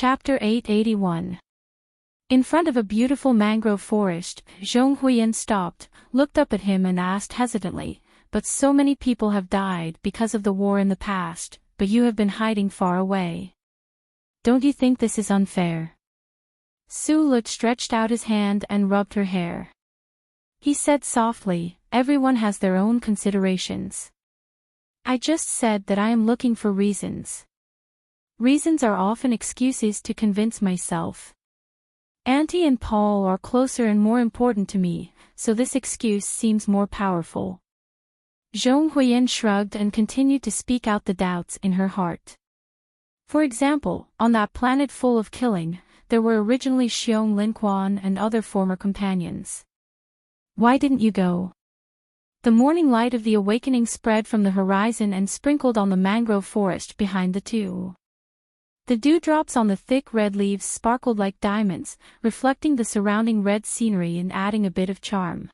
Chapter 881. In front of a beautiful mangrove forest, Zhong Huiyan stopped, looked up at him and asked hesitantly, "But so many people have died because of the war in the past, but you have been hiding far away. Don't you think this is unfair?" Su Lu stretched out his hand and rubbed her hair. He said softly, "Everyone has their own considerations. I just said that I am looking for reasons. Reasons are often excuses to convince myself. Auntie and Paul are closer and more important to me, so this excuse seems more powerful." Zhong Huiyan shrugged and continued to speak out the doubts in her heart. For example, on that planet full of killing, there were originally Xiong Linquan and other former companions. Why didn't you go? The morning light of the awakening spread from the horizon and sprinkled on the mangrove forest behind the two. The dewdrops on the thick red leaves sparkled like diamonds, reflecting the surrounding red scenery and adding a bit of charm.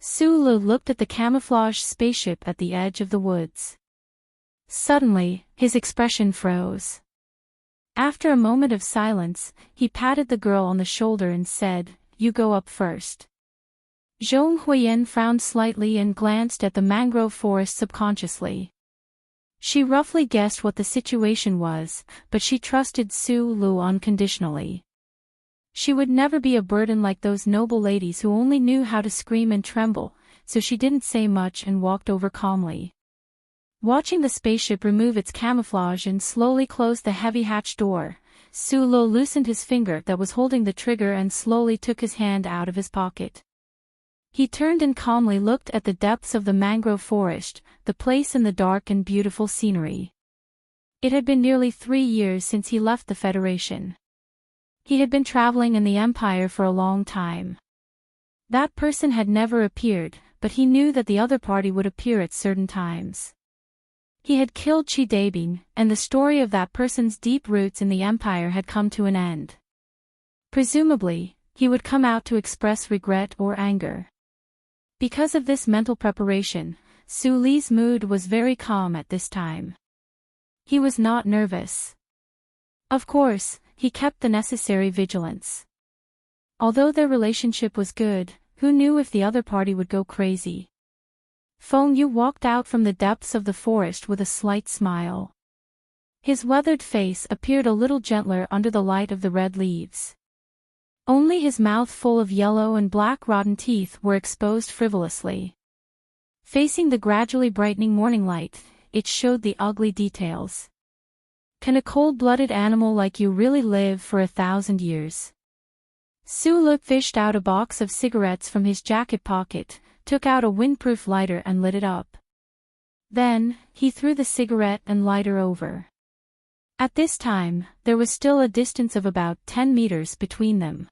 Su Lu looked at the camouflage spaceship at the edge of the woods. Suddenly, his expression froze. After a moment of silence, he patted the girl on the shoulder and said, "You go up first." Zhong Huiyan frowned slightly and glanced at the mangrove forest subconsciously. She roughly guessed what the situation was, but she trusted Su Lu unconditionally. She would never be a burden like those noble ladies who only knew how to scream and tremble, so she didn't say much and walked over calmly. Watching the spaceship remove its camouflage and slowly close the heavy hatch door, Su Lu loosened his finger that was holding the trigger and slowly took his hand out of his pocket. He turned and calmly looked at the depths of the mangrove forest, the place in the dark and beautiful scenery. It had been nearly 3 years since he left the Federation. He had been traveling in the Empire for a long time. That person had never appeared, but he knew that the other party would appear at certain times. He had killed Chi Dabing, and the story of that person's deep roots in the Empire had come to an end. Presumably, he would come out to express regret or anger. Because of this mental preparation, Su Li's mood was very calm at this time. He was not nervous. Of course, he kept the necessary vigilance. Although their relationship was good, who knew if the other party would go crazy? Feng Yu walked out from the depths of the forest with a slight smile. His weathered face appeared a little gentler under the light of the red leaves. Only his mouth full of yellow and black rotten teeth were exposed frivolously. Facing the gradually brightening morning light, it showed the ugly details. "Can a cold-blooded animal like you really live for 1,000 years?" Su Lu fished out a box of cigarettes from his jacket pocket, took out a windproof lighter and lit it up. Then, he threw the cigarette and lighter over. At this time, there was still a distance of about 10 meters between them.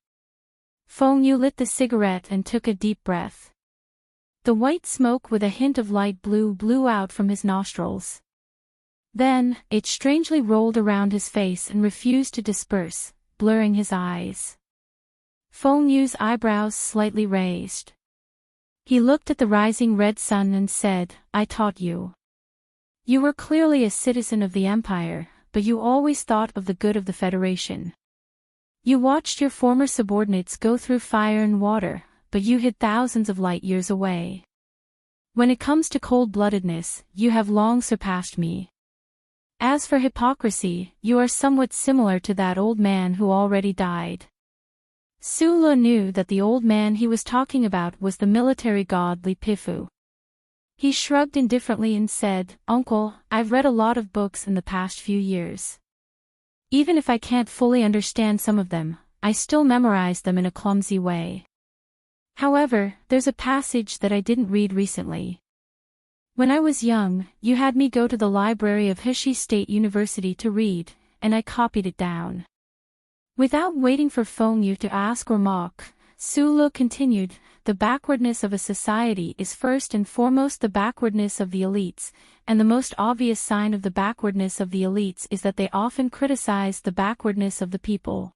Feng Yu lit the cigarette and took a deep breath. The white smoke with a hint of light blue blew out from his nostrils. Then, it strangely rolled around his face and refused to disperse, blurring his eyes. Feng Yu's eyebrows slightly raised. He looked at the rising red sun and said, "I taught you. You were clearly a citizen of the Empire, but you always thought of the good of the Federation. You watched your former subordinates go through fire and water, but you hid thousands of light years away. When it comes to cold-bloodedness, you have long surpassed me. As for hypocrisy, you are somewhat similar to that old man who already died." Su Lu knew that the old man he was talking about was the military god Li Pifu. He shrugged indifferently and said, "Uncle, I've read a lot of books in the past few years. Even if I can't fully understand some of them, I still memorize them in a clumsy way. However, there's a passage that I didn't read recently. When I was young, you had me go to the library of Heshi State University to read, and I copied it down." Without waiting for Feng Yu to ask or mock, Su Lu continued, "The backwardness of a society is first and foremost the backwardness of the elites, and the most obvious sign of the backwardness of the elites is that they often criticize the backwardness of the people.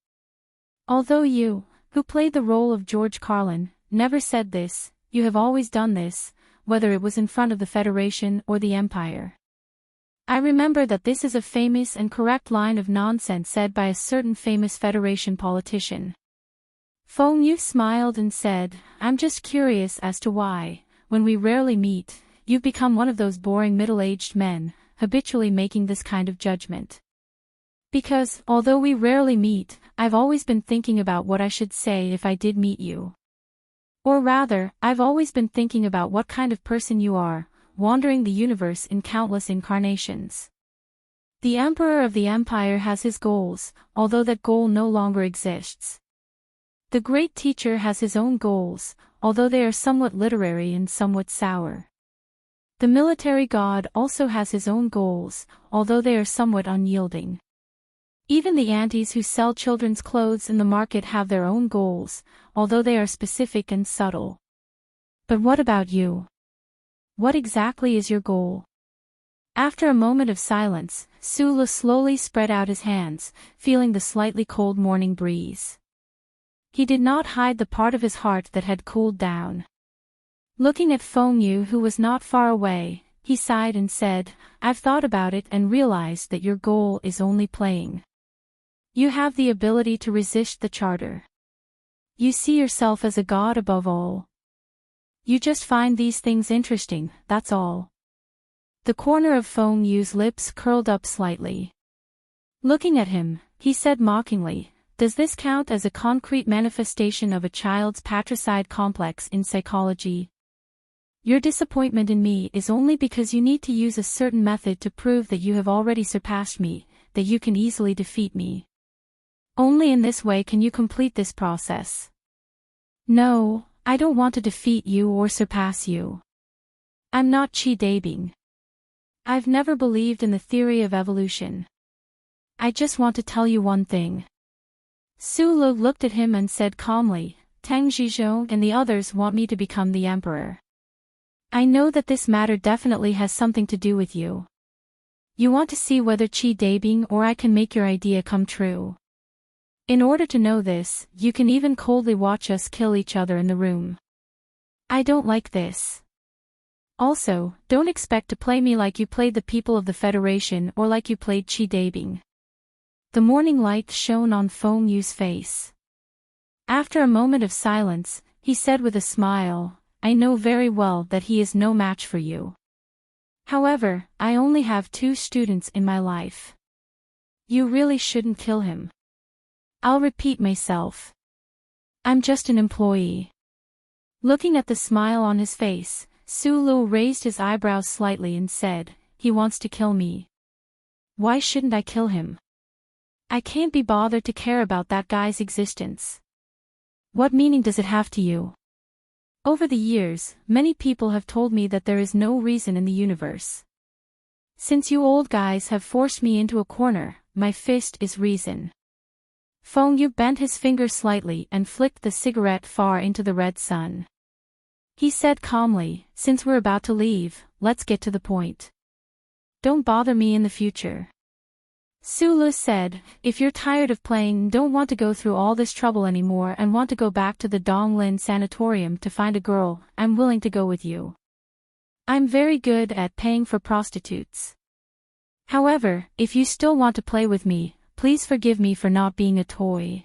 Although you, who played the role of George Carlin, never said this, you have always done this, whether it was in front of the Federation or the Empire. I remember that this is a famous and correct line of nonsense said by a certain famous Federation politician. Feng Yu smiled and said, I'm just curious as to why, when we rarely meet, you've become one of those boring middle-aged men, habitually making this kind of judgment. Because, although we rarely meet, I've always been thinking about what I should say if I did meet you. Or rather, I've always been thinking about what kind of person you are, wandering the universe in countless incarnations. The Emperor of the Empire has his goals, although that goal no longer exists. The great teacher has his own goals, although they are somewhat literary and somewhat sour. The military god also has his own goals, although they are somewhat unyielding. Even the aunties who sell children's clothes in the market have their own goals, although they are specific and subtle. But what about you? What exactly is your goal? After a moment of silence, Sulu slowly spread out his hands, feeling the slightly cold morning breeze. He did not hide the part of his heart that had cooled down. Looking at Feng Yu, who was not far away, he sighed and said, I've thought about it and realized that your goal is only playing. You have the ability to resist the charter. You see yourself as a god above all. You just find these things interesting, that's all. The corner of Feng Yu's lips curled up slightly. Looking at him, he said mockingly, does this count as a concrete manifestation of a child's patricide complex in psychology? Your disappointment in me is only because you need to use a certain method to prove that you have already surpassed me, that you can easily defeat me. Only in this way can you complete this process. No, I don't want to defeat you or surpass you. I'm not Chi-Dabing. I've never believed in the theory of evolution. I just want to tell you one thing. Sulu looked at him and said calmly, Tang Zhizhou and the others want me to become the emperor. I know that this matter definitely has something to do with you. You want to see whether Chi-Dabing or I can make your idea come true. In order to know this, you can even coldly watch us kill each other in the room. I don't like this. Also, don't expect to play me like you played the people of the Federation or like you played Chi-Dabing. The morning light shone on Feng Yu's face. After a moment of silence, he said with a smile, I know very well that he is no match for you. However, I only have 2 students in my life. You really shouldn't kill him. I'll repeat myself. I'm just an employee. Looking at the smile on his face, Sulu raised his eyebrows slightly and said, he wants to kill me. Why shouldn't I kill him? I can't be bothered to care about that guy's existence. What meaning does it have to you? Over the years, many people have told me that there is no reason in the universe. Since you old guys have forced me into a corner, my fist is reason. Feng Yu bent his finger slightly and flicked the cigarette far into the red sun. He said calmly, since we're about to leave, let's get to the point. Don't bother me in the future. Sulu said, if you're tired of playing and don't want to go through all this trouble anymore and want to go back to the Donglin Sanatorium to find a girl, I'm willing to go with you. I'm very good at paying for prostitutes. However, if you still want to play with me, please forgive me for not being a toy.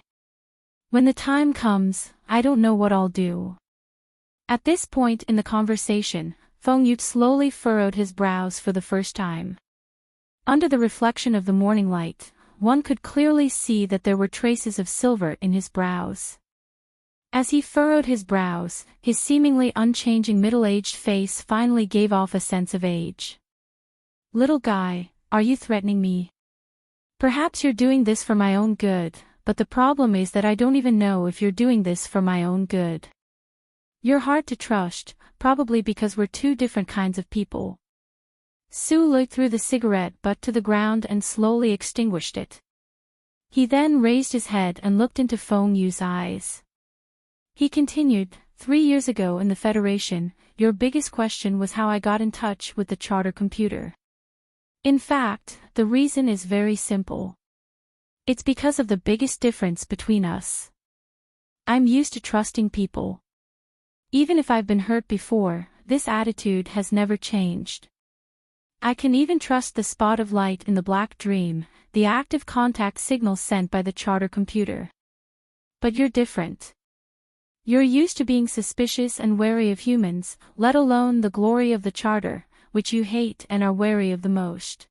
When the time comes, I don't know what I'll do. At this point in the conversation, Feng Yu slowly furrowed his brows for the first time. Under the reflection of the morning light, one could clearly see that there were traces of silver in his brows. As he furrowed his brows, his seemingly unchanging middle-aged face finally gave off a sense of age. Little guy, are you threatening me? Perhaps you're doing this for my own good, but the problem is that I don't even know if you're doing this for my own good. You're hard to trust, probably because we're 2 different kinds of people. Sulu threw the cigarette butt to the ground and slowly extinguished it. He then raised his head and looked into Feng Yu's eyes. He continued, 3 years ago in the Federation, your biggest question was how I got in touch with the charter computer. In fact, the reason is very simple. It's because of the biggest difference between us. I'm used to trusting people. Even if I've been hurt before, this attitude has never changed. I can even trust the spot of light in the black dream, the active contact signal sent by the charter computer. But you're different. You're used to being suspicious and wary of humans, let alone the glory of the charter, which you hate and are wary of the most.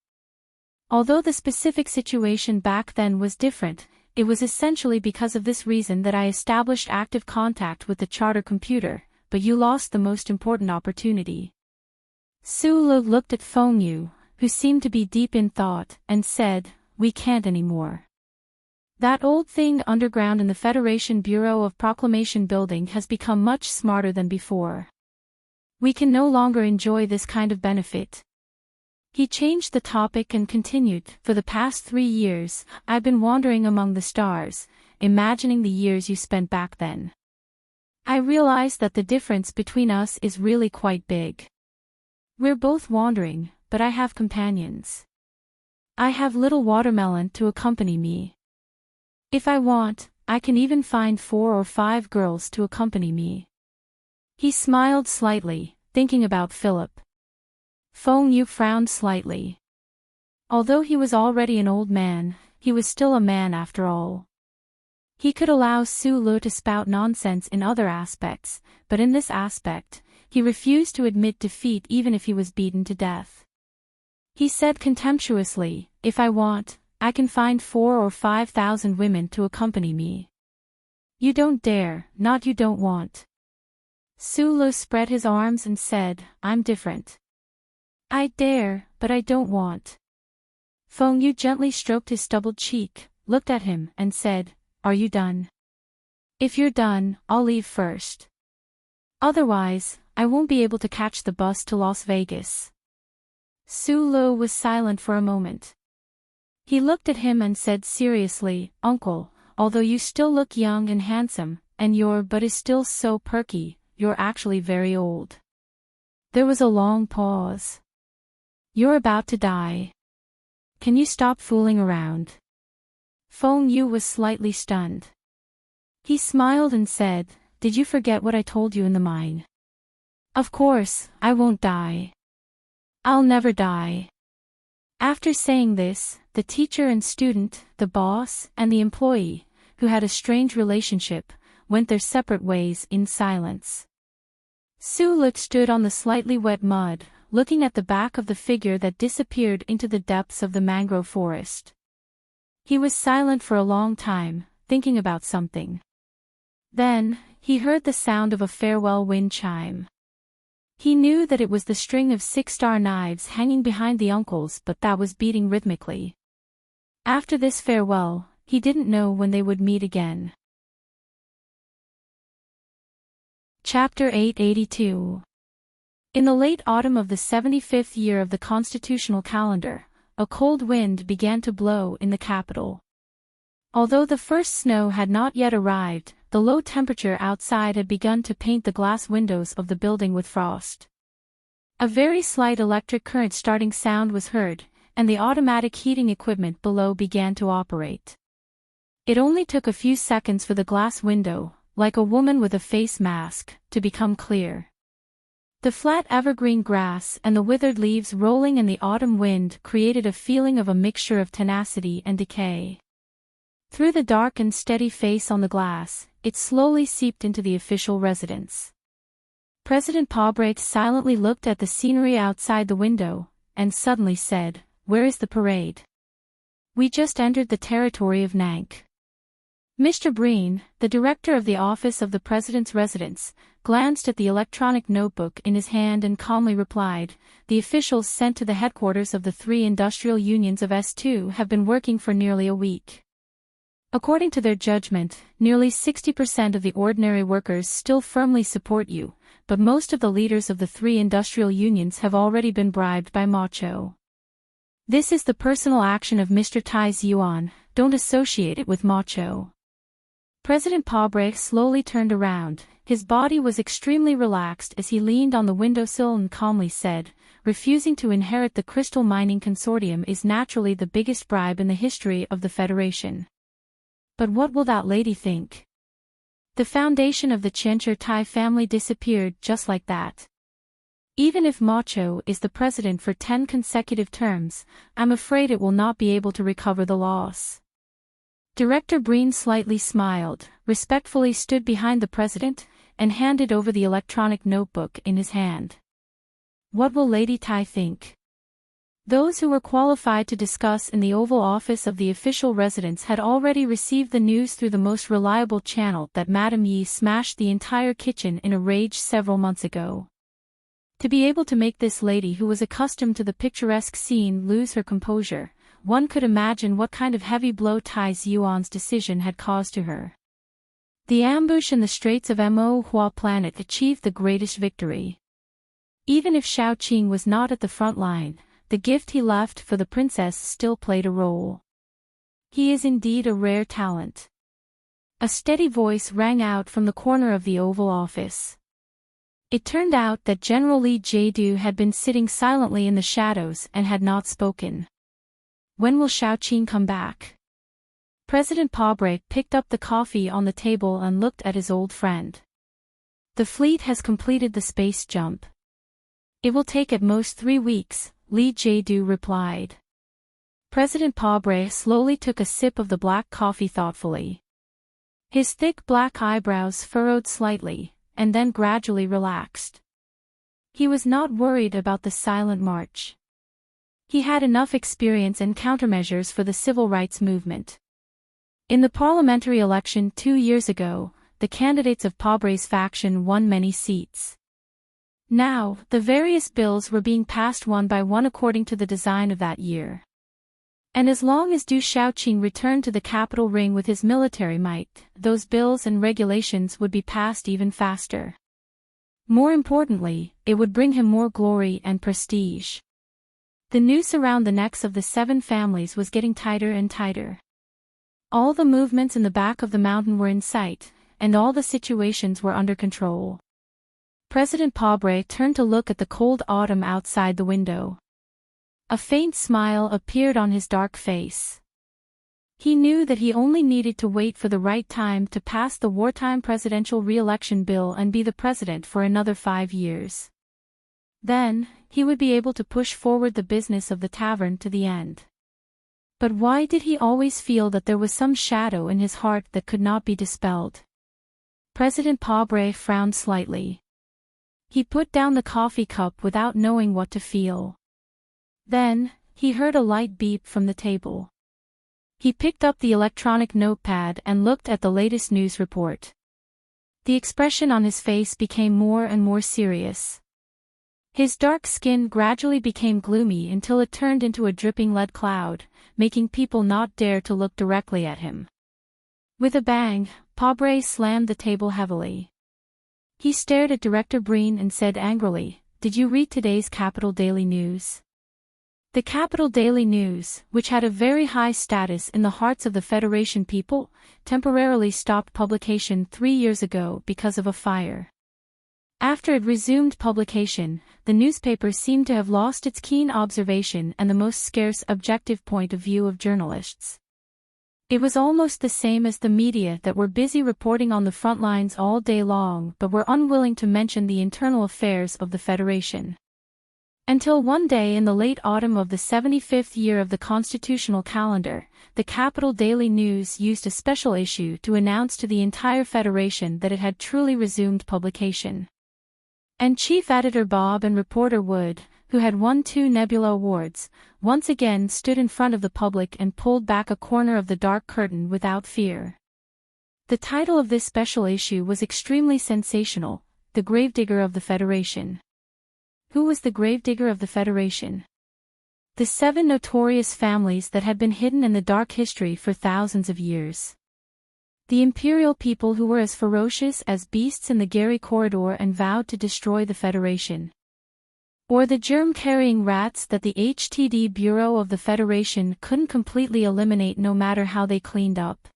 Although the specific situation back then was different, it was essentially because of this reason that I established active contact with the charter computer, but you lost the most important opportunity. Su-lo looked at Feng Yu, who seemed to be deep in thought, and said, "We can't anymore. That old thing underground in the Federation Bureau of Proclamation building has become much smarter than before. We can no longer enjoy this kind of benefit." He changed the topic and continued, "For the past 3 years, I've been wandering among the stars, imagining the years you spent back then. I realize that the difference between us is really quite big. We're both wandering, but I have companions. I have little Watermelon to accompany me. If I want, I can even find 4 or 5 girls to accompany me." He smiled slightly, thinking about Philip. Feng Yu frowned slightly. Although he was already an old man, he was still a man after all. He could allow Su-lo to spout nonsense in other aspects, but in this aspect, he refused to admit defeat even if he was beaten to death. He said contemptuously, "If I want, I can find 4 or 5,000 women to accompany me. You don't dare, not you don't want." Su-lo spread his arms and said, "I'm different. I dare, but I don't want." Feng Yu gently stroked his stubbled cheek, looked at him, and said, "Are you done? If you're done, I'll leave first. Otherwise, I won't be able to catch the bus to Las Vegas." Su-lo was silent for a moment. He looked at him and said seriously, "Uncle, although you still look young and handsome, and your butt is still so perky, you're actually very old." There was a long pause. "You're about to die. Can you stop fooling around?" Feng Yu was slightly stunned. He smiled and said, "Did you forget what I told you in the mine? Of course, I won't die. I'll never die." After saying this, the teacher and student, the boss, and the employee, who had a strange relationship, went their separate ways in silence. Su-lo stood on the slightly wet mud, looking at the back of the figure that disappeared into the depths of the mangrove forest. He was silent for a long time, thinking about something. Then, he heard the sound of a farewell wind chime. He knew that it was the string of 6-star knives hanging behind the uncles, but that was beating rhythmically. After this farewell, he didn't know when they would meet again. Chapter 882. In the late autumn of the 75th year of the constitutional calendar, a cold wind began to blow in the capital. Although the first snow had not yet arrived, the low temperature outside had begun to paint the glass windows of the building with frost. A very slight electric current starting sound was heard, and the automatic heating equipment below began to operate. It only took a few seconds for the glass window, like a woman with a face mask, to become clear. The flat evergreen grass and the withered leaves rolling in the autumn wind created a feeling of a mixture of tenacity and decay. Through the dark and steady face on the glass, it slowly seeped into the official residence. President Pawbrake silently looked at the scenery outside the window, and suddenly said, "Where is the parade? We just entered the territory of Nank." Mr. Breen, the director of the office of the president's residence, glanced at the electronic notebook in his hand and calmly replied, "The officials sent to the headquarters of the 3 industrial unions of S2 have been working for nearly a week. According to their judgment, nearly 60% of the ordinary workers still firmly support you, but most of the leaders of the 3 industrial unions have already been bribed by Macho. This is the personal action of Mr. Tai Yuan, don't associate it with Macho." President Pawbrake slowly turned around. His body was extremely relaxed as he leaned on the windowsill and calmly said, "Refusing to inherit the crystal mining consortium is naturally the biggest bribe in the history of the Federation. But what will that lady think? The foundation of the Chencher Tai family disappeared just like that. Even if Macho is the president for 10 consecutive terms, I'm afraid it will not be able to recover the loss. Director Breen slightly smiled, respectfully stood behind the president, and handed over the electronic notebook in his hand. What will Lady Tai think? Those who were qualified to discuss in the Oval Office of the official residence had already received the news through the most reliable channel that Madame Yi smashed the entire kitchen in a rage several months ago. To be able to make this lady who was accustomed to the picturesque scene lose her composure, one could imagine what kind of heavy blow Tai Yuan's decision had caused to her. The ambush in the Straits of Mo Hua Planet achieved the greatest victory. Even if Xiao Qing was not at the front line, the gift he left for the princess still played a role. He is indeed a rare talent. A steady voice rang out from the corner of the Oval Office. It turned out that General Li Jiedu had been sitting silently in the shadows and had not spoken. When will Xiao Qing come back? President Pobre picked up the coffee on the table and looked at his old friend. The fleet has completed the space jump. It will take at most 3 weeks, Li Jiedu replied. President Pobre slowly took a sip of the black coffee thoughtfully. His thick black eyebrows furrowed slightly, and then gradually relaxed. He was not worried about the silent march. He had enough experience and countermeasures for the civil rights movement. In the parliamentary election 2 years ago, the candidates of Pobre's faction won many seats. Now, the various bills were being passed one by one according to the design of that year. And as long as Du Xiaoqing returned to the capital ring with his military might, those bills and regulations would be passed even faster. More importantly, it would bring him more glory and prestige. The noose around the necks of the 7 families was getting tighter and tighter. All the movements in the back of the mountain were in sight, and all the situations were under control. President Pobre turned to look at the cold autumn outside the window. A faint smile appeared on his dark face. He knew that he only needed to wait for the right time to pass the wartime presidential re-election bill and be the president for another 5 years. Then, he would be able to push forward the business of the tavern to the end. But why did he always feel that there was some shadow in his heart that could not be dispelled? President Pobre frowned slightly. He put down the coffee cup without knowing what to feel. Then, he heard a light beep from the table. He picked up the electronic notepad and looked at the latest news report. The expression on his face became more and more serious. His dark skin gradually became gloomy until it turned into a dripping lead cloud, making people not dare to look directly at him. With a bang, Pobre slammed the table heavily. He stared at Director Breen and said angrily, "Did you read today's Capital Daily News?" The Capital Daily News, which had a very high status in the hearts of the Federation people, temporarily stopped publication 3 years ago because of a fire. After it resumed publication, the newspaper seemed to have lost its keen observation and the most scarce objective point of view of journalists. It was almost the same as the media that were busy reporting on the front lines all day long but were unwilling to mention the internal affairs of the Federation. Until one day in the late autumn of the 75th year of the constitutional calendar, the Capital Daily News used a special issue to announce to the entire Federation that it had truly resumed publication. And Chief Editor Bob and reporter Wood, who had won 2 Nebula Awards, once again stood in front of the public and pulled back a corner of the dark curtain without fear. The title of this special issue was extremely sensational, The Gravedigger of the Federation. Who was the gravedigger of the Federation? The 7 notorious families that had been hidden in the dark history for thousands of years. The imperial people who were as ferocious as beasts in the Gary Corridor and vowed to destroy the Federation. Or the germ-carrying rats that the HTD Bureau of the Federation couldn't completely eliminate no matter how they cleaned up.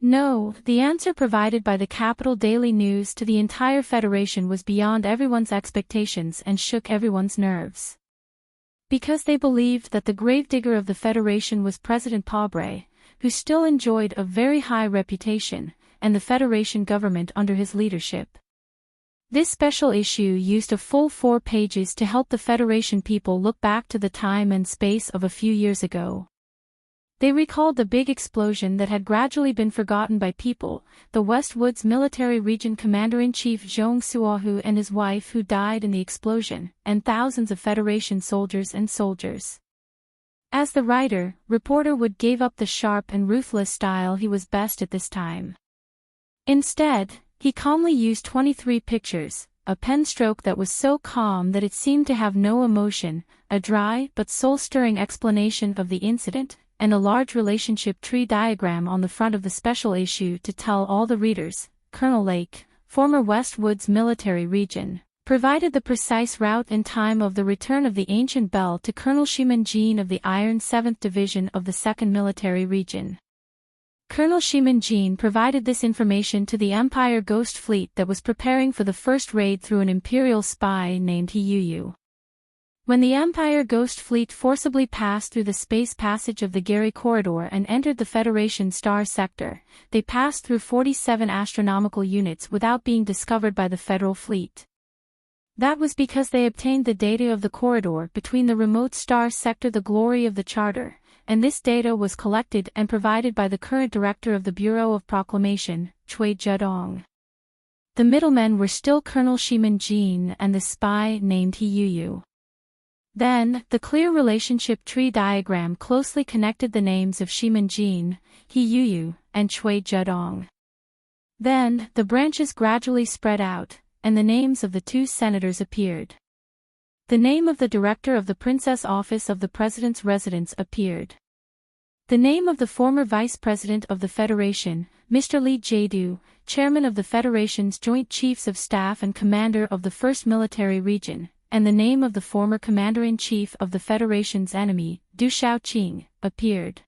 No, the answer provided by the Capital Daily News to the entire Federation was beyond everyone's expectations and shook everyone's nerves. Because they believed that the gravedigger of the Federation was President Pobre, who still enjoyed a very high reputation, and the Federation government under his leadership. This special issue used a full 4 pages to help the Federation people look back to the time and space of a few years ago. They recalled the big explosion that had gradually been forgotten by people, the West Woods Military Region Commander-in-Chief Zhong Suahu and his wife who died in the explosion, and thousands of Federation soldiers and soldiers. As the writer, reporter Wood gave up the sharp and ruthless style he was best at this time. Instead, he calmly used 23 pictures, a pen stroke that was so calm that it seemed to have no emotion, a dry but soul-stirring explanation of the incident, and a large relationship tree diagram on the front of the special issue to tell all the readers. Colonel Lake, former West Woods Military Region, provided the precise route and time of the return of the ancient bell to Colonel Shiman Jean of the Iron 7th Division of the 2nd Military Region. Colonel Shiman Jean provided this information to the Empire Ghost Fleet that was preparing for the first raid through an Imperial spy named Hiyuyu. When the Empire Ghost Fleet forcibly passed through the space passage of the Gary Corridor and entered the Federation Star Sector, they passed through 47 astronomical units without being discovered by the Federal Fleet. That was because they obtained the data of the corridor between the remote star sector, the glory of the Charter, and this data was collected and provided by the current director of the Bureau of Proclamation, Chui Zedong. The middlemen were still Colonel Shiman Jean and the spy named Hiyuyu. Then, the clear relationship tree diagram closely connected the names of Shiman Jean, Hiyuyu, and Chui Zedong. Then, the branches gradually spread out, and the names of the 2 senators appeared. The name of the director of the Princess Office of the President's Residence appeared. The name of the former Vice President of the Federation, Mr. Li Jiedu, Chairman of the Federation's Joint Chiefs of Staff and Commander of the 1st Military Region, and the name of the former Commander-in-Chief of the Federation's enemy, Du Shaoqing, appeared.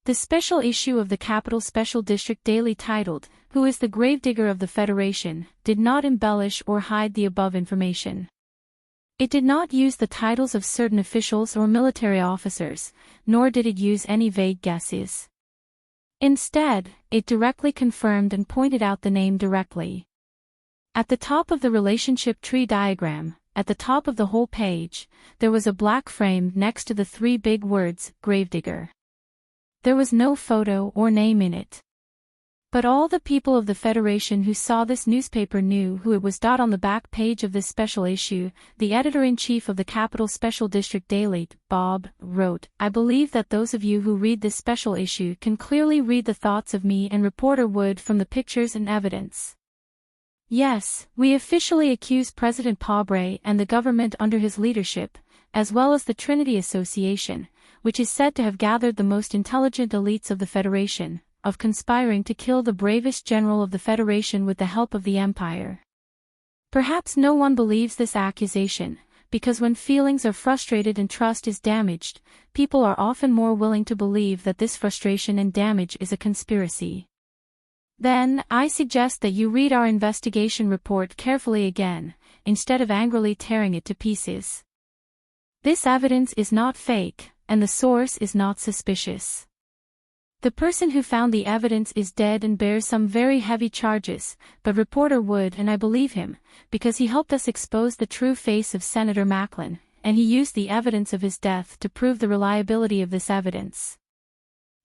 The special issue of the Capital Special District Daily titled, "Who is the Gravedigger of the Federation?" did not embellish or hide the above information. It did not use the titles of certain officials or military officers, nor did it use any vague guesses. Instead, it directly confirmed and pointed out the name directly. At the top of the relationship tree diagram, at the top of the whole page, there was a black frame next to the 3 big words, Gravedigger. There was no photo or name in it. But all the people of the Federation who saw this newspaper knew who it was. On the back page of this special issue, the editor-in-chief of the Capital Special District Daily, Bob, wrote, "I believe that those of you who read this special issue can clearly read the thoughts of me and reporter Wood from the pictures and evidence. Yes, we officially accuse President Pobre and the government under his leadership, as well as the Trinity Association, which is said to have gathered the most intelligent elites of the Federation, of conspiring to kill the bravest general of the Federation with the help of the Empire. Perhaps no one believes this accusation, because when feelings are frustrated and trust is damaged, people are often more willing to believe that this frustration and damage is a conspiracy. Then, I suggest that you read our investigation report carefully again, instead of angrily tearing it to pieces. This evidence is not fake, and the source is not suspicious. The person who found the evidence is dead and bears some very heavy charges, but reporter Wood and I believe him, because he helped us expose the true face of Senator Macklin, and he used the evidence of his death to prove the reliability of this evidence.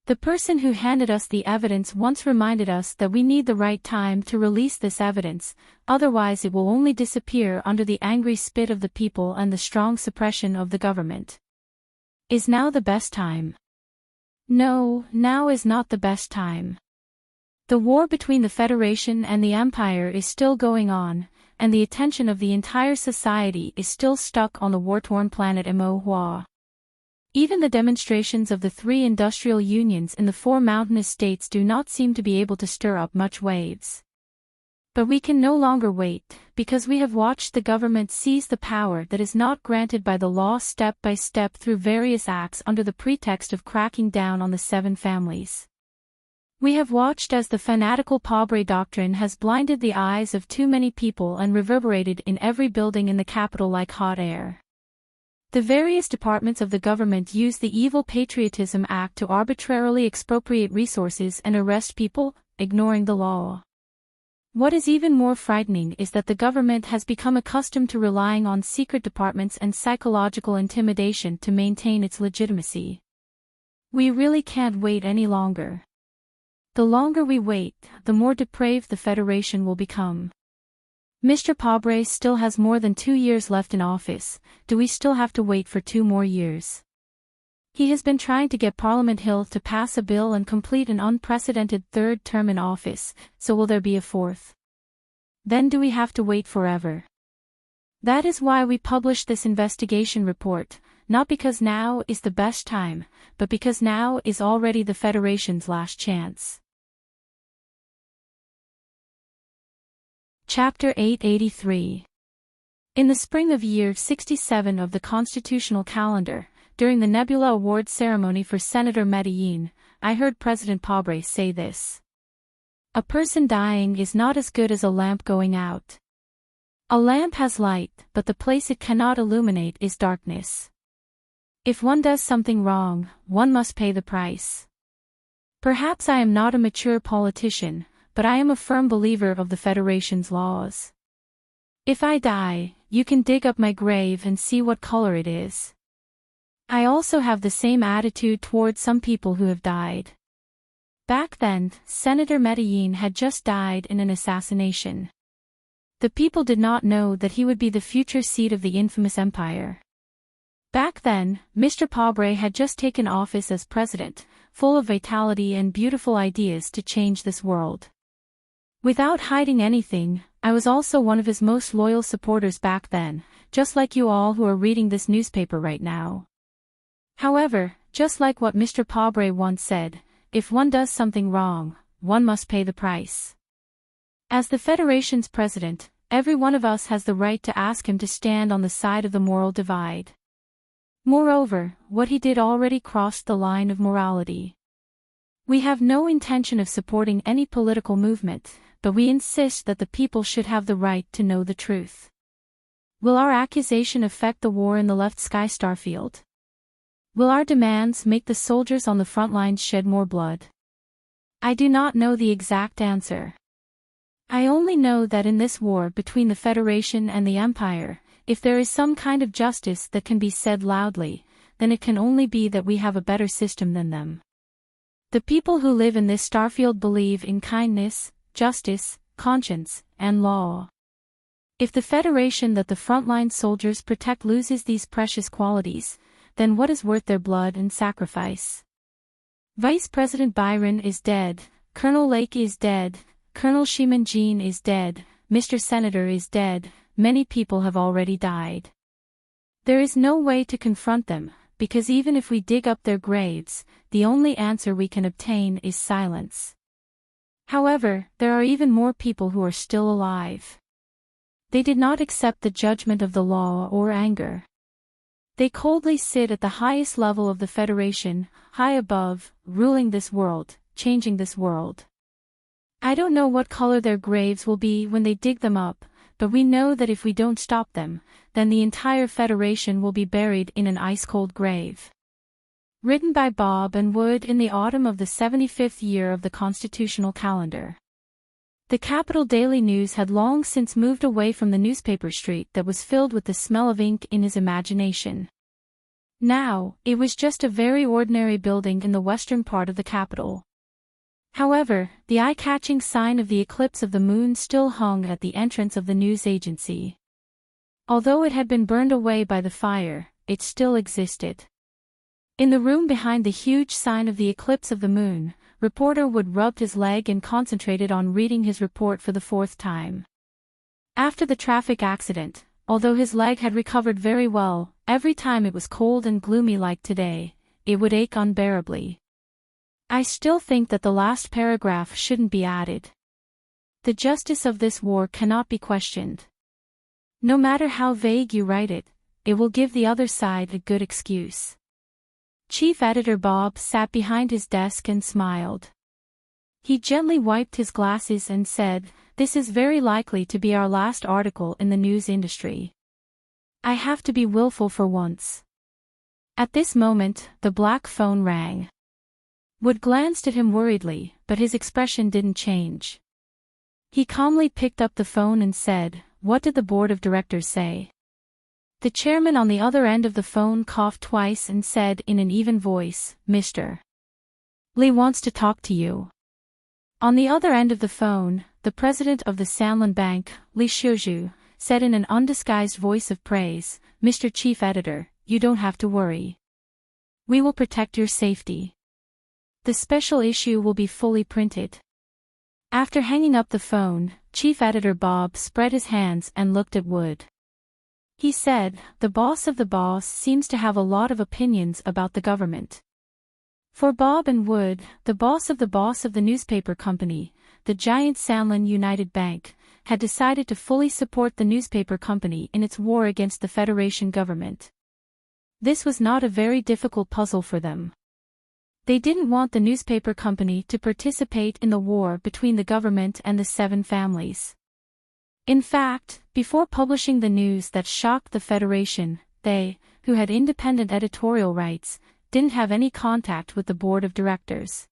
The person who handed us the evidence once reminded us that we need the right time to release this evidence, otherwise it will only disappear under the angry spit of the people and the strong suppression of the government. Is now the best time? No, now is not the best time. The war between the Federation and the Empire is still going on, and the attention of the entire society is still stuck on the war-torn planet Mo. Even the demonstrations of the 3 industrial unions in the 4 mountainous states do not seem to be able to stir up much waves. But we can no longer wait, because we have watched the government seize the power that is not granted by the law step by step through various acts under the pretext of cracking down on the 7 families. We have watched as the fanatical Pobre doctrine has blinded the eyes of too many people and reverberated in every building in the capital like hot air. The various departments of the government use the Evil Patriotism Act to arbitrarily expropriate resources and arrest people, ignoring the law. What is even more frightening is that the government has become accustomed to relying on secret departments and psychological intimidation to maintain its legitimacy. We really can't wait any longer. The longer we wait, the more depraved the Federation will become. Mr. Pobre still has more than 2 years left in office. Do we still have to wait for 2 more years? He has been trying to get Parliament Hill to pass a bill and complete an unprecedented 3rd term in office, so will there be a 4th? Then do we have to wait forever? That is why we published this investigation report, not because now is the best time, but because now is already the Federation's last chance. Chapter 883. In the spring of year 67 of the constitutional calendar, during the Nebula Award ceremony for Senator Medellin, I heard President Pobre say this. A person dying is not as good as a lamp going out. A lamp has light, but the place it cannot illuminate is darkness. If one does something wrong, one must pay the price. Perhaps I am not a mature politician, but I am a firm believer of the Federation's laws. If I die, you can dig up my grave and see what color it is. I also have the same attitude towards some people who have died. Back then, Senator Medellin had just died in an assassination. The people did not know that he would be the future seat of the infamous empire. Back then, Mr. Pobre had just taken office as president, full of vitality and beautiful ideas to change this world. Without hiding anything, I was also one of his most loyal supporters back then, just like you all who are reading this newspaper right now. However, just like what Mr. Pobre once said, if one does something wrong, one must pay the price. As the Federation's president, every one of us has the right to ask him to stand on the side of the moral divide. Moreover, what he did already crossed the line of morality. We have no intention of supporting any political movement, but we insist that the people should have the right to know the truth. Will our accusation affect the war in the left sky starfield? Will our demands make the soldiers on the front lines shed more blood? I do not know the exact answer. I only know that in this war between the Federation and the Empire, if there is some kind of justice that can be said loudly, then it can only be that we have a better system than them. The people who live in this starfield believe in kindness, justice, conscience, and law. If the Federation that the frontline soldiers protect loses these precious qualities, then what is worth their blood and sacrifice? Vice President Byron is dead, Colonel Lake is dead, Colonel Sheeman Jean is dead, Mr. Senator is dead, many people have already died. There is no way to confront them, because even if we dig up their graves, the only answer we can obtain is silence. However, there are even more people who are still alive. They did not accept the judgment of the law or anger. They coldly sit at the highest level of the Federation, high above, ruling this world, changing this world. I don't know what color their graves will be when they dig them up, but we know that if we don't stop them, then the entire Federation will be buried in an ice-cold grave. Written by Bob and Wood in the autumn of the 75th year of the constitutional calendar. The Capital Daily News had long since moved away from the newspaper street that was filled with the smell of ink in his imagination. Now, it was just a very ordinary building in the western part of the capital. However, the eye-catching sign of the eclipse of the moon still hung at the entrance of the news agency. Although it had been burned away by the fire, it still existed. In the room behind the huge sign of the eclipse of the moon, reporter Wood rubbed his leg and concentrated on reading his report for the 4th time. After the traffic accident, although his leg had recovered very well, every time it was cold and gloomy like today, it would ache unbearably. I still think that the last paragraph shouldn't be added. The justice of this war cannot be questioned. No matter how vague you write it, it will give the other side a good excuse. Chief Editor Bob sat behind his desk and smiled. He gently wiped his glasses and said, "This is very likely to be our last article in the news industry. I have to be willful for once." At this moment, the black phone rang. Wood glanced at him worriedly, but his expression didn't change. He calmly picked up the phone and said, "What did the board of directors say?" The chairman on the other end of the phone coughed twice and said in an even voice, "Mr. Lee wants to talk to you." On the other end of the phone, the president of the Sanlin Bank, Lee Shouju, said in an undisguised voice of praise, "Mr. Chief Editor, you don't have to worry. We will protect your safety. The special issue will be fully printed." After hanging up the phone, Chief Editor Bob spread his hands and looked at Wood. He said, "The boss of the boss seems to have a lot of opinions about the government." For Bob and Wood, the boss of the newspaper company, the giant Sanlin United Bank, had decided to fully support the newspaper company in its war against the Federation government. This was not a very difficult puzzle for them. They didn't want the newspaper company to participate in the war between the government and the seven families. In fact, before publishing the news that shocked the Federation, they, who had independent editorial rights, didn't have any contact with the board of directors.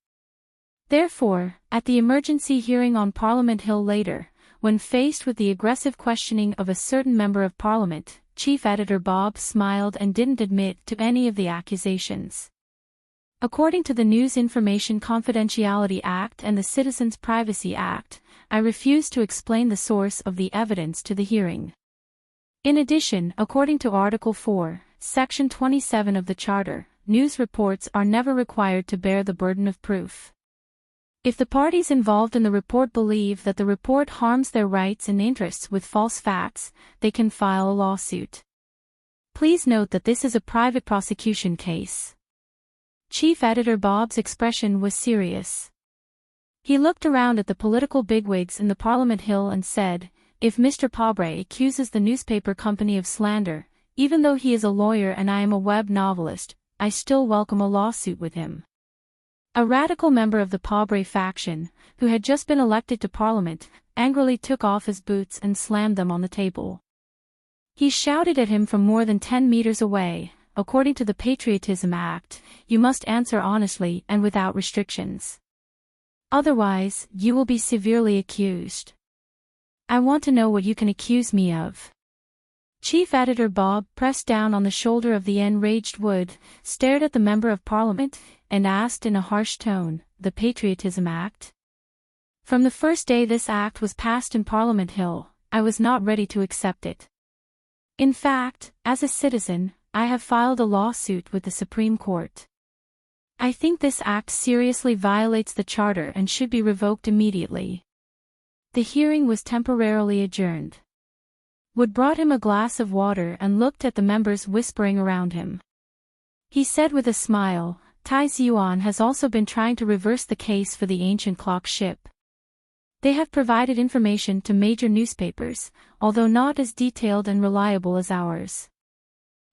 Therefore, at the emergency hearing on Parliament Hill later, when faced with the aggressive questioning of a certain member of Parliament, Chief Editor Bob smiled and didn't admit to any of the accusations. According to the News Information Confidentiality Act and the Citizens Privacy Act, I refuse to explain the source of the evidence to the hearing. In addition, according to Article 4, Section 27 of the Charter, news reports are never required to bear the burden of proof. If the parties involved in the report believe that the report harms their rights and interests with false facts, they can file a lawsuit. Please note that this is a private prosecution case. Chief Editor Bob's expression was serious. He looked around at the political bigwigs in the Parliament Hill and said, "If Mr. Pobre accuses the newspaper company of slander, even though he is a lawyer and I am a web novelist, I still welcome a lawsuit with him." A radical member of the Pobre faction, who had just been elected to Parliament, angrily took off his boots and slammed them on the table. He shouted at him from more than 10 meters away, "According to the Patriotism Act, you must answer honestly and without restrictions. Otherwise, you will be severely accused. I want to know what you can accuse me of." Chief Editor Bob pressed down on the shoulder of the enraged Wood, stared at the Member of Parliament, and asked in a harsh tone, "The Patriotism Act?" From the first day this act was passed in Parliament Hill, I was not ready to accept it. In fact, as a citizen, I have filed a lawsuit with the Supreme Court. I think this act seriously violates the Charter and should be revoked immediately. The hearing was temporarily adjourned. Wood brought him a glass of water and looked at the members whispering around him. He said with a smile, "Tai Yuan has also been trying to reverse the case for the ancient clock ship. They have provided information to major newspapers, although not as detailed and reliable as ours.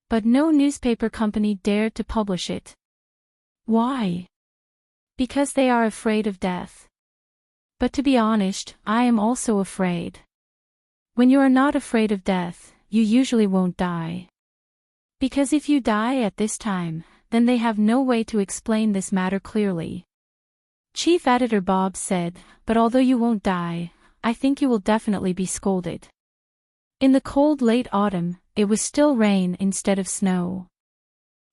But no newspaper company dared to publish it. Why? Because they are afraid of death. But to be honest, I am also afraid. When you are not afraid of death, you usually won't die. Because if you die at this time, then they have no way to explain this matter clearly." Chief Editor Bob said, "But although you won't die, I think you will definitely be scolded." In the cold late autumn, it was still rain instead of snow.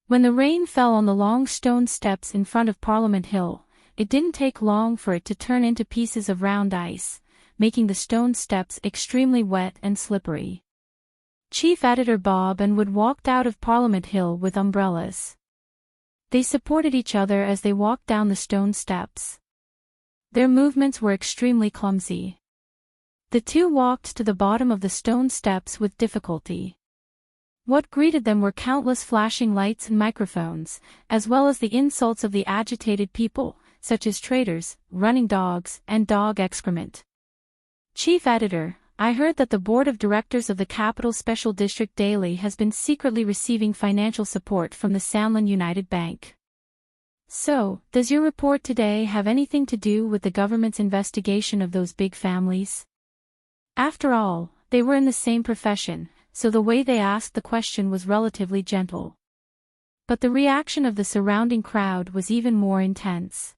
When the rain fell on the long stone steps in front of Parliament Hill, it didn't take long for it to turn into pieces of round ice, making the stone steps extremely wet and slippery. Chief Editor Bob and Wood walked out of Parliament Hill with umbrellas. They supported each other as they walked down the stone steps. Their movements were extremely clumsy. The two walked to the bottom of the stone steps with difficulty. What greeted them were countless flashing lights and microphones, as well as the insults of the agitated people, such as traitors, running dogs, and dog excrement. "Chief Editor, I heard that the Board of Directors of the Capital Special District Daily has been secretly receiving financial support from the Sanlin United Bank. So, does your report today have anything to do with the government's investigation of those big families?" After all, they were in the same profession, so the way they asked the question was relatively gentle. But the reaction of the surrounding crowd was even more intense.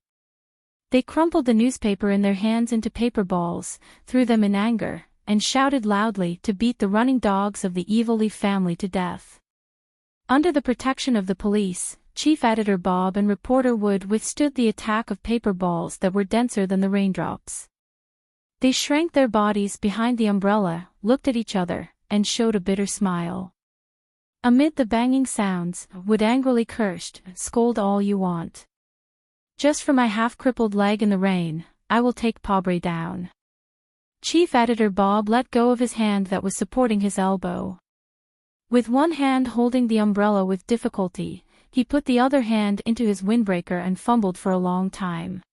They crumpled the newspaper in their hands into paper balls, threw them in anger, and shouted loudly to beat the running dogs of the evil Leaf family to death. Under the protection of the police, Chief Editor Bob and reporter Wood withstood the attack of paper balls that were denser than the raindrops. They shrank their bodies behind the umbrella, looked at each other, and showed a bitter smile. Amid the banging sounds, Wood angrily cursed, "Scold all you want. Just for my half-crippled leg in the rain, I will take Pobre down." Chief Editor Bob let go of his hand that was supporting his elbow. With one hand holding the umbrella with difficulty, he put the other hand into his windbreaker and fumbled for a long time.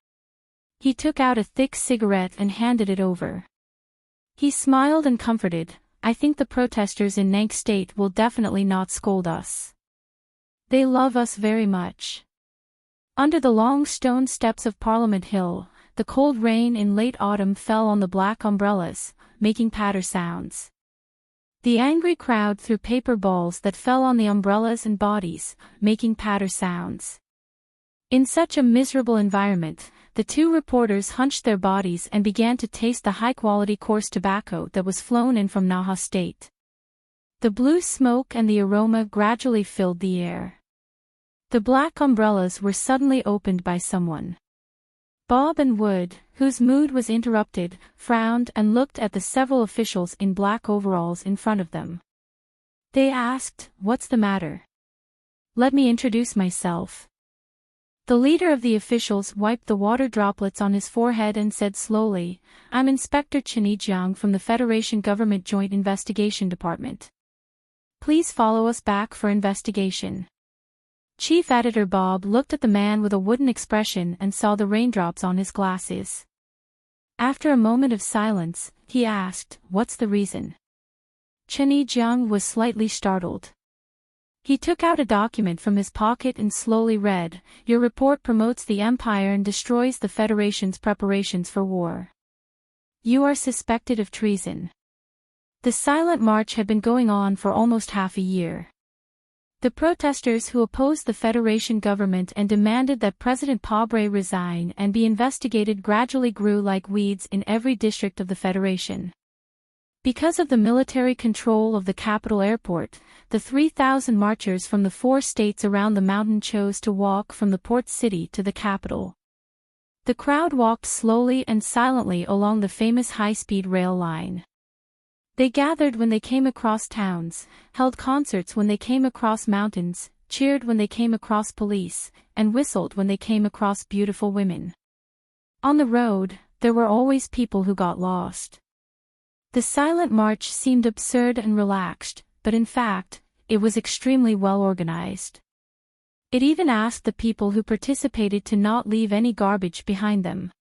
He took out a thick cigarette and handed it over. He smiled and comforted, "I think the protesters in Nank State will definitely not scold us. They love us very much." Under the long stone steps of Parliament Hill, the cold rain in late autumn fell on the black umbrellas, making patter sounds. The angry crowd threw paper balls that fell on the umbrellas and bodies, making patter sounds. In such a miserable environment, the two reporters hunched their bodies and began to taste the high-quality coarse tobacco that was flown in from Naha State. The blue smoke and the aroma gradually filled the air. The black umbrellas were suddenly opened by someone. Bob and Wood, whose mood was interrupted, frowned and looked at the several officials in black overalls in front of them. They asked, "What's the matter?" "Let me introduce myself." The leader of the officials wiped the water droplets on his forehead and said slowly, "I'm Inspector Chini Jiang from the Federation Government Joint Investigation Department. Please follow us back for investigation." Chief Editor Bob looked at the man with a wooden expression and saw the raindrops on his glasses. After a moment of silence, he asked, "What's the reason?" Chini Jiang was slightly startled. He took out a document from his pocket and slowly read, "Your report promotes the Empire and destroys the Federation's preparations for war. You are suspected of treason." The silent march had been going on for almost half a year. The protesters who opposed the Federation government and demanded that President Pobre resign and be investigated gradually grew like weeds in every district of the Federation. Because of the military control of the capital airport, the 3,000 marchers from the 4 states around the mountain chose to walk from the port city to the capital. The crowd walked slowly and silently along the famous high-speed rail line. They gathered when they came across towns, held concerts when they came across mountains, cheered when they came across police, and whistled when they came across beautiful women. On the road, there were always people who got lost. The silent march seemed absurd and relaxed, but in fact, it was extremely well organized. It even asked the people who participated to not leave any garbage behind them.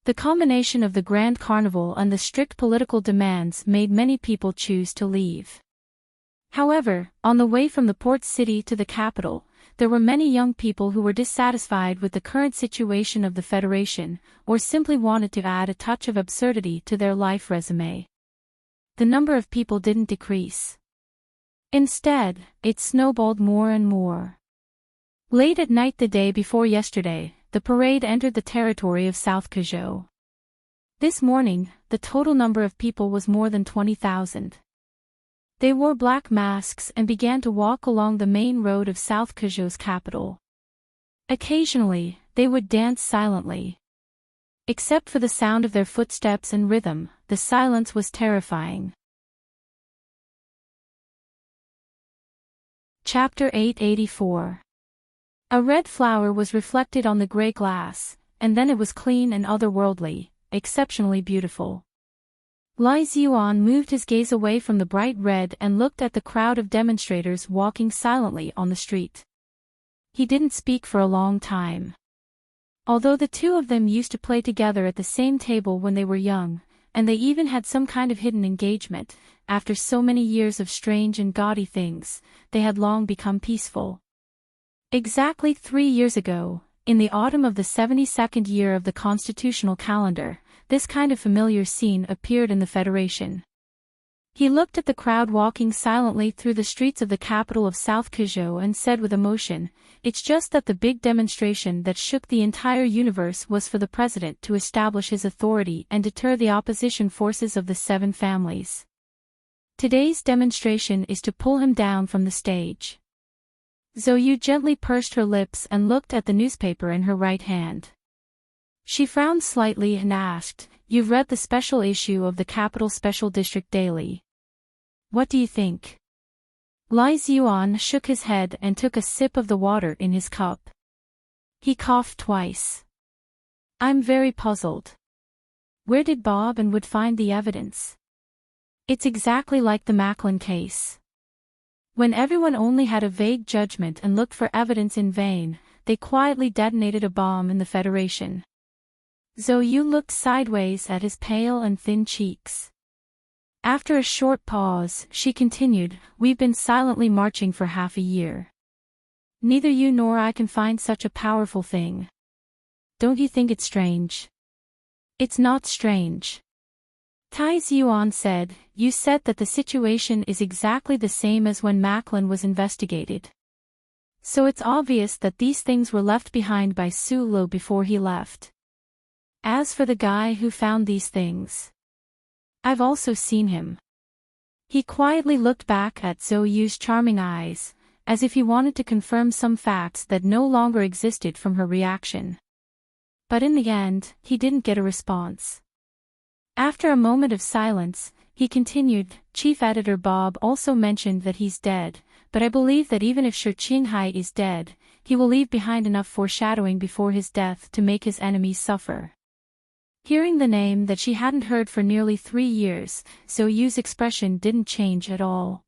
The combination of the Grand Carnival and the strict political demands made many people choose to leave. However, on the way from the port city to the capital, there were many young people who were dissatisfied with the current situation of the Federation, or simply wanted to add a touch of absurdity to their life resume. The number of people didn't decrease. Instead, it snowballed more and more. Late at night the day before yesterday, the parade entered the territory of South Kazhou. This morning, the total number of people was more than 20,000. They wore black masks and began to walk along the main road of South Kazhou's capital. Occasionally, they would dance silently. Except for the sound of their footsteps and rhythm, the silence was terrifying. Chapter 884. A red flower was reflected on the gray glass, and then it was clean and otherworldly, exceptionally beautiful. Lai Ziyuan moved his gaze away from the bright red and looked at the crowd of demonstrators walking silently on the street. He didn't speak for a long time. Although the two of them used to play together at the same table when they were young, and they even had some kind of hidden engagement, after so many years of strange and gaudy things, they had long become peaceful. Exactly 3 years ago, in the autumn of the 72nd year of the constitutional calendar, this kind of familiar scene appeared in the Federation. He looked at the crowd walking silently through the streets of the capital of South Kuzhou and said with emotion, "It's just that the big demonstration that shook the entire universe was for the president to establish his authority and deter the opposition forces of the 7 families. Today's demonstration is to pull him down from the stage." Zhou Yu gently pursed her lips and looked at the newspaper in her right hand. She frowned slightly and asked, "You've read the special issue of the Capital Special District Daily. What do you think?" Lai Ziyuan shook his head and took a sip of the water in his cup. He coughed twice. "I'm very puzzled. Where did Bob and Wood find the evidence? It's exactly like the Macklin case. When everyone only had a vague judgment and looked for evidence in vain, they quietly detonated a bomb in the Federation." Zhou Yu looked sideways at his pale and thin cheeks. After a short pause, she continued, "We've been silently marching for half a year. Neither you nor I can find such a powerful thing. Don't you think it's strange?" "It's not strange," Tai Ziyuan said. "You said that the situation is exactly the same as when Macklin was investigated. So it's obvious that these things were left behind by Su Lo before he left. As for the guy who found these things, I've also seen him." He quietly looked back at Zhou Yu's charming eyes, as if he wanted to confirm some facts that no longer existed from her reaction. But in the end, he didn't get a response. After a moment of silence, he continued, "Chief Editor Bob also mentioned that he's dead, but I believe that even if Shi Qinghai is dead, he will leave behind enough foreshadowing before his death to make his enemies suffer." Hearing the name that she hadn't heard for nearly 3 years, Zhou Yu's expression didn't change at all.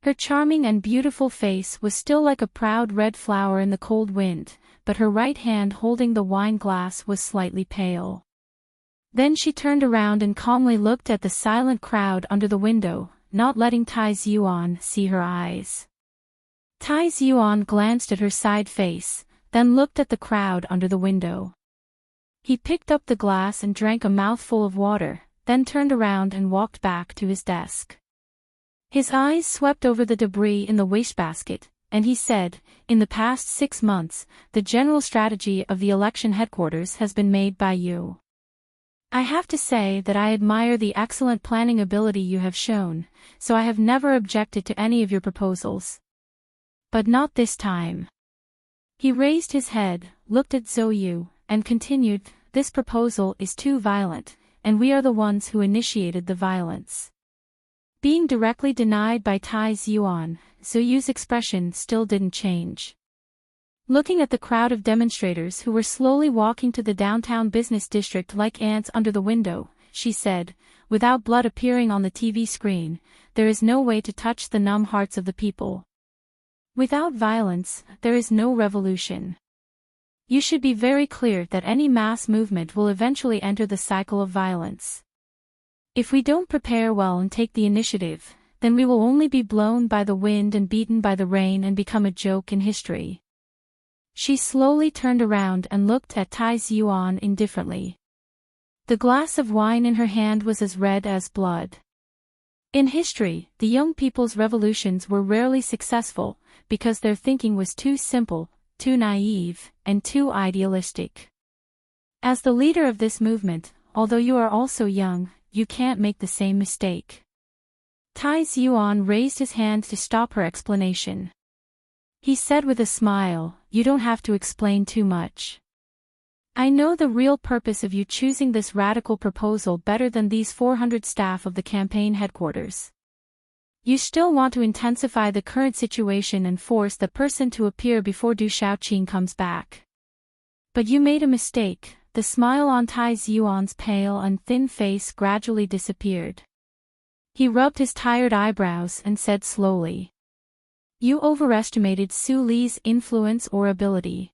Her charming and beautiful face was still like a proud red flower in the cold wind, but her right hand holding the wine glass was slightly pale. Then she turned around and calmly looked at the silent crowd under the window, not letting Tai Ziyuan see her eyes. Tai Ziyuan glanced at her side face, then looked at the crowd under the window. He picked up the glass and drank a mouthful of water, then turned around and walked back to his desk. His eyes swept over the debris in the wastebasket, and he said, "In the past 6 months, the general strategy of the election headquarters has been made by you. I have to say that I admire the excellent planning ability you have shown, so I have never objected to any of your proposals. But not this time." He raised his head, looked at Zhou Yu, and continued, "This proposal is too violent, and we are the ones who initiated the violence." Being directly denied by Tai Ziyuan, Zhou Yu's expression still didn't change. Looking at the crowd of demonstrators who were slowly walking to the downtown business district like ants under the window, she said, "Without blood appearing on the TV screen, there is no way to touch the numb hearts of the people. Without violence, there is no revolution. You should be very clear that any mass movement will eventually enter the cycle of violence. If we don't prepare well and take the initiative, then we will only be blown by the wind and beaten by the rain and become a joke in history." She slowly turned around and looked at Tai Ziyuan indifferently. The glass of wine in her hand was as red as blood. In history, the young people's revolutions were rarely successful, because their thinking was too simple, too naive, and too idealistic. As the leader of this movement, although you are also young, you can't make the same mistake. Tai Ziyuan raised his hand to stop her explanation. He said with a smile, "You don't have to explain too much. I know the real purpose of you choosing this radical proposal better than these 400 staff of the campaign headquarters. You still want to intensify the current situation and force the person to appear before Du Shaoqing comes back. But you made a mistake." The smile on Tai Ziyuan's pale and thin face gradually disappeared. He rubbed his tired eyebrows and said slowly, "You overestimated Su Li's influence or ability.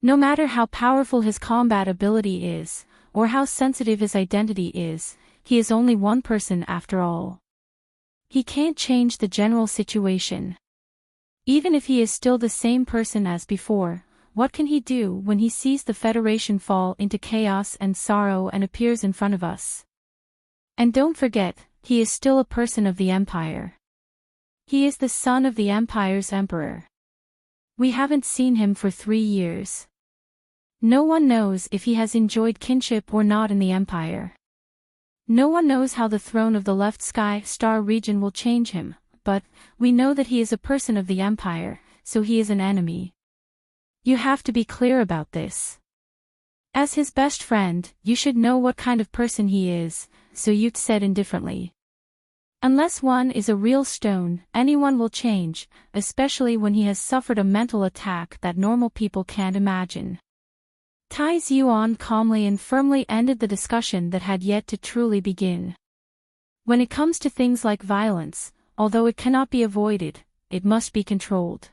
No matter how powerful his combat ability is, or how sensitive his identity is, he is only one person after all. He can't change the general situation. Even if he is still the same person as before, what can he do when he sees the Federation fall into chaos and sorrow and appears in front of us? And don't forget, he is still a person of the Empire. He is the son of the Empire's emperor. We haven't seen him for 3 years. No one knows if he has enjoyed kinship or not in the Empire. No one knows how the throne of the Left Sky Star region will change him, but we know that he is a person of the Empire, so he is an enemy. You have to be clear about this. As his best friend, you should know what kind of person he is, so Ute said indifferently. Unless one is a real stone, anyone will change, especially when he has suffered a mental attack that normal people can't imagine. Tai Yuan calmly and firmly ended the discussion that had yet to truly begin. When it comes to things like violence, although it cannot be avoided, it must be controlled.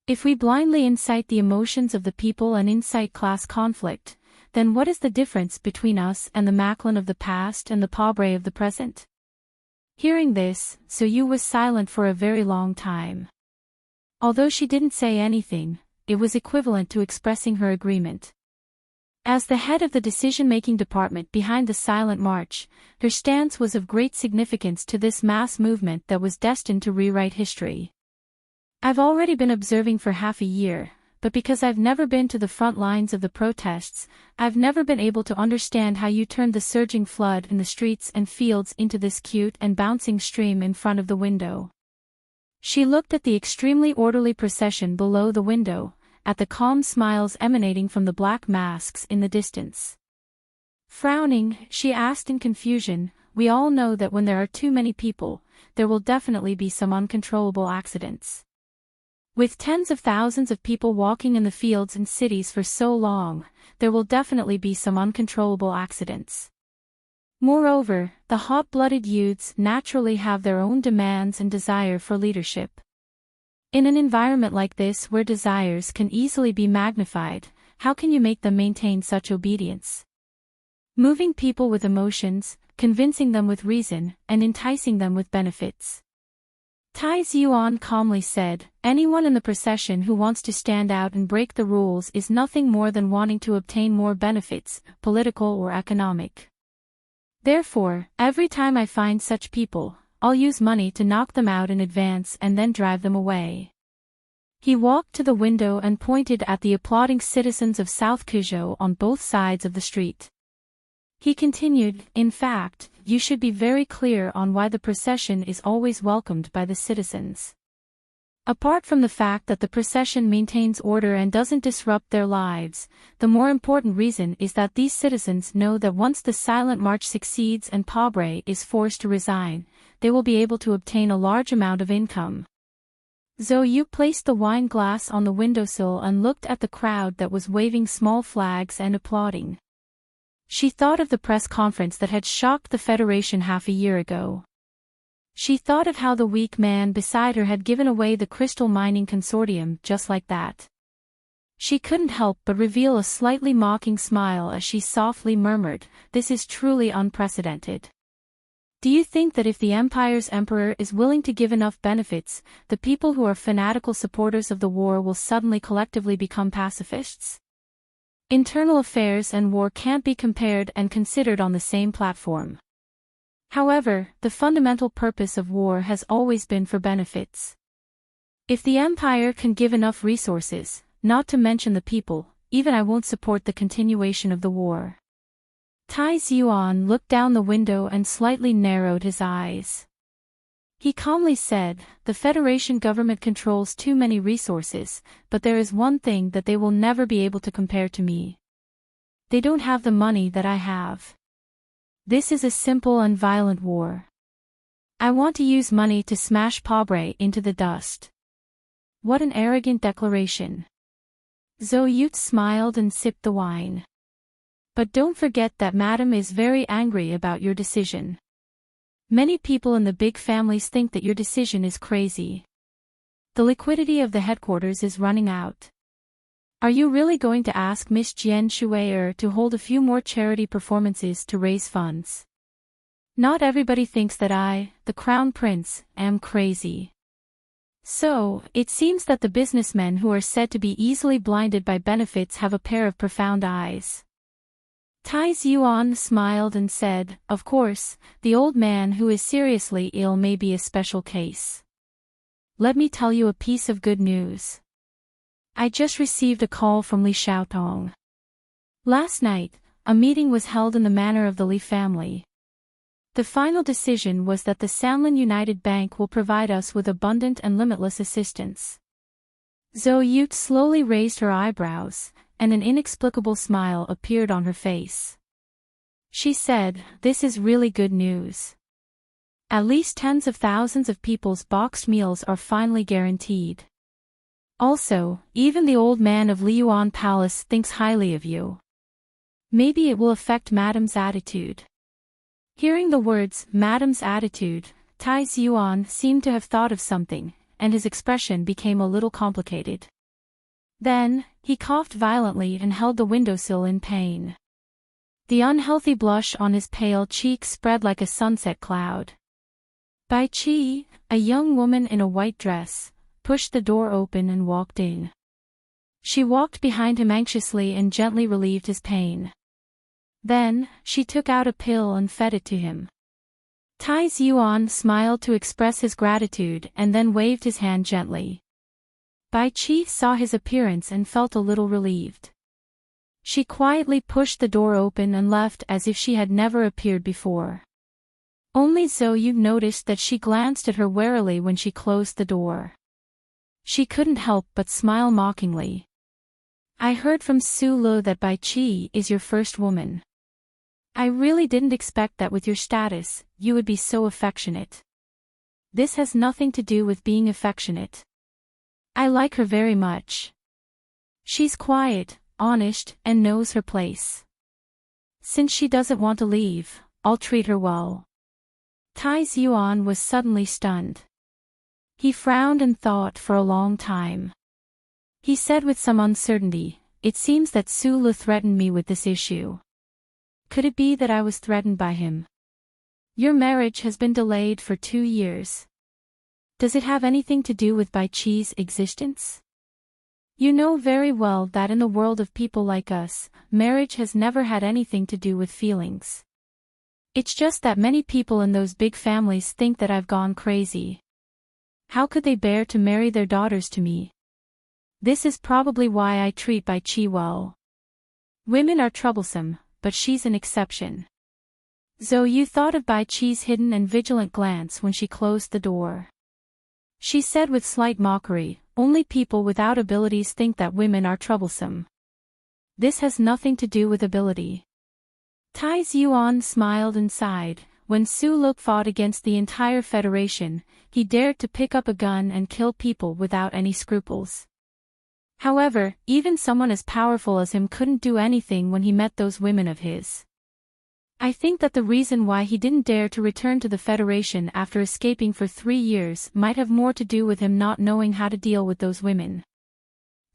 If we blindly incite the emotions of the people and incite class conflict, then what is the difference between us and the Macklin of the past and the Paubre of the present? Hearing this, Soyu was silent for a very long time. Although she didn't say anything, it was equivalent to expressing her agreement. As the head of the decision-making department behind the silent march, her stance was of great significance to this mass movement that was destined to rewrite history. I've already been observing for half a year, but because I've never been to the front lines of the protests, I've never been able to understand how you turned the surging flood in the streets and fields into this cute and bouncing stream in front of the window. She looked at the extremely orderly procession below the window, at the calm smiles emanating from the black masks in the distance. Frowning, she asked in confusion, "We all know that when there are too many people, there will definitely be some uncontrollable accidents. With tens of thousands of people walking in the fields and cities for so long, there will definitely be some uncontrollable accidents. Moreover, the hot-blooded youths naturally have their own demands and desire for leadership. In an environment like this where desires can easily be magnified, how can you make them maintain such obedience? Moving people with emotions, convincing them with reason, and enticing them with benefits." Tai Yuan calmly said, "Anyone in the procession who wants to stand out and break the rules is nothing more than wanting to obtain more benefits, political or economic. Therefore, every time I find such people, I'll use money to knock them out in advance and then drive them away." He walked to the window and pointed at the applauding citizens of South Kuzhou on both sides of the street. He continued, "In fact, you should be very clear on why the procession is always welcomed by the citizens. Apart from the fact that the procession maintains order and doesn't disrupt their lives, the more important reason is that these citizens know that once the silent march succeeds and Paubre is forced to resign, they will be able to obtain a large amount of income." Zhou Yu placed the wine glass on the windowsill and looked at the crowd that was waving small flags and applauding. She thought of the press conference that had shocked the Federation half a year ago. She thought of how the weak man beside her had given away the crystal mining consortium just like that. She couldn't help but reveal a slightly mocking smile as she softly murmured, "This is truly unprecedented. Do you think that if the Empire's emperor is willing to give enough benefits, the people who are fanatical supporters of the war will suddenly collectively become pacifists? Internal affairs and war can't be compared and considered on the same platform. However, the fundamental purpose of war has always been for benefits. If the Empire can give enough resources, not to mention the people, even I won't support the continuation of the war." Tai Yuan looked down the window and slightly narrowed his eyes. He calmly said, "The Federation government controls too many resources, but there is one thing that they will never be able to compare to me. They don't have the money that I have. This is a simple and violent war. I want to use money to smash Paubre into the dust." What an arrogant declaration. Zhou Yu smiled and sipped the wine. "But don't forget that Madame is very angry about your decision. Many people in the big families think that your decision is crazy. The liquidity of the headquarters is running out. Are you really going to ask Miss Jian Shuier to hold a few more charity performances to raise funds? Not everybody thinks that I, the Crown Prince, am crazy. So, it seems that the businessmen who are said to be easily blinded by benefits have a pair of profound eyes. Tai Yuan smiled and said, "Of course, the old man who is seriously ill may be a special case. Let me tell you a piece of good news. I just received a call from Li Xiaotong. Last night, a meeting was held in the manor of the Li family. The final decision was that the Sanlin United Bank will provide us with abundant and limitless assistance." Zhou Yu slowly raised her eyebrows, and an inexplicable smile appeared on her face. She said, "This is really good news. At least tens of thousands of people's boxed meals are finally guaranteed. Also, even the old man of Liyuan Palace thinks highly of you. Maybe it will affect Madame's attitude." Hearing the words, "Madame's attitude," Tai Yuan seemed to have thought of something, and his expression became a little complicated. Then, he coughed violently and held the windowsill in pain. The unhealthy blush on his pale cheek spread like a sunset cloud. Bai Qi, a young woman in a white dress, pushed the door open and walked in. She walked behind him anxiously and gently relieved his pain. Then, she took out a pill and fed it to him. Tai Yuan smiled to express his gratitude and then waved his hand gently. Bai Qi saw his appearance and felt a little relieved. She quietly pushed the door open and left as if she had never appeared before. Only Zhou Yu noticed that she glanced at her warily when she closed the door. She couldn't help but smile mockingly. "I heard from Su Lu that Bai Qi is your first woman. I really didn't expect that with your status, you would be so affectionate." "This has nothing to do with being affectionate. I like her very much. She's quiet, honest, and knows her place. Since she doesn't want to leave, I'll treat her well." Tai Yuan was suddenly stunned. He frowned and thought for a long time. He said with some uncertainty, "It seems that Su Lu threatened me with this issue. Could it be that I was threatened by him? Your marriage has been delayed for 2 years. Does it have anything to do with Bai Qi's existence? You know very well that in the world of people like us, marriage has never had anything to do with feelings. It's just that many people in those big families think that I've gone crazy. How could they bear to marry their daughters to me? This is probably why I treat Bai Qi well. Women are troublesome, but she's an exception." Zhou Yu thought of Bai Qi's hidden and vigilant glance when she closed the door. She said with slight mockery, "Only people without abilities think that women are troublesome. This has nothing to do with ability." Tai Yuan smiled and sighed. When Su Lu fought against the entire Federation, he dared to pick up a gun and kill people without any scruples. However, even someone as powerful as him couldn't do anything when he met those women of his. I think that the reason why he didn't dare to return to the Federation after escaping for 3 years might have more to do with him not knowing how to deal with those women.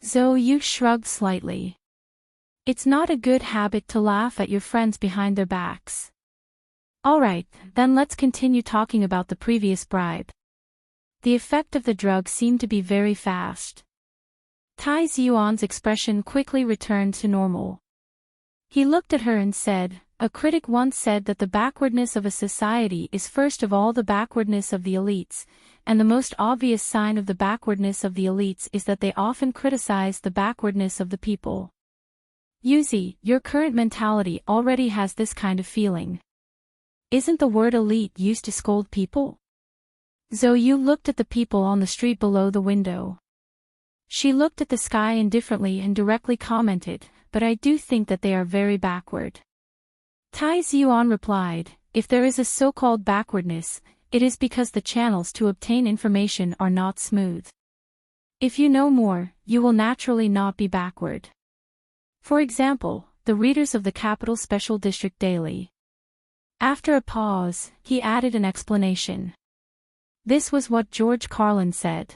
Zhou Yu shrugged slightly. "It's not a good habit to laugh at your friends behind their backs. Alright, then let's continue talking about the previous bribe." The effect of the drug seemed to be very fast. Tai Yuan's expression quickly returned to normal. He looked at her and said, "A critic once said that the backwardness of a society is first of all the backwardness of the elites, and the most obvious sign of the backwardness of the elites is that they often criticize the backwardness of the people. Yuzi, your current mentality already has this kind of feeling. Isn't the word elite used to scold people?" Zhou Yu looked at the people on the street below the window. She looked at the sky indifferently and directly commented, "But I do think that they are very backward." Tai Yuan replied, "If there is a so-called backwardness, it is because the channels to obtain information are not smooth. If you know more, you will naturally not be backward. For example, the readers of the Capital Special District Daily." After a pause, he added an explanation. This was what George Carlin said.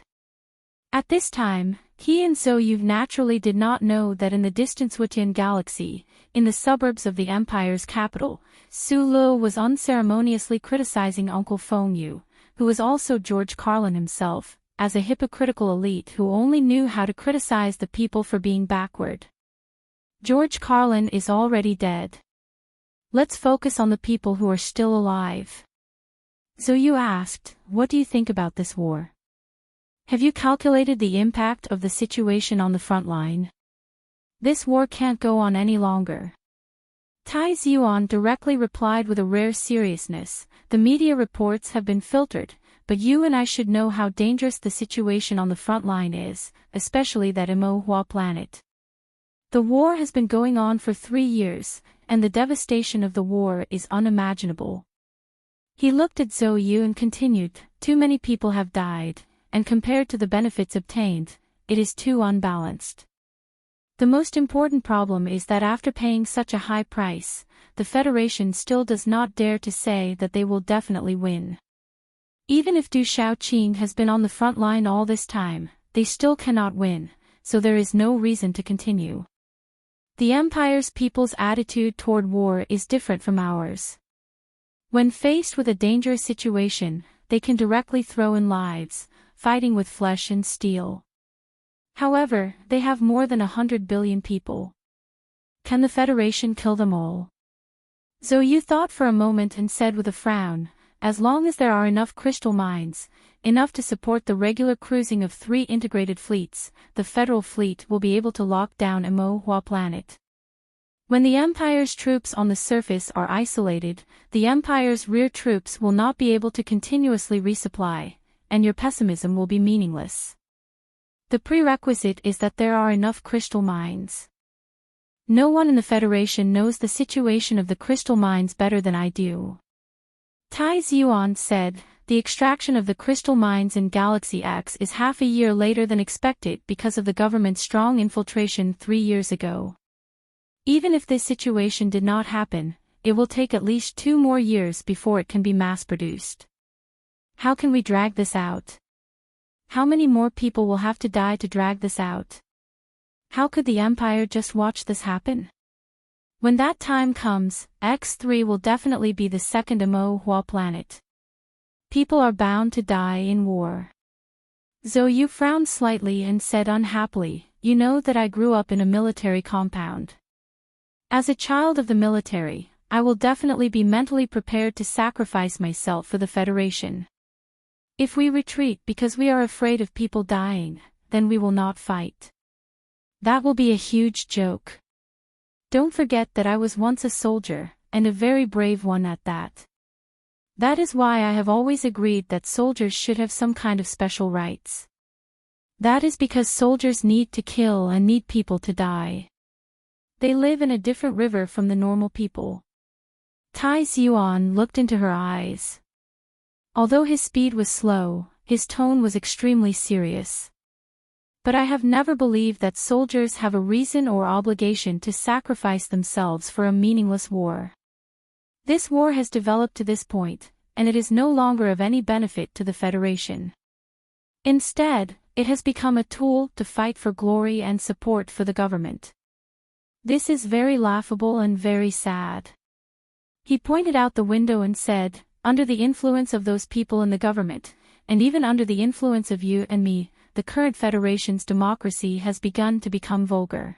At this time, he and Zhou Yu naturally did not know that in the distant Wutian galaxy, in the suburbs of the Empire's capital, Su Lu was unceremoniously criticizing Uncle Feng Yu, who was also George Carlin himself, as a hypocritical elite who only knew how to criticize the people for being backward. George Carlin is already dead. Let's focus on the people who are still alive. Zhou asked, what do you think about this war? Have you calculated the impact of the situation on the front line? This war can't go on any longer. Tai Xuan directly replied with a rare seriousness, the media reports have been filtered, but you and I should know how dangerous the situation on the front line is, especially that Immerse planet. The war has been going on for 3 years, and the devastation of the war is unimaginable. He looked at Zhou and continued, too many people have died, and compared to the benefits obtained, it is too unbalanced. The most important problem is that after paying such a high price, the Federation still does not dare to say that they will definitely win. Even if Du Shaoqing has been on the front line all this time, they still cannot win, so there is no reason to continue. The Empire's people's attitude toward war is different from ours. When faced with a dangerous situation, they can directly throw in lives, fighting with flesh and steel. However, they have more than 100 billion people. Can the Federation kill them all? Zhou thought for a moment and said with a frown, as long as there are enough crystal mines, enough to support the regular cruising of 3 integrated fleets, the Federal Fleet will be able to lock down Immerse planet. When the Empire's troops on the surface are isolated, the Empire's rear troops will not be able to continuously resupply, and your pessimism will be meaningless. The prerequisite is that there are enough crystal mines. No one in the Federation knows the situation of the crystal mines better than I do. Tai Xuan said, the extraction of the crystal mines in Galaxy X is half a year later than expected because of the government's strong infiltration 3 years ago. Even if this situation did not happen, it will take at least 2 more years before it can be mass-produced. How can we drag this out? How many more people will have to die to drag this out? How could the Empire just watch this happen? When that time comes, X3 will definitely be the second Immerse planet. People are bound to die in war. Zhou frowned slightly and said unhappily, you know that I grew up in a military compound. As a child of the military, I will definitely be mentally prepared to sacrifice myself for the Federation. If we retreat because we are afraid of people dying, then we will not fight. That will be a huge joke. Don't forget that I was once a soldier, and a very brave one at that. That is why I have always agreed that soldiers should have some kind of special rights. That is because soldiers need to kill and need people to die. They live in a different river from the normal people. Tai Xuan looked into her eyes. Although his speed was slow, his tone was extremely serious. But I have never believed that soldiers have a reason or obligation to sacrifice themselves for a meaningless war. This war has developed to this point, and it is no longer of any benefit to the Federation. Instead, it has become a tool to fight for glory and support for the government. This is very laughable and very sad. He pointed out the window and said, under the influence of those people in the government, and even under the influence of you and me, the current Federation's democracy has begun to become vulgar.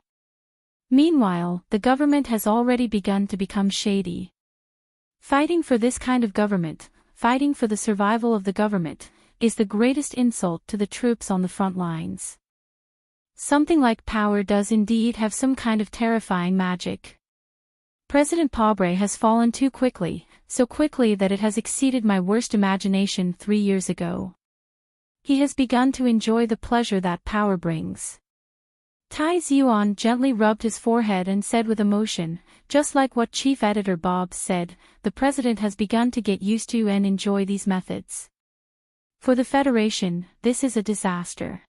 Meanwhile, the government has already begun to become shady. Fighting for this kind of government, fighting for the survival of the government, is the greatest insult to the troops on the front lines. Something like power does indeed have some kind of terrifying magic. President Pobre has fallen too quickly, so quickly that it has exceeded my worst imagination 3 years ago. He has begun to enjoy the pleasure that power brings. Tai Xuan gently rubbed his forehead and said with emotion, just like what Chief Editor Bob said, the president has begun to get used to and enjoy these methods. For the Federation, this is a disaster.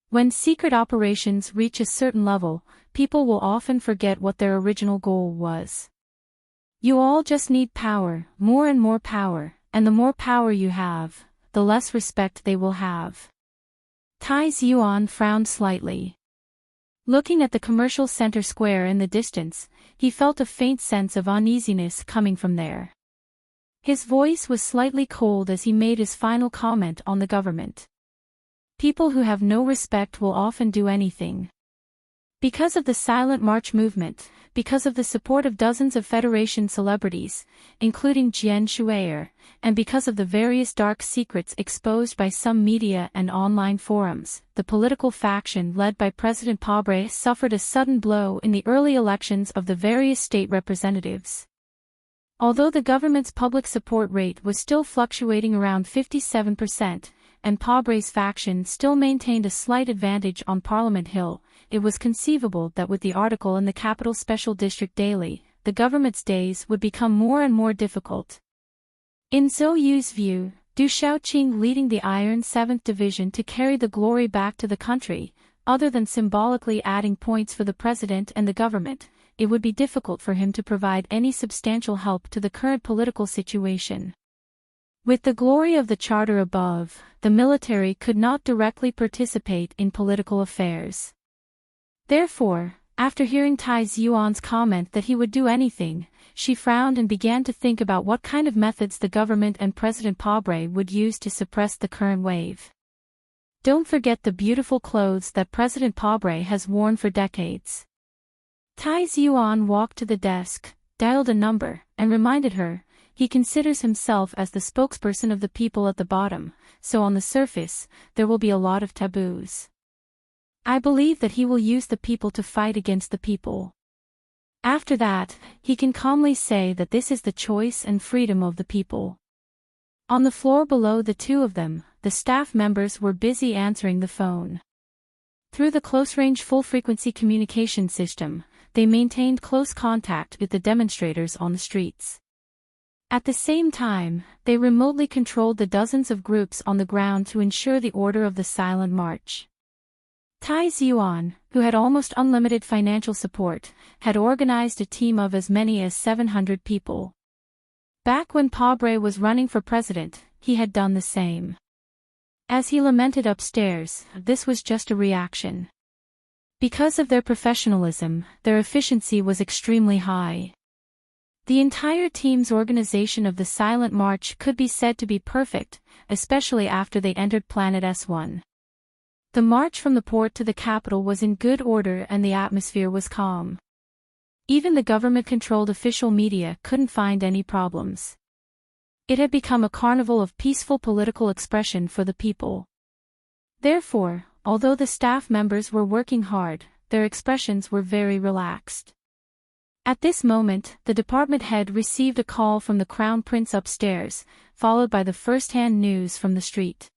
When secret operations reach a certain level, people will often forget what their original goal was. You all just need power, more and more power, and the more power you have, the less respect they will have. Tai Xuan frowned slightly. Looking at the commercial center square in the distance, he felt a faint sense of uneasiness coming from there. His voice was slightly cold as he made his final comment on the government. People who have no respect will often do anything. Because of the Silent March movement, because of the support of dozens of Federation celebrities, including Jian Shuier, and because of the various dark secrets exposed by some media and online forums, the political faction led by President Pobre suffered a sudden blow in the early elections of the various state representatives. Although the government's public support rate was still fluctuating around 57%, and Pobre's faction still maintained a slight advantage on Parliament Hill, it was conceivable that with the article in the Capital Special District Daily, the government's days would become more and more difficult. In Zhou Yu's view, Du Shaoqing leading the Iron 7th Division to carry the glory back to the country, other than symbolically adding points for the president and the government, it would be difficult for him to provide any substantial help to the current political situation. With the glory of the charter above, the military could not directly participate in political affairs. Therefore, after hearing Tai Ziyuan's comment that he would do anything, she frowned and began to think about what kind of methods the government and President Pobre would use to suppress the current wave. Don't forget the beautiful clothes that President Pobre has worn for decades. Tai Ziyuan walked to the desk, dialed a number, and reminded her, he considers himself as the spokesperson of the people at the bottom, so on the surface, there will be a lot of taboos. I believe that he will use the people to fight against the people. After that, he can calmly say that this is the choice and freedom of the people. On the floor below the two of them, the staff members were busy answering the phone. Through the close-range full-frequency communication system, they maintained close contact with the demonstrators on the streets. At the same time, they remotely controlled the dozens of groups on the ground to ensure the order of the silent march. Tai Ziyuan, who had almost unlimited financial support, had organized a team of as many as 700 people. Back when Pobre was running for president, he had done the same. As he lamented upstairs, this was just a reaction. Because of their professionalism, their efficiency was extremely high. The entire team's organization of the Silent March could be said to be perfect, especially after they entered Planet S1. The march from the port to the capital was in good order and the atmosphere was calm. Even the government-controlled official media couldn't find any problems. It had become a carnival of peaceful political expression for the people. Therefore, although the staff members were working hard, their expressions were very relaxed. At this moment, the department head received a call from the Crown Prince upstairs, followed by the first-hand news from the street.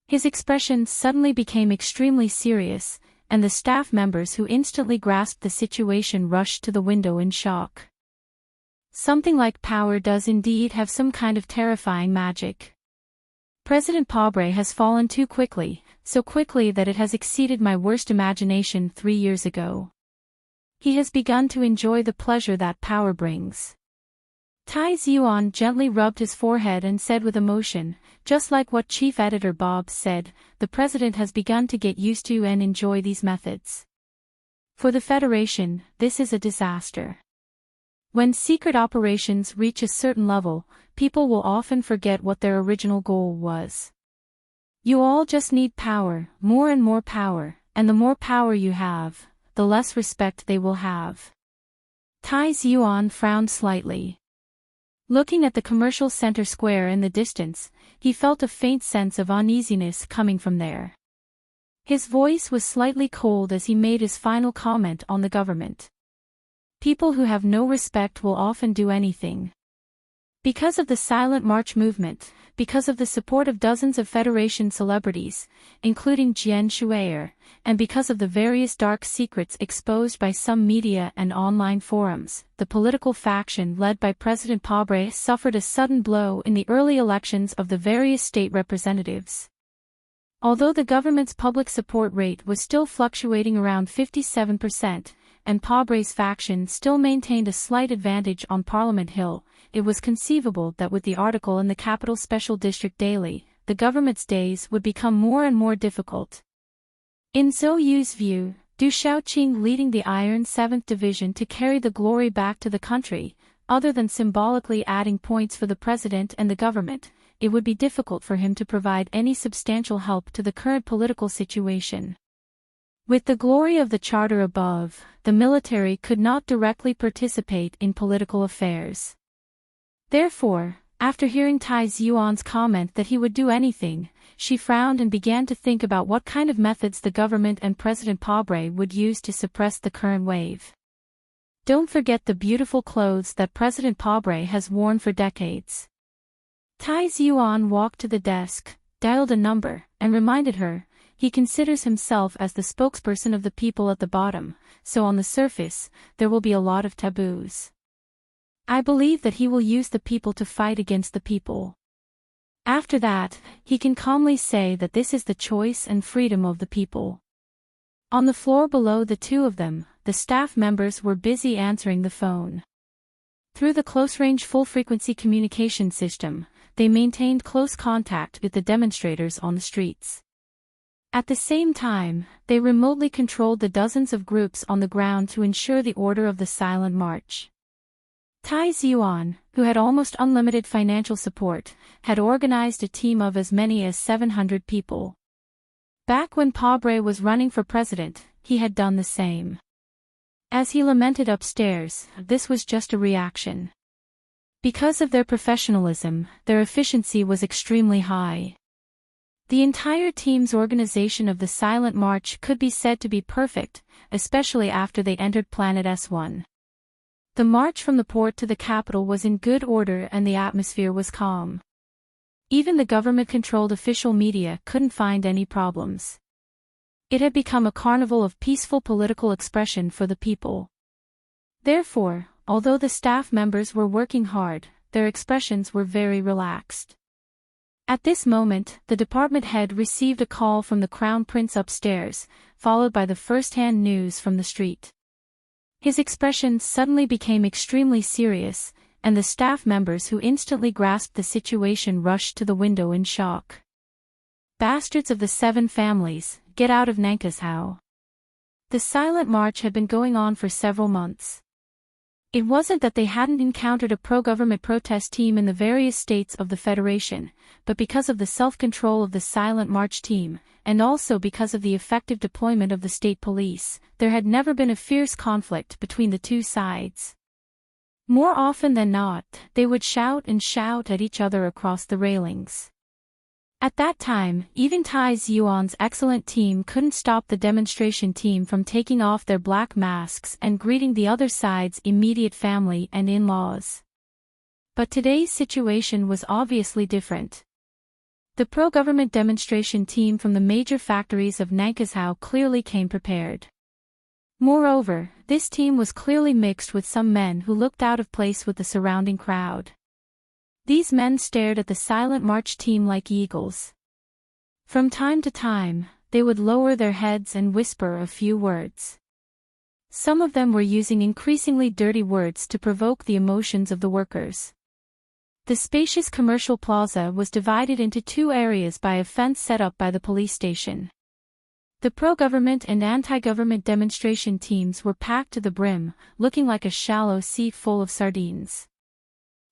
His expression suddenly became extremely serious, and the staff members who instantly grasped the situation rushed to the window in shock. Something like power does indeed have some kind of terrifying magic. President Pobre has fallen too quickly, so quickly that it has exceeded my worst imagination 3 years ago. He has begun to enjoy the pleasure that power brings. Tai Ziyuan gently rubbed his forehead and said with emotion, just like what Chief Editor Bob said, the president has begun to get used to and enjoy these methods. For the Federation, this is a disaster. When secret operations reach a certain level, people will often forget what their original goal was. You all just need power, more and more power, and the more power you have, the less respect they will have. Tai Ziyuan frowned slightly. Looking at the commercial center square in the distance, he felt a faint sense of uneasiness coming from there. His voice was slightly cold as he made his final comment on the government. People who have no respect will often do anything. Because of the Silent March movement, because of the support of dozens of Federation celebrities, including Jian Shuier, and because of the various dark secrets exposed by some media and online forums, the political faction led by President Pobre suffered a sudden blow in the early elections of the various state representatives. Although the government's public support rate was still fluctuating around 57%, and Pobre's faction still maintained a slight advantage on Parliament Hill, it was conceivable that with the article in the Capital Special District Daily, the government's days would become more and more difficult. In Zhou Yu's view, Du Shaoqing leading the Iron 7th Division to carry the glory back to the country, other than symbolically adding points for the president and the government, it would be difficult for him to provide any substantial help to the current political situation. With the glory of the charter above, the military could not directly participate in political affairs. Therefore, after hearing Tai Yuan's comment that he would do anything, she frowned and began to think about what kind of methods the government and President Pobre would use to suppress the current wave. Don't forget the beautiful clothes that President Pobre has worn for decades. Tai Yuan walked to the desk, dialed a number, and reminded her, he considers himself as the spokesperson of the people at the bottom, so on the surface, there will be a lot of taboos. I believe that he will use the people to fight against the people. After that, he can calmly say that this is the choice and freedom of the people. On the floor below the two of them, the staff members were busy answering the phone. Through the close-range full-frequency communication system, they maintained close contact with the demonstrators on the streets. At the same time, they remotely controlled the dozens of groups on the ground to ensure the order of the silent march. Tai Yuan, who had almost unlimited financial support, had organized a team of as many as 700 people. Back when Pobre was running for president, he had done the same. As he lamented upstairs, this was just a reaction. Because of their professionalism, their efficiency was extremely high. The entire team's organization of the Silent March could be said to be perfect, especially after they entered Planet S1. The march from the port to the capital was in good order and the atmosphere was calm. Even the government-controlled official media couldn't find any problems. It had become a carnival of peaceful political expression for the people. Therefore, although the staff members were working hard, their expressions were very relaxed. At this moment, the department head received a call from the Crown Prince upstairs, followed by the first-hand news from the street. His expression suddenly became extremely serious, and the staff members who instantly grasped the situation rushed to the window in shock. Bastards of the 7 families, get out of Nankashao. The silent march had been going on for several months. It wasn't that they hadn't encountered a pro-government protest team in the various states of the Federation, but because of the self-control of the Silent March team, and also because of the effective deployment of the state police, there had never been a fierce conflict between the two sides. More often than not, they would shout at each other across the railings. At that time, even Tai Yuan's excellent team couldn't stop the demonstration team from taking off their black masks and greeting the other side's immediate family and in-laws. But today's situation was obviously different. The pro-government demonstration team from the major factories of Nankashao clearly came prepared. Moreover, this team was clearly mixed with some men who looked out of place with the surrounding crowd. These men stared at the Silent March team like eagles. From time to time, they would lower their heads and whisper a few words. Some of them were using increasingly dirty words to provoke the emotions of the workers. The spacious commercial plaza was divided into 2 areas by a fence set up by the police station. The pro-government and anti-government demonstration teams were packed to the brim, looking like a shallow sea full of sardines.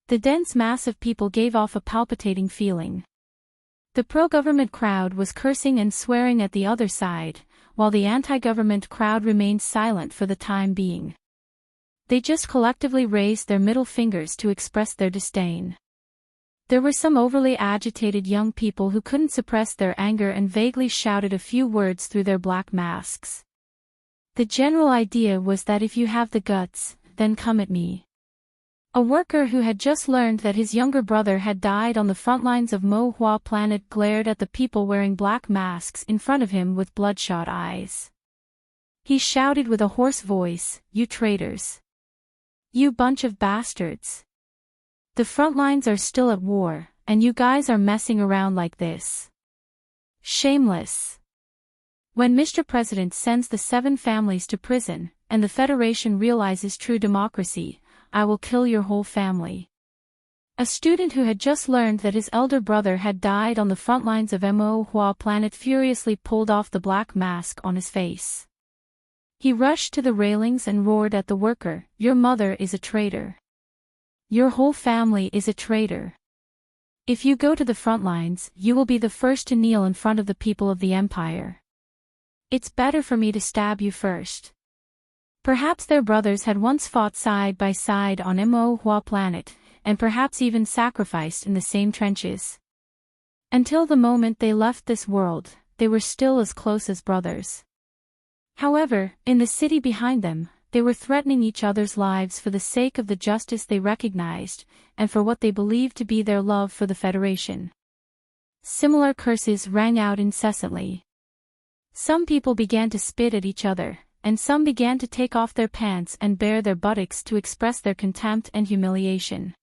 The dense mass of people gave off a palpitating feeling. The pro-government crowd was cursing and swearing at the other side, while the anti-government crowd remained silent for the time being. They just collectively raised their middle fingers to express their disdain. There were some overly agitated young people who couldn't suppress their anger and vaguely shouted a few words through their black masks. The general idea was that if you have the guts, then come at me. A worker who had just learned that his younger brother had died on the front lines of Mo Hua Planet glared at the people wearing black masks in front of him with bloodshot eyes. He shouted with a hoarse voice, "You traitors! You bunch of bastards! The front lines are still at war, and you guys are messing around like this. Shameless! When Mr. President sends the 7 families to prison, and the Federation realizes true democracy, I will kill your whole family." A student who had just learned that his elder brother had died on the front lines of Mo Hua Planet furiously pulled off the black mask on his face. He rushed to the railings and roared at the worker, "Your mother is a traitor. Your whole family is a traitor. If you go to the front lines, you will be the first to kneel in front of the people of the empire." It's better for me to stab you first. Perhaps their brothers had once fought side by side on Mo Hua planet, and perhaps even sacrificed in the same trenches. Until the moment they left this world, they were still as close as brothers. However, in the city behind them, they were threatening each other's lives for the sake of the justice they recognized, and for what they believed to be their love for the Federation. Similar curses rang out incessantly. Some people began to spit at each other, and some began to take off their pants and bare their buttocks to express their contempt and humiliation.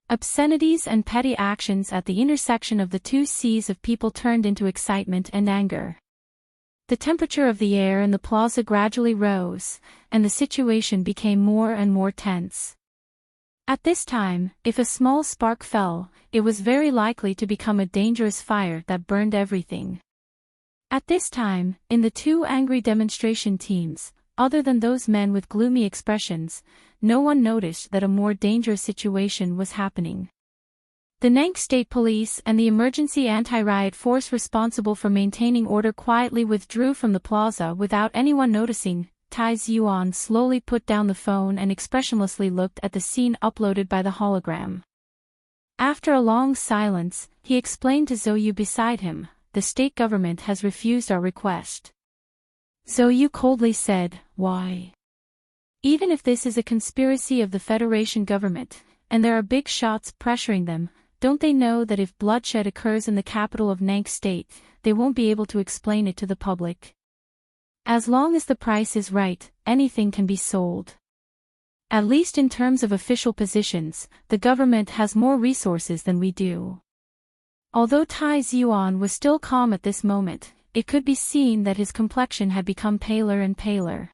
Obscenities and petty actions at the intersection of the two seas of people turned into excitement and anger. The temperature of the air in the plaza gradually rose, and the situation became more and more tense. At this time, if a small spark fell, it was very likely to become a dangerous fire that burned everything. At this time, in the two angry demonstration teams, other than those men with gloomy expressions, no one noticed that a more dangerous situation was happening. The Nank State Police and the emergency anti-riot force responsible for maintaining order quietly withdrew from the plaza without anyone noticing. Tai Yuan slowly put down the phone and expressionlessly looked at the scene uploaded by the hologram. After a long silence, he explained to Zhou Yu beside him, "The state government has refused our request." Zhou Yu coldly said, "Why? Even if this is a conspiracy of the Federation government, and there are big shots pressuring them, don't they know that if bloodshed occurs in the capital of Nank State, they won't be able to explain it to the public? As long as the price is right, anything can be sold. At least in terms of official positions, the government has more resources than we do." Although Tai Yuan was still calm at this moment, it could be seen that his complexion had become paler and paler.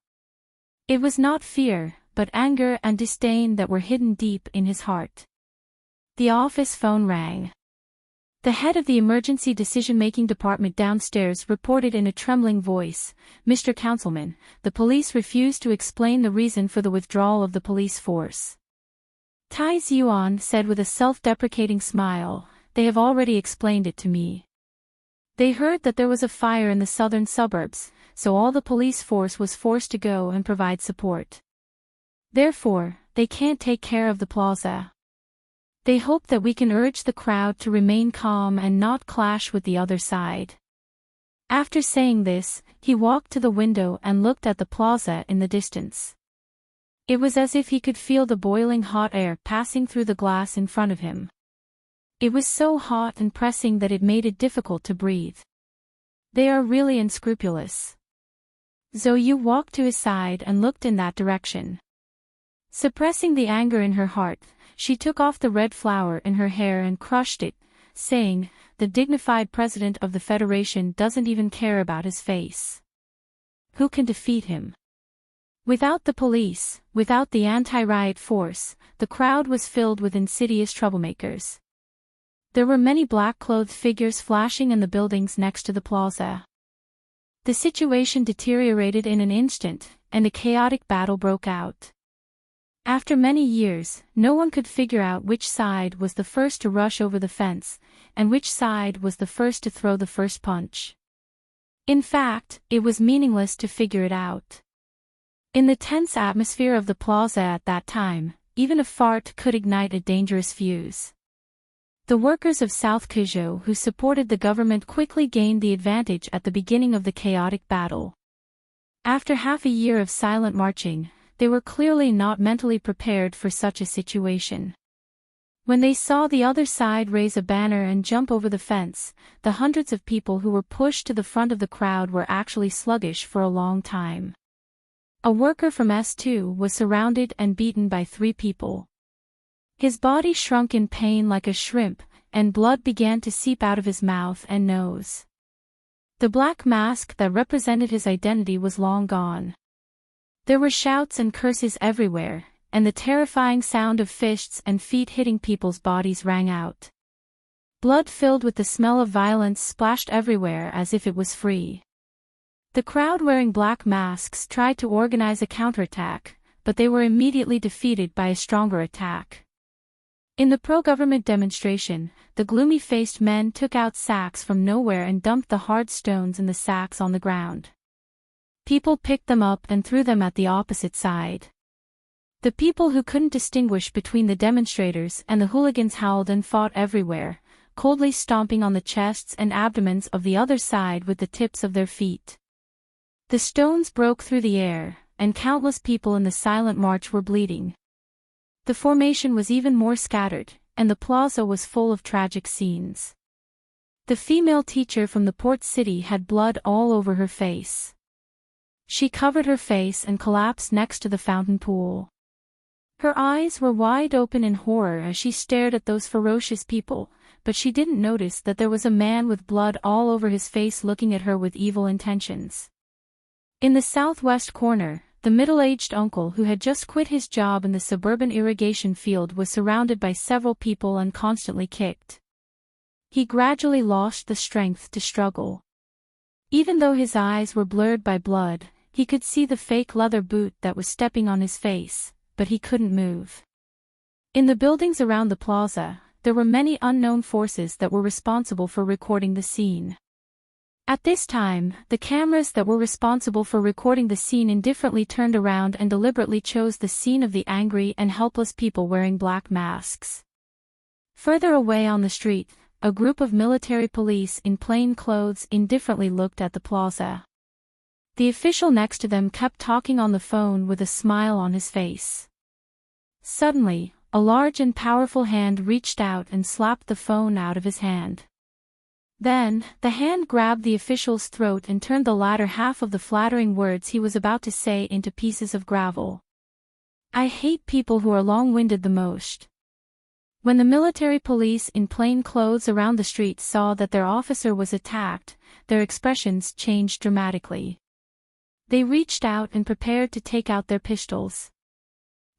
It was not fear, but anger and disdain that were hidden deep in his heart. The office phone rang. The head of the emergency decision-making department downstairs reported in a trembling voice, "Mr. Councilman, the police refused to explain the reason for the withdrawal of the police force." Tai Yuan said with a self-deprecating smile, "They have already explained it to me. They heard that there was a fire in the southern suburbs, so all the police force was forced to go and provide support. Therefore, they can't take care of the plaza. They hope that we can urge the crowd to remain calm and not clash with the other side." After saying this, he walked to the window and looked at the plaza in the distance. It was as if he could feel the boiling hot air passing through the glass in front of him. It was so hot and pressing that it made it difficult to breathe. "They are really unscrupulous." Zhou Yu walked to his side and looked in that direction. Suppressing the anger in her heart, she took off the red flower in her hair and crushed it, saying, "The dignified president of the Federation doesn't even care about his face. Who can defeat him?" Without the police, without the anti-riot force, the crowd was filled with insidious troublemakers. There were many black-clothed figures flashing in the buildings next to the plaza. The situation deteriorated in an instant, and a chaotic battle broke out. After many years, no one could figure out which side was the first to rush over the fence, and which side was the first to throw the first punch. In fact, it was meaningless to figure it out. In the tense atmosphere of the plaza at that time, even a fart could ignite a dangerous fuse. The workers of South Kuzhou who supported the government quickly gained the advantage at the beginning of the chaotic battle. After half a year of silent marching, they were clearly not mentally prepared for such a situation. When they saw the other side raise a banner and jump over the fence, the hundreds of people who were pushed to the front of the crowd were actually sluggish for a long time. A worker from S2 was surrounded and beaten by 3 people. His body shrunk in pain like a shrimp, and blood began to seep out of his mouth and nose. The black mask that represented his identity was long gone. There were shouts and curses everywhere, and the terrifying sound of fists and feet hitting people's bodies rang out. Blood filled with the smell of violence splashed everywhere as if it was free. The crowd wearing black masks tried to organize a counterattack, but they were immediately defeated by a stronger attack. In the pro-government demonstration, the gloomy-faced men took out sacks from nowhere and dumped the hard stones in the sacks on the ground. People picked them up and threw them at the opposite side. The people who couldn't distinguish between the demonstrators and the hooligans howled and fought everywhere, coldly stomping on the chests and abdomens of the other side with the tips of their feet. The stones broke through the air, and countless people in the silent march were bleeding. The formation was even more scattered, and the plaza was full of tragic scenes. The female teacher from the port city had blood all over her face. She covered her face and collapsed next to the fountain pool. Her eyes were wide open in horror as she stared at those ferocious people, but she didn't notice that there was a man with blood all over his face looking at her with evil intentions. In the southwest corner, the middle-aged uncle who had just quit his job in the suburban irrigation field was surrounded by several people and constantly kicked. He gradually lost the strength to struggle. Even though his eyes were blurred by blood, he could see the fake leather boot that was stepping on his face, but he couldn't move. In the buildings around the plaza, there were many unknown forces that were responsible for recording the scene. At this time, the cameras that were responsible for recording the scene indifferently turned around and deliberately chose the scene of the angry and helpless people wearing black masks. Further away on the street, a group of military police in plain clothes indifferently looked at the plaza. The official next to them kept talking on the phone with a smile on his face. Suddenly, a large and powerful hand reached out and slapped the phone out of his hand. Then, the hand grabbed the official's throat and turned the latter half of the flattering words he was about to say into pieces of gravel. "I hate people who are long-winded the most." When the military police in plain clothes around the street saw that their officer was attacked, their expressions changed dramatically. They reached out and prepared to take out their pistols.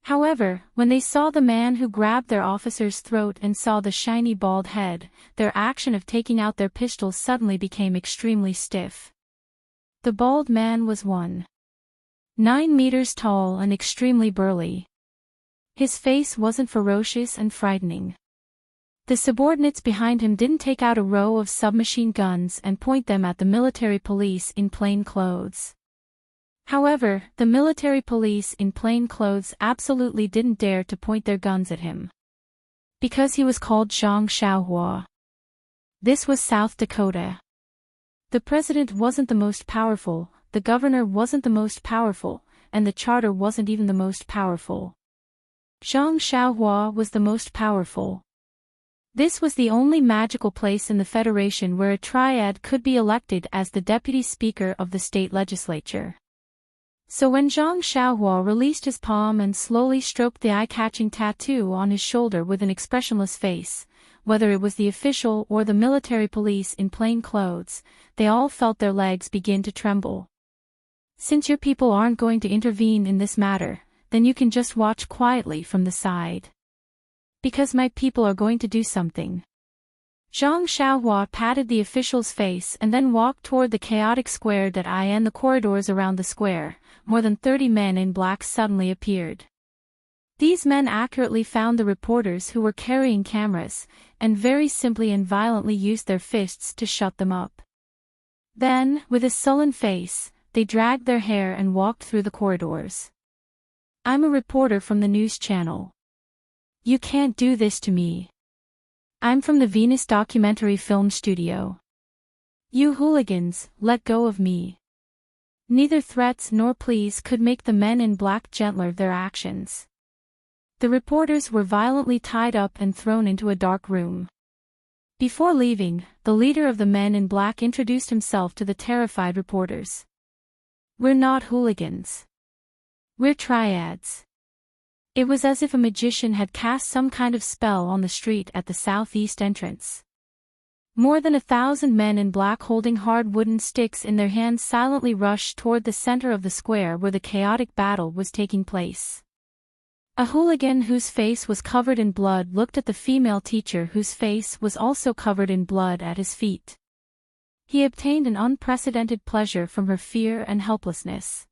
However, when they saw the man who grabbed their officer's throat and saw the shiny bald head, their action of taking out their pistols suddenly became extremely stiff. The bald man was 1.9 meters tall and extremely burly. His face wasn't ferocious and frightening. The subordinates behind him didn't take out a row of submachine guns and point them at the military police in plain clothes. However, the military police in plain clothes absolutely didn't dare to point their guns at him. Because he was called Zhang Xiaohua. This was South Dakota. The president wasn't the most powerful, the governor wasn't the most powerful, and the charter wasn't even the most powerful. Zhang Xiaohua was the most powerful. This was the only magical place in the Federation where a triad could be elected as the deputy speaker of the state legislature. So when Zhang Xiaohua released his palm and slowly stroked the eye-catching tattoo on his shoulder with an expressionless face, whether it was the official or the military police in plain clothes, they all felt their legs begin to tremble. "Since your people aren't going to intervene in this matter, then you can just watch quietly from the side. Because my people are going to do something." Zhang Xiaohua patted the official's face and then walked toward the chaotic square that and the corridors around the square. More than 30 men in black suddenly appeared. These men accurately found the reporters who were carrying cameras, and very simply and violently used their fists to shut them up. Then, with a sullen face, they dragged their hair and walked through the corridors. "I'm a reporter from the news channel. You can't do this to me. I'm from the Venus documentary film studio. You hooligans, let go of me." Neither threats nor pleas could make the men in black gentler their actions. The reporters were violently tied up and thrown into a dark room. Before leaving, the leader of the men in black introduced himself to the terrified reporters. "We're not hooligans. We're triads." It was as if a magician had cast some kind of spell on the street at the southeast entrance. More than 1,000 men in black holding hard wooden sticks in their hands silently rushed toward the center of the square where the chaotic battle was taking place. A hooligan whose face was covered in blood looked at the female teacher whose face was also covered in blood at his feet. He obtained an unprecedented pleasure from her fear and helplessness.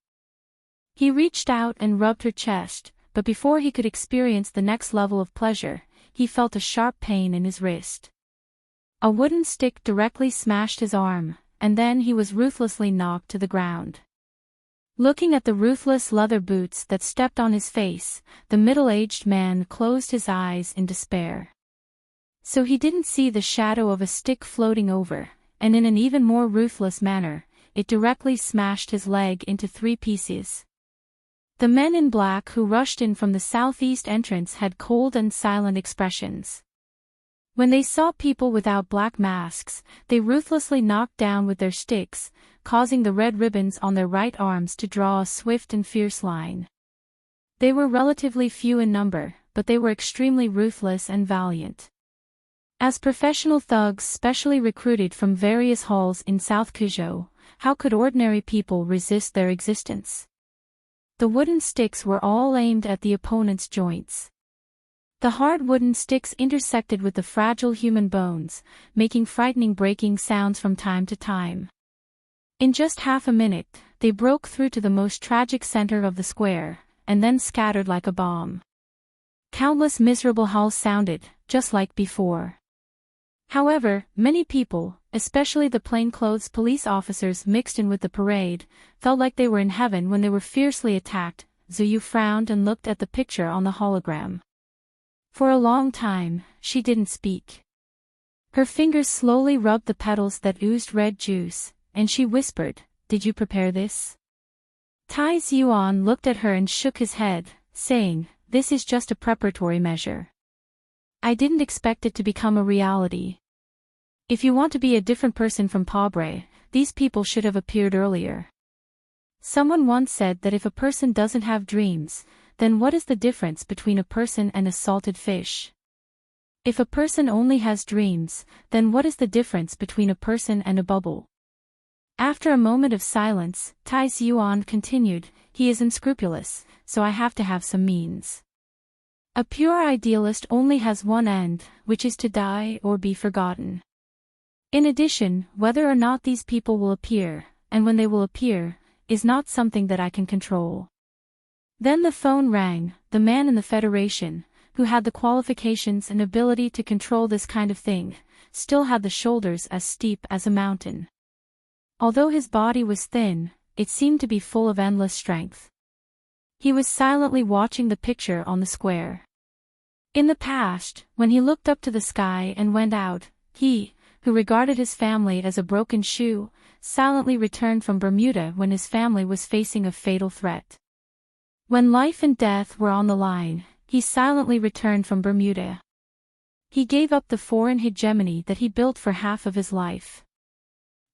He reached out and rubbed her chest, but before he could experience the next level of pleasure, he felt a sharp pain in his wrist. A wooden stick directly smashed his arm, and then he was ruthlessly knocked to the ground. Looking at the ruthless leather boots that stepped on his face, the middle-aged man closed his eyes in despair. So he didn't see the shadow of a stick floating over, and in an even more ruthless manner, it directly smashed his leg into 3 pieces. The men in black who rushed in from the southeast entrance had cold and silent expressions. When they saw people without black masks, they ruthlessly knocked down with their sticks, causing the red ribbons on their right arms to draw a swift and fierce line. They were relatively few in number, but they were extremely ruthless and valiant. As professional thugs specially recruited from various halls in South Kuzhou, how could ordinary people resist their existence? The wooden sticks were all aimed at the opponent's joints. The hard wooden sticks intersected with the fragile human bones, making frightening breaking sounds from time to time. In just half a minute, they broke through to the most tragic center of the square, and then scattered like a bomb. Countless miserable howls sounded, just like before. However, many people, especially the plainclothes police officers mixed in with the parade, felt like they were in heaven when they were fiercely attacked. Zuyu frowned and looked at the picture on the hologram. For a long time, she didn't speak. Her fingers slowly rubbed the petals that oozed red juice, and she whispered, "Did you prepare this?" Tai Yuan looked at her and shook his head, saying, "This is just a preparatory measure. I didn't expect it to become a reality. If you want to be a different person from Pabre, these people should have appeared earlier." Someone once said that if a person doesn't have dreams, then what is the difference between a person and a salted fish? If a person only has dreams, then what is the difference between a person and a bubble? After a moment of silence, Tai Yuan continued, "He is unscrupulous, so I have to have some means. A pure idealist only has one end, which is to die or be forgotten. In addition, whether or not these people will appear, and when they will appear, is not something that I can control." Then the phone rang. The man in the Federation, who had the qualifications and ability to control this kind of thing, still had the shoulders as steep as a mountain. Although his body was thin, it seemed to be full of endless strength. He was silently watching the picture on the square. In the past, when he looked up to the sky and went out, he, who regarded his family as a broken shoe, silently returned from Bermuda when his family was facing a fatal threat. When life and death were on the line, he silently returned from Bermuda. He gave up the foreign hegemony that he built for half of his life.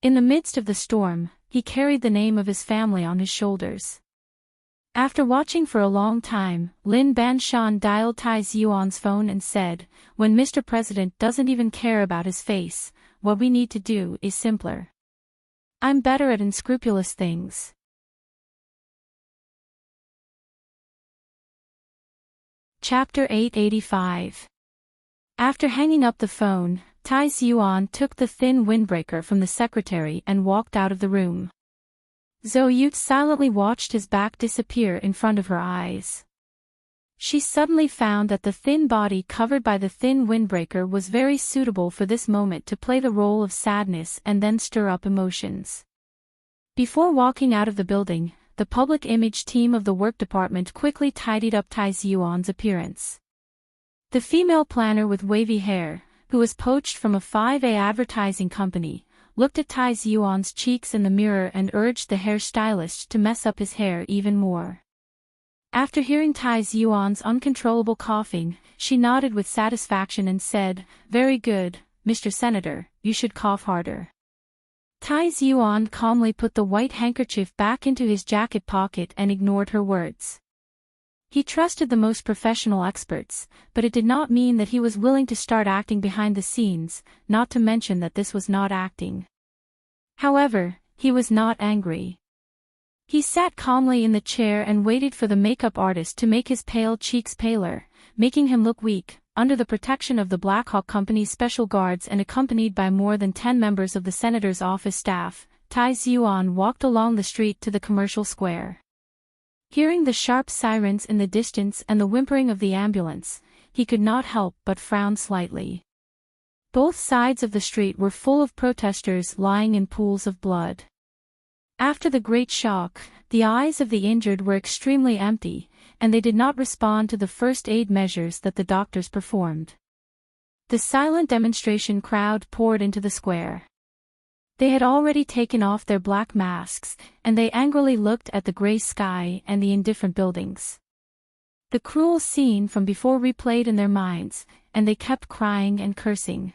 In the midst of the storm, he carried the name of his family on his shoulders. After watching for a long time, Lin Banshan dialed Tai Yuan's phone and said, "When Mr. President doesn't even care about his face, what we need to do is simpler. I'm better at unscrupulous things." Chapter 885. After hanging up the phone, Tai Yuan took the thin windbreaker from the secretary and walked out of the room. Zhou Yu silently watched his back disappear in front of her eyes. She suddenly found that the thin body covered by the thin windbreaker was very suitable for this moment to play the role of sadness and then stir up emotions. Before walking out of the building, the public image team of the work department quickly tidied up Tai Yuan's appearance. The female planner with wavy hair, who was poached from a 5A advertising company, looked at Tai Yuan's cheeks in the mirror and urged the hairstylist to mess up his hair even more. After hearing Tai Yuan's uncontrollable coughing, she nodded with satisfaction and said, "Very good, Mr. Senator, you should cough harder." Tai Yuan calmly put the white handkerchief back into his jacket pocket and ignored her words. He trusted the most professional experts, but it did not mean that he was willing to start acting behind the scenes, not to mention that this was not acting. However, he was not angry. He sat calmly in the chair and waited for the makeup artist to make his pale cheeks paler, making him look weak, under the protection of the Blackhawk Company's special guards and accompanied by more than 10 members of the senator's office staff. Tai Yuan walked along the street to the commercial square. Hearing the sharp sirens in the distance and the whimpering of the ambulance, he could not help but frown slightly. Both sides of the street were full of protesters lying in pools of blood. After the great shock, The eyes of the injured were extremely empty, and they did not respond to the first aid measures that the doctors performed. The silent demonstration crowd poured into the square. They had already taken off their black masks, and they angrily looked at the gray sky and the indifferent buildings. The cruel scene from before replayed in their minds, and they kept crying and cursing.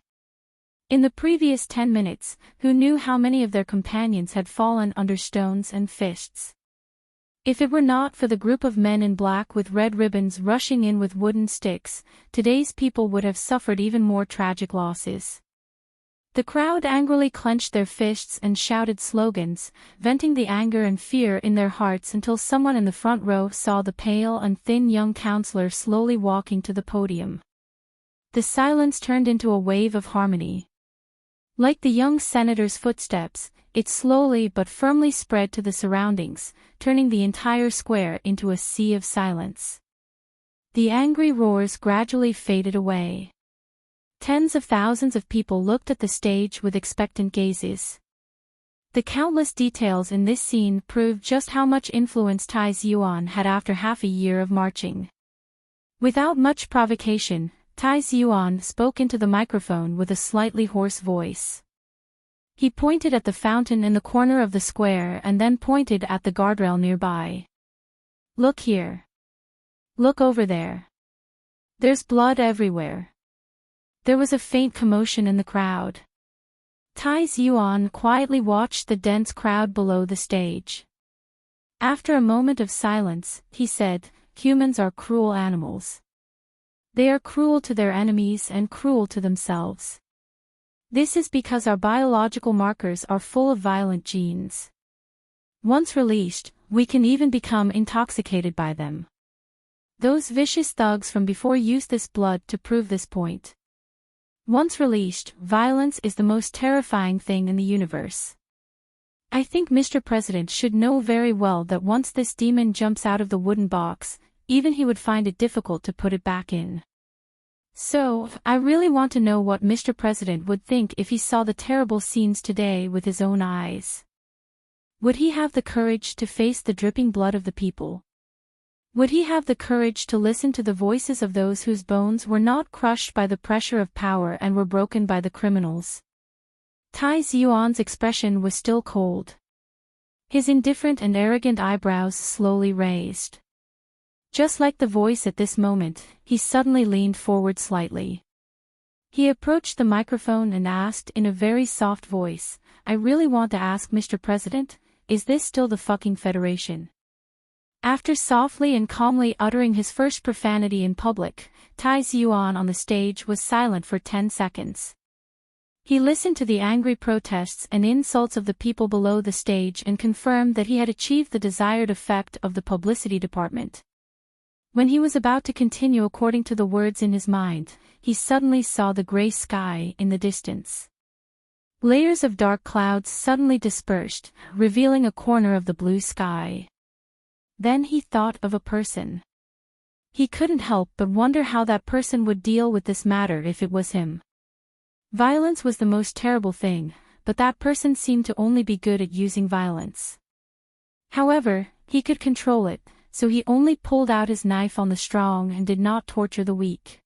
In the previous 10 minutes, who knew how many of their companions had fallen under stones and fists? If it were not for the group of men in black with red ribbons rushing in with wooden sticks, today's people would have suffered even more tragic losses. The crowd angrily clenched their fists and shouted slogans, venting the anger and fear in their hearts until someone in the front row saw the pale and thin young counselor slowly walking to the podium. The silence turned into a wave of harmony. Like the young senator's footsteps, it slowly but firmly spread to the surroundings, turning the entire square into a sea of silence. The angry roars gradually faded away. Tens of thousands of people looked at the stage with expectant gazes. The countless details in this scene proved just how much influence Tai Yuan had after half a year of marching. Without much provocation, Tai Yuan spoke into the microphone with a slightly hoarse voice. He pointed at the fountain in the corner of the square and then pointed at the guardrail nearby. "Look here. Look over there. There's blood everywhere." There was a faint commotion in the crowd. Tai Yuan quietly watched the dense crowd below the stage. After a moment of silence, he said, "Humans are cruel animals. They are cruel to their enemies and cruel to themselves. This is because our biological markers are full of violent genes. Once released, we can even become intoxicated by them. Those vicious thugs from before used this blood to prove this point. Once released, violence is the most terrifying thing in the universe. I think Mr. President should know very well that once this demon jumps out of the wooden box, even he would find it difficult to put it back in. So, I really want to know what Mr. President would think if he saw the terrible scenes today with his own eyes. Would he have the courage to face the dripping blood of the people? Would he have the courage to listen to the voices of those whose bones were not crushed by the pressure of power and were broken by the criminals?" Tai Yuan's expression was still cold. His indifferent and arrogant eyebrows slowly raised. Just like the voice at this moment, he suddenly leaned forward slightly. He approached the microphone and asked in a very soft voice, "I really want to ask Mr. President, is this still the fucking Federation?" After softly and calmly uttering his first profanity in public, Tai Yuan on the stage was silent for 10 seconds. He listened to the angry protests and insults of the people below the stage and confirmed that he had achieved the desired effect of the publicity department. When he was about to continue according to the words in his mind, he suddenly saw the gray sky in the distance. Layers of dark clouds suddenly dispersed, revealing a corner of the blue sky. Then he thought of a person. He couldn't help but wonder how that person would deal with this matter if it was him. Violence was the most terrible thing, but that person seemed to only be good at using violence. However, he could control it, so he only pulled out his knife on the strong and did not torture the weak.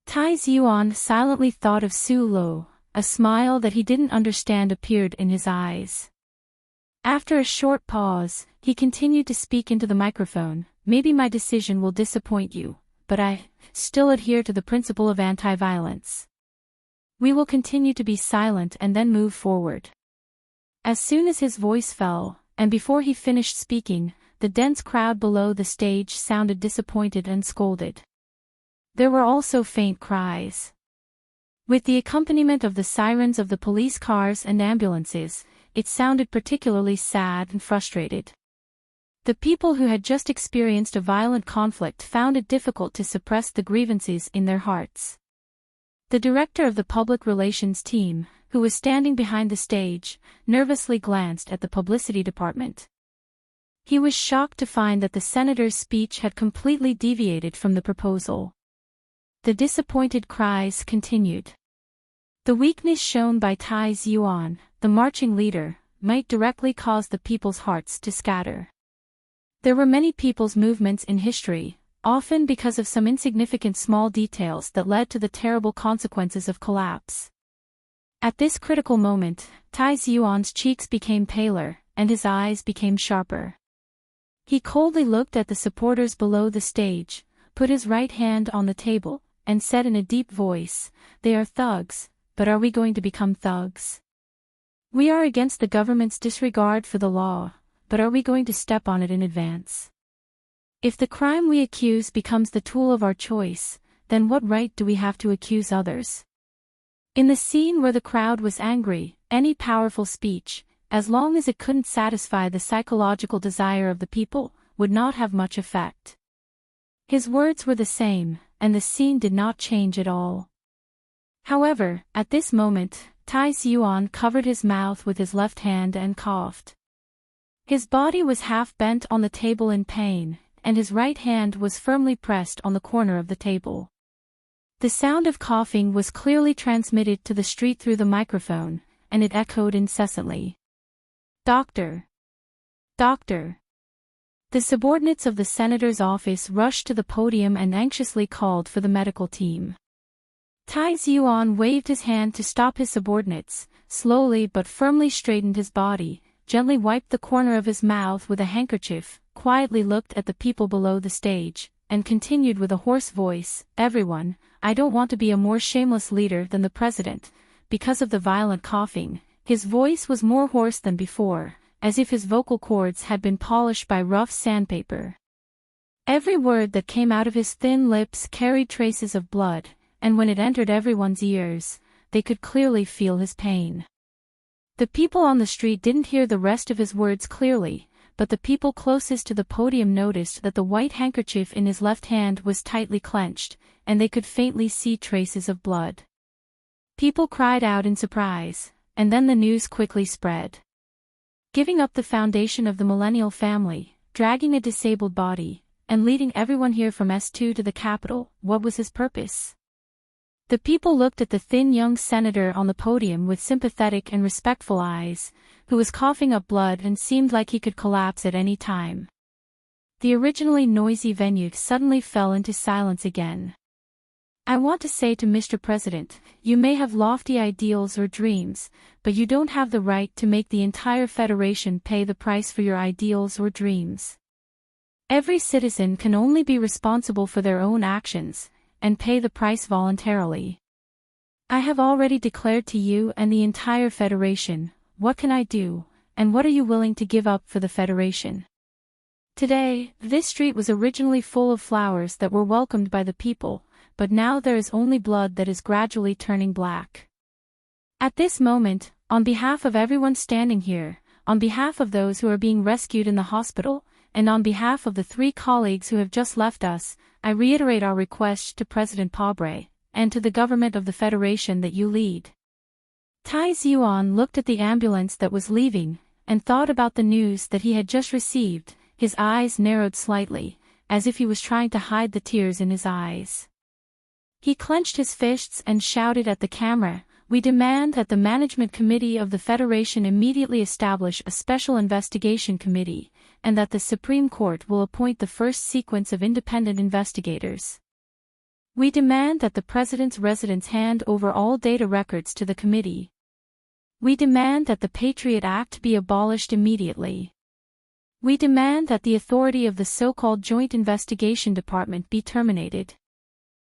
Tai Yuan silently thought of Su Lo, a smile that he didn't understand appeared in his eyes. After a short pause, he continued to speak into the microphone, "Maybe my decision will disappoint you, but I still adhere to the principle of anti-violence. We will continue to be silent and then move forward." As soon as his voice fell, and before he finished speaking, the dense crowd below the stage sounded disappointed and scolded. There were also faint cries. With the accompaniment of the sirens of the police cars and ambulances, it sounded particularly sad and frustrated. The people who had just experienced a violent conflict found it difficult to suppress the grievances in their hearts. The director of the public relations team, who was standing behind the stage, nervously glanced at the publicity department. He was shocked to find that the senator's speech had completely deviated from the proposal. The disappointed cries continued. The weakness shown by Tai Yuan, the marching leader, might directly cause the people's hearts to scatter. There were many people's movements in history, often because of some insignificant small details that led to the terrible consequences of collapse. At this critical moment, Tai Yuan's cheeks became paler, and his eyes became sharper. He coldly looked at the supporters below the stage, put his right hand on the table, and said in a deep voice, "They are thugs, but are we going to become thugs? We are against the government's disregard for the law, but are we going to step on it in advance? If the crime we accuse becomes the tool of our choice, then what right do we have to accuse others?" In the scene where the crowd was angry, any powerful speech, as long as it couldn't satisfy the psychological desire of the people, would not have much effect. His words were the same, and the scene did not change at all. However, at this moment, Tai Yuan covered his mouth with his left hand and coughed. His body was half bent on the table in pain, and his right hand was firmly pressed on the corner of the table. The sound of coughing was clearly transmitted to the street through the microphone, and it echoed incessantly. "Doctor! Doctor!" The subordinates of the senator's office rushed to the podium and anxiously called for the medical team. Tai Yuan waved his hand to stop his subordinates, slowly but firmly straightened his body, gently wiped the corner of his mouth with a handkerchief, quietly looked at the people below the stage, and continued with a hoarse voice, "Everyone, I don't want to be a more shameless leader than the president." Because of the violent coughing, his voice was more hoarse than before, as if his vocal cords had been polished by rough sandpaper. Every word that came out of his thin lips carried traces of blood, and when it entered everyone's ears, they could clearly feel his pain. The people on the street didn't hear the rest of his words clearly, but the people closest to the podium noticed that the white handkerchief in his left hand was tightly clenched, and they could faintly see traces of blood. People cried out in surprise, and then the news quickly spread. Giving up the foundation of the millennial family, dragging a disabled body, and leading everyone here from S2 to the capital, what was his purpose? The people looked at the thin young senator on the podium with sympathetic and respectful eyes, who was coughing up blood and seemed like he could collapse at any time. The originally noisy venue suddenly fell into silence again. "I want to say to Mr. President, you may have lofty ideals or dreams, but you don't have the right to make the entire Federation pay the price for your ideals or dreams. Every citizen can only be responsible for their own actions, and pay the price voluntarily. I have already declared to you and the entire Federation, what can I do, and what are you willing to give up for the Federation?" Today, this street was originally full of flowers that were welcomed by the people, but now there is only blood that is gradually turning black. At this moment, on behalf of everyone standing here, on behalf of those who are being rescued in the hospital, and on behalf of the 3 colleagues who have just left us, I reiterate our request to President Pobre, and to the government of the Federation that you lead. Tai Yuan looked at the ambulance that was leaving, and thought about the news that he had just received. His eyes narrowed slightly, as if he was trying to hide the tears in his eyes. He clenched his fists and shouted at the camera, "We demand that the Management Committee of the Federation immediately establish a special investigation committee, and that the Supreme Court will appoint the first sequence of independent investigators. We demand that the President's residence hand over all data records to the committee. We demand that the Patriot Act be abolished immediately. We demand that the authority of the so-called Joint Investigation Department be terminated.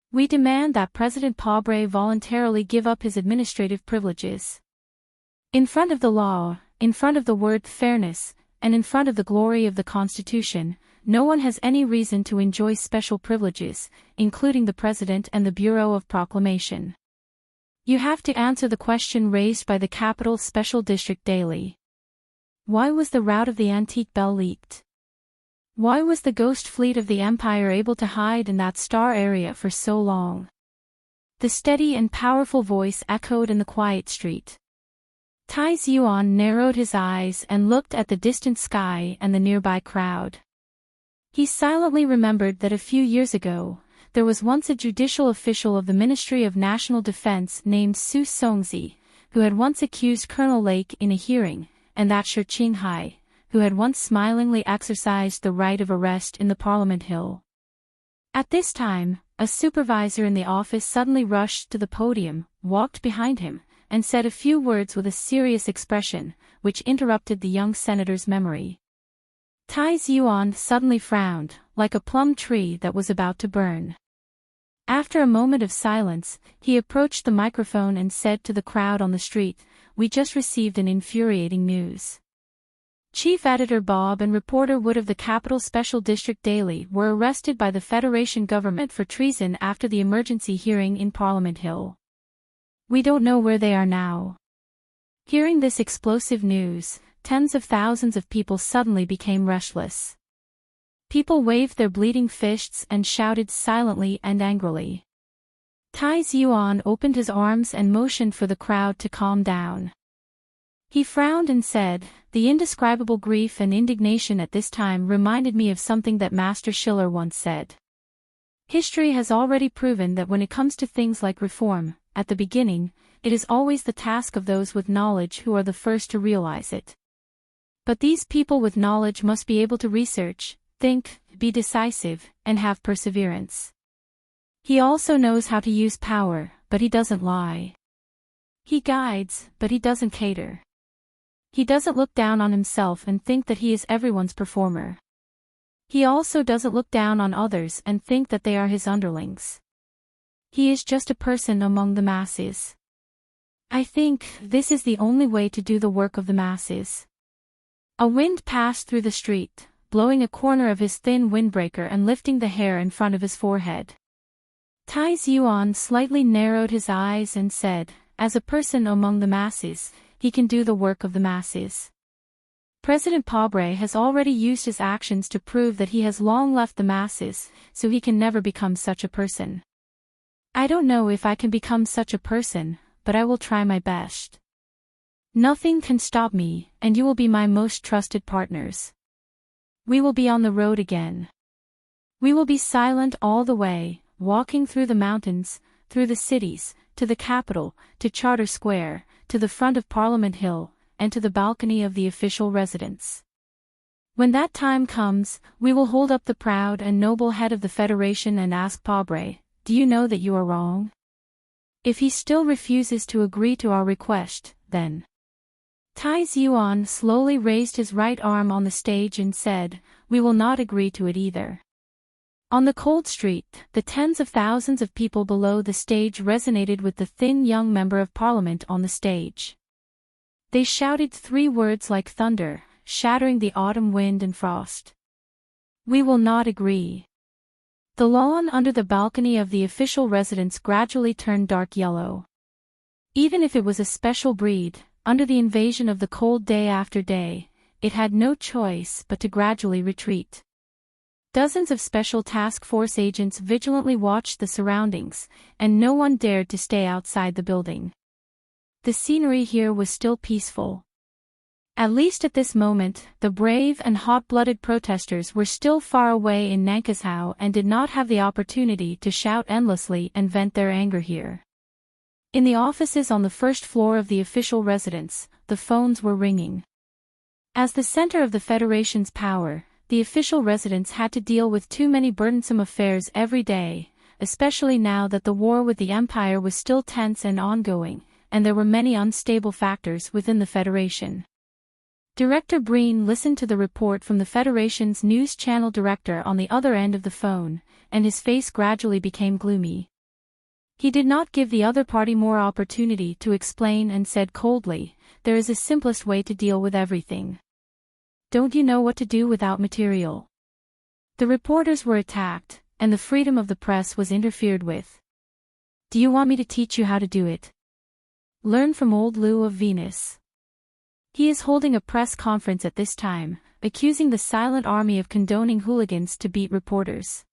We demand that President Pobre voluntarily give up his administrative privileges. In front of the law, in front of the word fairness, and in front of the glory of the Constitution, no one has any reason to enjoy special privileges, including the President and the Bureau of Proclamation. You have to answer the question raised by the Capital Special District Daily. Why was the route of the antique bell leaked? Why was the ghost fleet of the Empire able to hide in that star area for so long? The steady and powerful voice echoed in the quiet street. Tai Yuan narrowed his eyes and looked at the distant sky and the nearby crowd. He silently remembered that a few years ago, there was once a judicial official of the Ministry of National Defense named Su Songzi, who had once accused Colonel Lake in a hearing, and that Shi Qinghai, who had once smilingly exercised the right of arrest in the Parliament Hill. At this time, a supervisor in the office suddenly rushed to the podium, walked behind him, and said a few words with a serious expression, which interrupted the young senator's memory. Tai Yuan suddenly frowned, like a plum tree that was about to burn. After a moment of silence, he approached the microphone and said to the crowd on the street, "We just received an infuriating news. Chief Editor Bob and reporter Wood of the Capital Special District Daily were arrested by the Federation government for treason after the emergency hearing in Parliament Hill. We don't know where they are now." Hearing this explosive news, tens of thousands of people suddenly became restless. People waved their bleeding fists and shouted silently and angrily. Tai Yuan opened his arms and motioned for the crowd to calm down. He frowned and said, "The indescribable grief and indignation at this time reminded me of something that Master Schiller once said. History has already proven that when it comes to things like reform, at the beginning, it is always the task of those with knowledge who are the first to realize it. But these people with knowledge must be able to research, think, be decisive, and have perseverance. He also knows how to use power, but he doesn't lie. He guides, but he doesn't cater. He doesn't look down on himself and think that he is everyone's performer. He also doesn't look down on others and think that they are his underlings. He is just a person among the masses. I think this is the only way to do the work of the masses." A wind passed through the street, blowing a corner of his thin windbreaker and lifting the hair in front of his forehead. Tai Yuan slightly narrowed his eyes and said, "As a person among the masses, he can do the work of the masses. President Pobre has already used his actions to prove that he has long left the masses, so he can never become such a person. I don't know if I can become such a person, but I will try my best. Nothing can stop me, and you will be my most trusted partners. We will be on the road again. We will be silent all the way, walking through the mountains, through the cities, to the capital, to Charter Square, to the front of Parliament Hill, and to the balcony of the official residence. When that time comes, we will hold up the proud and noble head of the Federation and ask Pobre, 'Do you know that you are wrong?' If he still refuses to agree to our request, then..." Tai Yuan slowly raised his right arm on the stage and said, "We will not agree to it either." On the cold street, the tens of thousands of people below the stage resonated with the thin young member of parliament on the stage. They shouted 3 words like thunder, shattering the autumn wind and frost. "We will not agree." The lawn under the balcony of the official residence gradually turned dark yellow. Even if it was a special breed, under the invasion of the cold day after day, it had no choice but to gradually retreat. Dozens of special task force agents vigilantly watched the surroundings, and no one dared to stay outside the building. The scenery here was still peaceful. At least at this moment, the brave and hot-blooded protesters were still far away in Nankashao and did not have the opportunity to shout endlessly and vent their anger here. In the offices on the first floor of the official residence, the phones were ringing. As the center of the Federation's power, the official residence had to deal with too many burdensome affairs every day, especially now that the war with the Empire was still tense and ongoing, and there were many unstable factors within the Federation. Director Breen listened to the report from the Federation's news channel director on the other end of the phone, and his face gradually became gloomy. He did not give the other party more opportunity to explain and said coldly, "There is a simplest way to deal with everything. Don't you know what to do without material?" The reporters were attacked, and the freedom of the press was interfered with. "Do you want me to teach you how to do it? Learn from old Lou of Venus. He is holding a press conference at this time, accusing the silent army of condoning hooligans to beat reporters."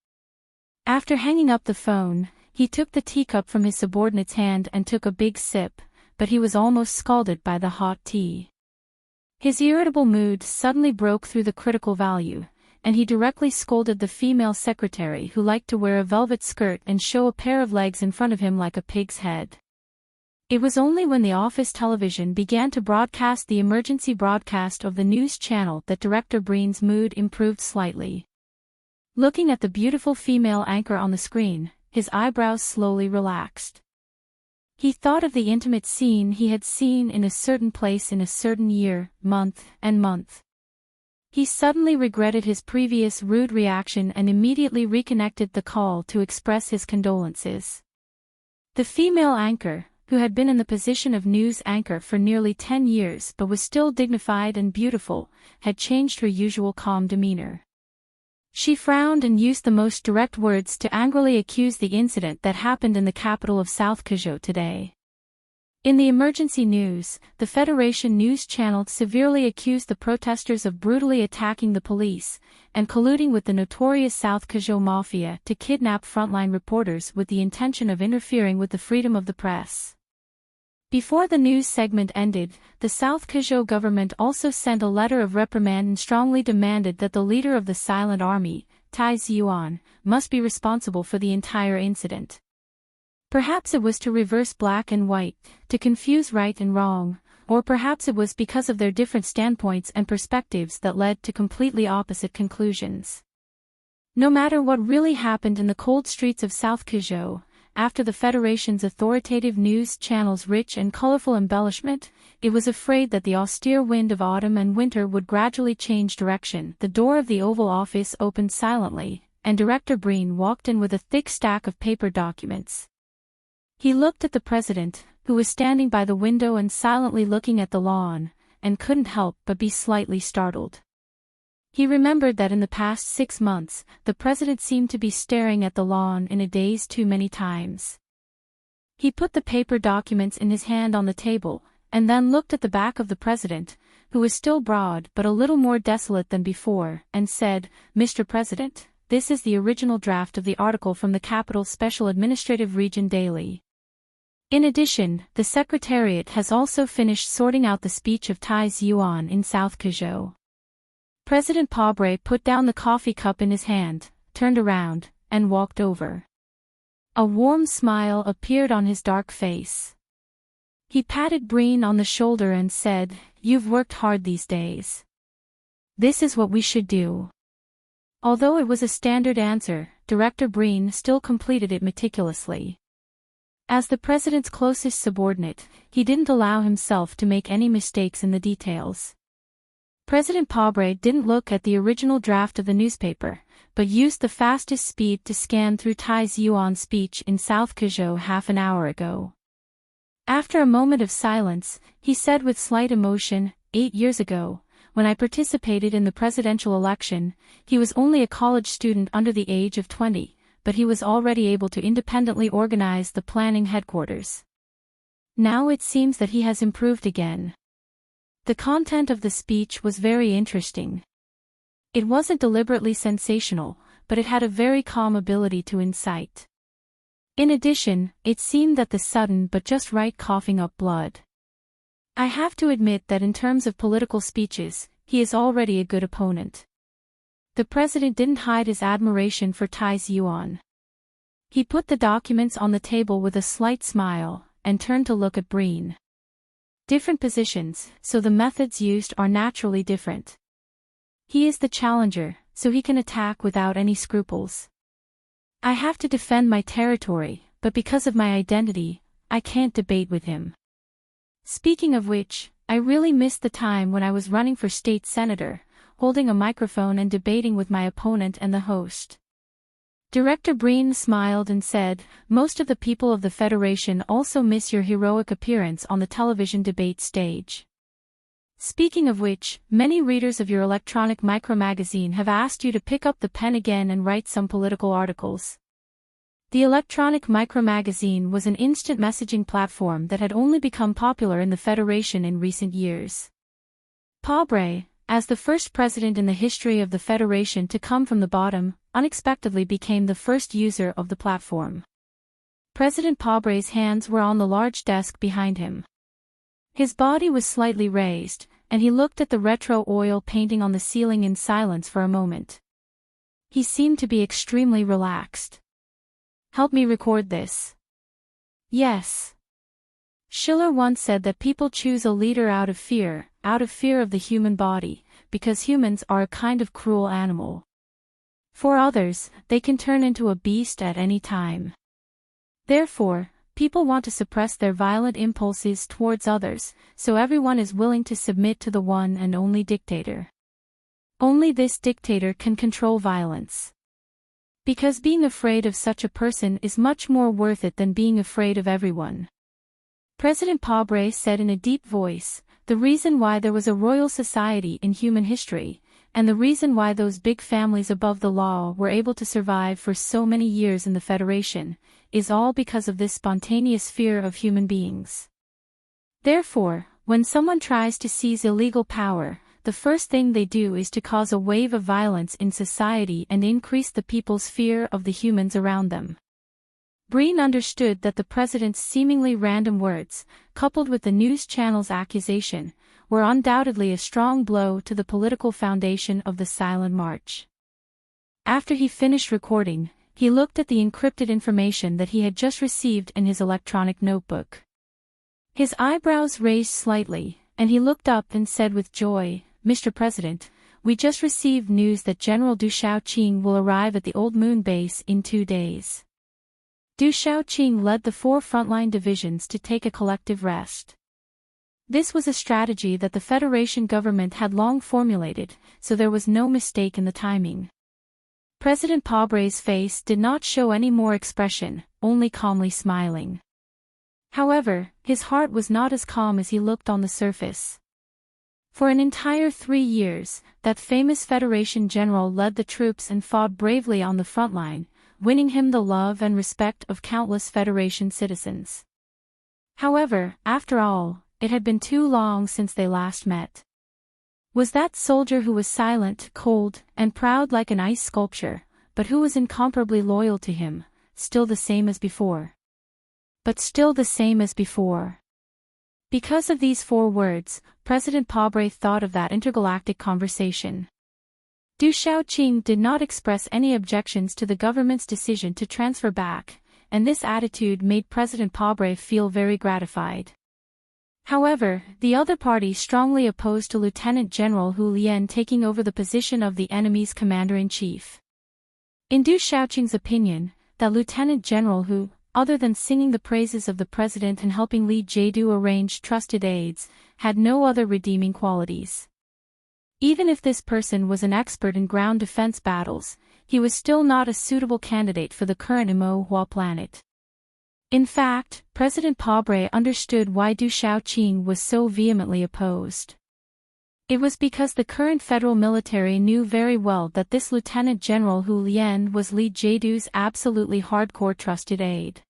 After hanging up the phone, he took the teacup from his subordinate's hand and took a big sip, but he was almost scalded by the hot tea. His irritable mood suddenly broke through the critical value, and he directly scolded the female secretary who liked to wear a velvet skirt and show a pair of legs in front of him like a pig's head. It was only when the office television began to broadcast the emergency broadcast of the news channel that Director Breen's mood improved slightly. Looking at the beautiful female anchor on the screen, his eyebrows slowly relaxed. He thought of the intimate scene he had seen in a certain place in a certain year, month. He suddenly regretted his previous rude reaction and immediately reconnected the call to express his condolences. The female anchor, who had been in the position of news anchor for nearly 10 years but was still dignified and beautiful, had changed her usual calm demeanor. She frowned and used the most direct words to angrily accuse the incident that happened in the capital of South Kazoo today. In the emergency news, the Federation News Channel severely accused the protesters of brutally attacking the police and colluding with the notorious South Kazoo Mafia to kidnap frontline reporters with the intention of interfering with the freedom of the press. Before the news segment ended, the South Kazoo government also sent a letter of reprimand and strongly demanded that the leader of the Silent Army, Tai Ziyuan, must be responsible for the entire incident. Perhaps it was to reverse black and white, to confuse right and wrong, or perhaps it was because of their different standpoints and perspectives that led to completely opposite conclusions. No matter what really happened in the cold streets of South Kazoo, after the Federation's authoritative news channel's rich and colorful embellishment, it was afraid that the austere wind of autumn and winter would gradually change direction. The door of the Oval Office opened silently, and Director Breen walked in with a thick stack of paper documents. He looked at the president, who was standing by the window and silently looking at the lawn, and couldn't help but be slightly startled. He remembered that in the past 6 months, the president seemed to be staring at the lawn in a daze too many times. He put the paper documents in his hand on the table, and then looked at the back of the president, who was still broad but a little more desolate than before, and said, "Mr. President, this is the original draft of the article from the Capital Special Administrative Region Daily. In addition, the Secretariat has also finished sorting out the speech of Tai Ziyuan in South Kazoo." President Pobre put down the coffee cup in his hand, turned around, and walked over. A warm smile appeared on his dark face. He patted Breen on the shoulder and said, "You've worked hard these days. This is what we should do." Although it was a standard answer, Director Breen still completed it meticulously. As the president's closest subordinate, he didn't allow himself to make any mistakes in the details. President Pobre didn't look at the original draft of the newspaper, but used the fastest speed to scan through Tai Ziyuan's speech in South Kazoo half an hour ago. After a moment of silence, he said with slight emotion, 8 years ago, when I participated in the presidential election, he was only a college student under the age of 20, but he was already able to independently organize the planning headquarters. Now it seems that he has improved again. The content of the speech was very interesting. It wasn't deliberately sensational, but it had a very calm ability to incite. In addition, it seemed that the sudden but just right coughing up blood. I have to admit that in terms of political speeches, he is already a good opponent. The president didn't hide his admiration for Tai Ziyuan. He put the documents on the table with a slight smile, and turned to look at Breen. Different positions, so the methods used are naturally different. He is the challenger, so he can attack without any scruples. I have to defend my territory, but because of my identity, I can't debate with him. Speaking of which, I really missed the time when I was running for state senator, holding a microphone and debating with my opponent and the host. Director Breen smiled and said, "Most of the people of the Federation also miss your heroic appearance on the television debate stage. Speaking of which, many readers of your electronic micromagazine have asked you to pick up the pen again and write some political articles." The electronic micromagazine was an instant messaging platform that had only become popular in the Federation in recent years. Pobre, as the first president in the history of the Federation to come from the bottom, unexpectedly became the first user of the platform. President Pobre's hands were on the large desk behind him. His body was slightly raised, and he looked at the retro oil painting on the ceiling in silence for a moment. He seemed to be extremely relaxed. "Help me record this." "Yes." Schiller once said that people choose a leader out of fear of the human body, because humans are a kind of cruel animal. For others, they can turn into a beast at any time. Therefore, people want to suppress their violent impulses towards others, so everyone is willing to submit to the one and only dictator. Only this dictator can control violence. Because being afraid of such a person is much more worth it than being afraid of everyone. President Pobre said in a deep voice, the reason why there was a royal society in human history, and the reason why those big families above the law were able to survive for so many years in the Federation, is all because of this spontaneous fear of human beings. Therefore, when someone tries to seize illegal power, the first thing they do is to cause a wave of violence in society and increase the people's fear of the humans around them. Breen understood that the president's seemingly random words, coupled with the news channel's accusation, were undoubtedly a strong blow to the political foundation of the Silent March. After he finished recording, he looked at the encrypted information that he had just received in his electronic notebook. His eyebrows raised slightly, and he looked up and said with joy, "Mr. President, we just received news that General Du Shaoqing will arrive at the Old Moon Base in 2 days." Du Shaoqing led the 4 frontline divisions to take a collective rest. This was a strategy that the Federation government had long formulated, so there was no mistake in the timing. President Pobre's face did not show any more expression, only calmly smiling. However, his heart was not as calm as he looked on the surface. For an entire 3 years, that famous Federation general led the troops and fought bravely on the front line, winning him the love and respect of countless Federation citizens. However, after all, it had been too long since they last met. Was that soldier who was silent, cold, and proud like an ice sculpture, but who was incomparably loyal to him, still the same as before? But still the same as before. Because of these 4 words, President Pobre thought of that intergalactic conversation. Du Shaoqing did not express any objections to the government's decision to transfer back, and this attitude made President Pobre feel very gratified. However, the other party strongly opposed to Lieutenant General Hu Lian taking over the position of the enemy's commander-in-chief. In Du Shaoqing's opinion, that Lieutenant General Hu, other than singing the praises of the president and helping Li Jiedu arrange trusted aides, had no other redeeming qualities. Even if this person was an expert in ground defense battles, he was still not a suitable candidate for the current Imo Hua planet. In fact, President Pobre understood why Du Shaoqing was so vehemently opposed. It was because the current federal military knew very well that this Lieutenant General Hu Lian was Li Jiedu's absolutely hardcore trusted aide.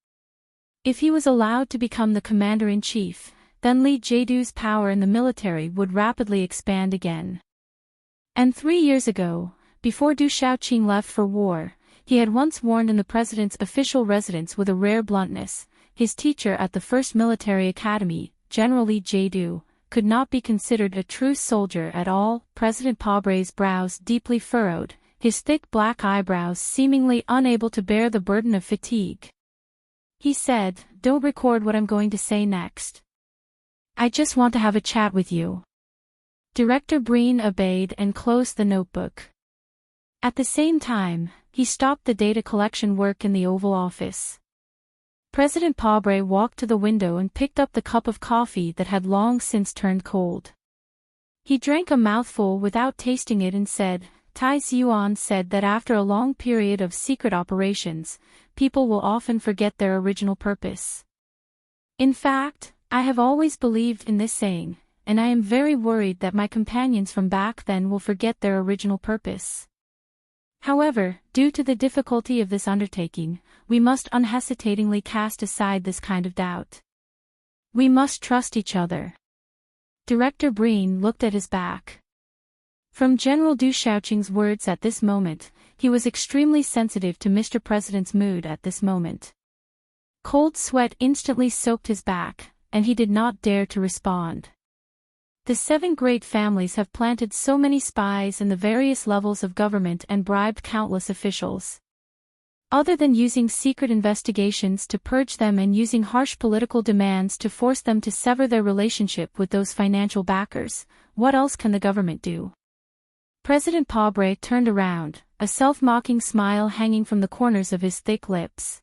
If he was allowed to become the commander-in-chief, then Li Jiedu's power in the military would rapidly expand again. And 3 years ago, before Du Shaoqing left for war, he had once warned in the president's official residence with a rare bluntness, his teacher at the First Military Academy, General Li Jiedu, could not be considered a true soldier at all. President Pobre's brows deeply furrowed, his thick black eyebrows seemingly unable to bear the burden of fatigue. He said, "Don't record what I'm going to say next. I just want to have a chat with you." Director Breen obeyed and closed the notebook. At the same time, he stopped the data collection work in the Oval Office. President Pobre walked to the window and picked up the cup of coffee that had long since turned cold. He drank a mouthful without tasting it and said, "Tai Yuan said that after a long period of secret operations, people will often forget their original purpose. In fact, I have always believed in this saying, and I am very worried that my companions from back then will forget their original purpose. However, due to the difficulty of this undertaking, we must unhesitatingly cast aside this kind of doubt. We must trust each other." Director Breen looked at his back. From General Du Shaoqing's words at this moment, he was extremely sensitive to Mr. President's mood at this moment. Cold sweat instantly soaked his back, and he did not dare to respond. The 7 great families have planted so many spies in the various levels of government and bribed countless officials. Other than using secret investigations to purge them and using harsh political demands to force them to sever their relationship with those financial backers, what else can the government do? President Pobre turned around, a self-mocking smile hanging from the corners of his thick lips.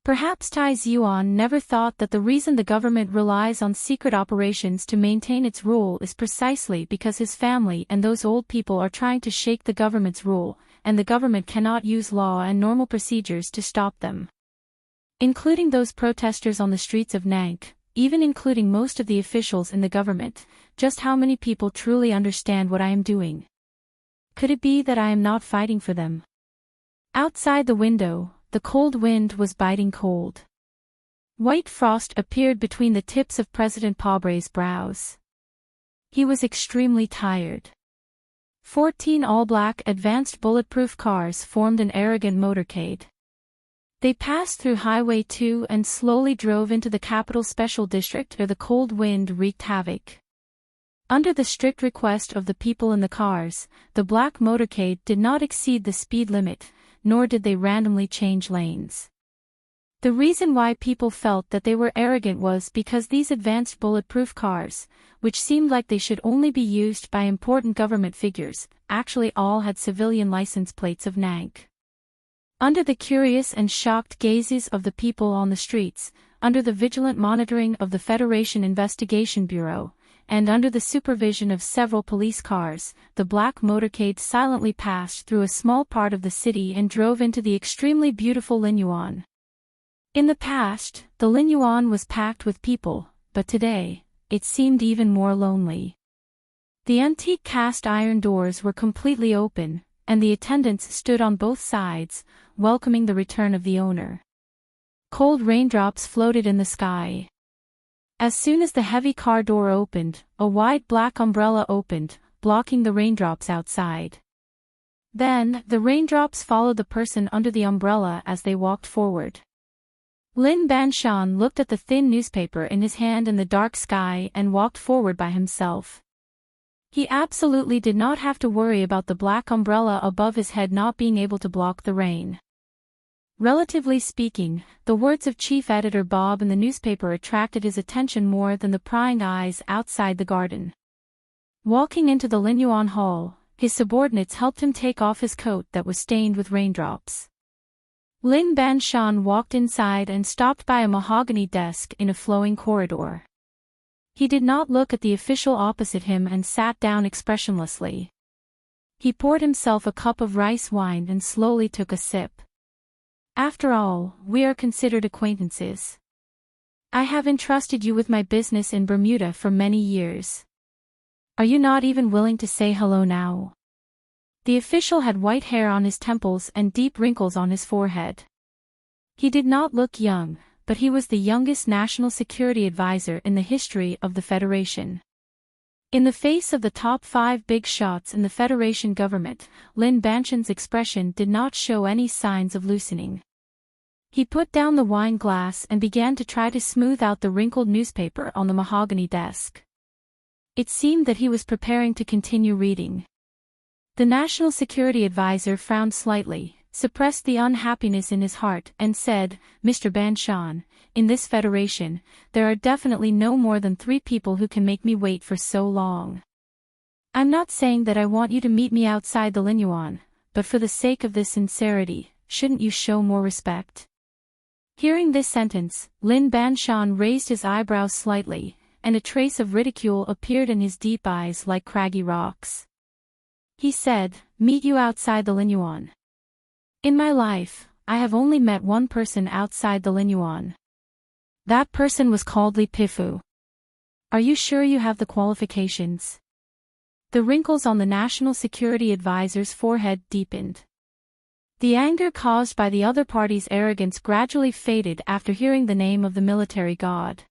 Perhaps Tai Yuan never thought that the reason the government relies on secret operations to maintain its rule is precisely because his family and those old people are trying to shake the government's rule, and the government cannot use law and normal procedures to stop them. Including those protesters on the streets of Nank, even including most of the officials in the government, just how many people truly understand what I am doing? Could it be that I am not fighting for them? Outside the window, the cold wind was biting cold. White frost appeared between the tips of President Pobre's brows. He was extremely tired. 14 all-black advanced bulletproof cars formed an arrogant motorcade. They passed through Highway 2 and slowly drove into the capital special district where the cold wind wreaked havoc. Under the strict request of the people in the cars, the black motorcade did not exceed the speed limit, nor did they randomly change lanes. The reason why people felt that they were arrogant was because these advanced bulletproof cars, which seemed like they should only be used by important government figures, actually all had civilian license plates of Nank. Under the curious and shocked gazes of the people on the streets, under the vigilant monitoring of the Federation Investigation Bureau, and under the supervision of several police cars, the black motorcade silently passed through a small part of the city and drove into the extremely beautiful Linyuan. In the past, the Linyuan was packed with people, but today, it seemed even more lonely. The antique cast iron doors were completely open, and the attendants stood on both sides, welcoming the return of the owner. Cold raindrops floated in the sky. As soon as the heavy car door opened, a wide black umbrella opened, blocking the raindrops outside. Then, the raindrops followed the person under the umbrella as they walked forward. Lin Banshan looked at the thin newspaper in his hand in the dark sky and walked forward by himself. He absolutely did not have to worry about the black umbrella above his head not being able to block the rain. Relatively speaking, the words of Chief Editor Bob in the newspaper attracted his attention more than the prying eyes outside the garden. Walking into the Linyuan Hall, his subordinates helped him take off his coat that was stained with raindrops. Lin Banshan walked inside and stopped by a mahogany desk in a flowing corridor. He did not look at the official opposite him and sat down expressionlessly. He poured himself a cup of rice wine and slowly took a sip. After all, we are considered acquaintances. I have entrusted you with my business in Bermuda for many years. Are you not even willing to say hello now? The official had white hair on his temples and deep wrinkles on his forehead. He did not look young, but he was the youngest national security advisor in the history of the Federation. In the face of the top 5 big shots in the Federation government, Lin Banshan's expression did not show any signs of loosening. He put down the wine glass and began to try to smooth out the wrinkled newspaper on the mahogany desk. It seemed that he was preparing to continue reading. The National Security Advisor frowned slightly, suppressed the unhappiness in his heart, and said, "Mr. Banshan, in this Federation, there are definitely no more than 3 people who can make me wait for so long. I'm not saying that I want you to meet me outside the Linyuan, but for the sake of this sincerity, shouldn't you show more respect?" Hearing this sentence, Lin Banshan raised his eyebrows slightly, and a trace of ridicule appeared in his deep eyes like craggy rocks. He said, "Meet you outside the Linyuan. In my life, I have only met one person outside the Linyuan. That person was called Li Pifu. Are you sure you have the qualifications?" The wrinkles on the National Security Advisor's forehead deepened. The anger caused by the other party's arrogance gradually faded after hearing the name of the military god.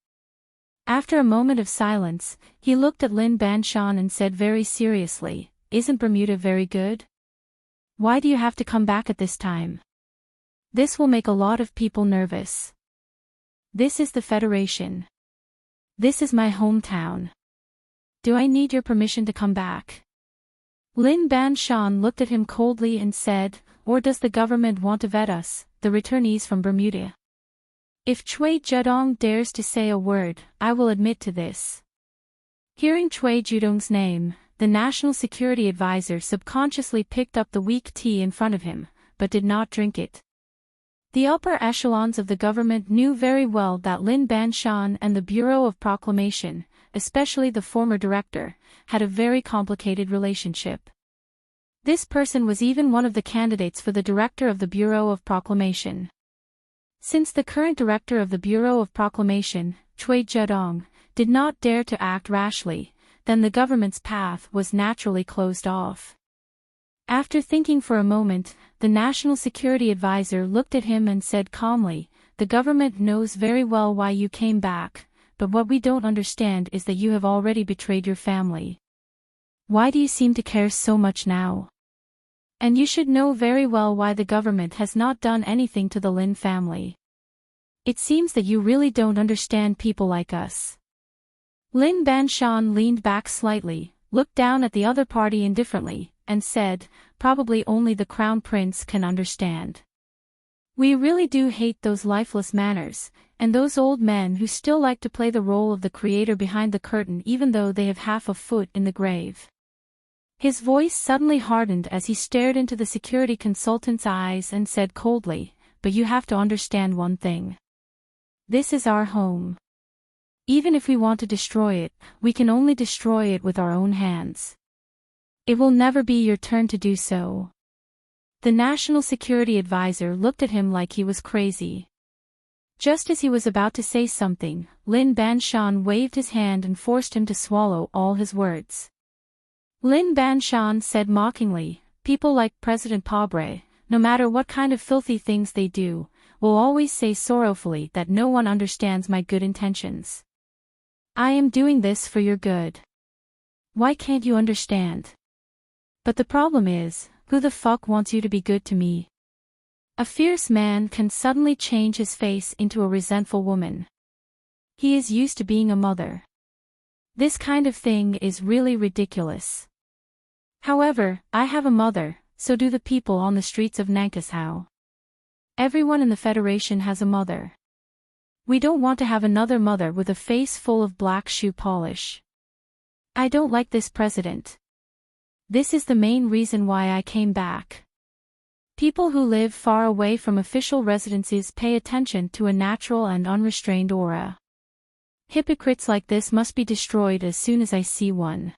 After a moment of silence, he looked at Lin Banshan and said very seriously, "Isn't Bermuda very good? Why do you have to come back at this time? This will make a lot of people nervous. This is the Federation. This is my hometown. Do I need your permission to come back?" Lin Banshan looked at him coldly and said, or does the government want to vet us, the returnees from Bermuda? If Chui Zedong dares to say a word, I will admit to this. Hearing Chui Zedong's name, the National Security Advisor subconsciously picked up the weak tea in front of him, but did not drink it. The upper echelons of the government knew very well that Lin Banshan and the Bureau of Proclamation, especially the former director, had a very complicated relationship. This person was even one of the candidates for the director of the Bureau of Proclamation. Since the current director of the Bureau of Proclamation, Chui Zedong, did not dare to act rashly, then the government's path was naturally closed off. After thinking for a moment, the National Security Advisor looked at him and said calmly, "The government knows very well why you came back, but what we don't understand is that you have already betrayed your family. Why do you seem to care so much now? And you should know very well why the government has not done anything to the Lin family. It seems that you really don't understand people like us." Lin Banshan leaned back slightly, looked down at the other party indifferently, and said, "Probably only the Crown Prince can understand. We really do hate those lifeless manners, and those old men who still like to play the role of the creator behind the curtain even though they have half a foot in the grave." His voice suddenly hardened as he stared into the security consultant's eyes and said coldly, "But you have to understand one thing. This is our home. Even if we want to destroy it, we can only destroy it with our own hands. It will never be your turn to do so." The National Security Advisor looked at him like he was crazy. Just as he was about to say something, Lin Banshan waved his hand and forced him to swallow all his words. Lin Banshan said mockingly, "People like President Pobre, no matter what kind of filthy things they do, will always say sorrowfully that no one understands my good intentions. I am doing this for your good. Why can't you understand? But the problem is, who the fuck wants you to be good to me?" A fierce man can suddenly change his face into a resentful woman. He is used to being a mother. This kind of thing is really ridiculous. However, I have a mother, so do the people on the streets of Nankashao. Everyone in the Federation has a mother. We don't want to have another mother with a face full of black shoe polish. I don't like this president. This is the main reason why I came back. People who live far away from official residences pay attention to a natural and unrestrained aura. Hypocrites like this must be destroyed as soon as I see one."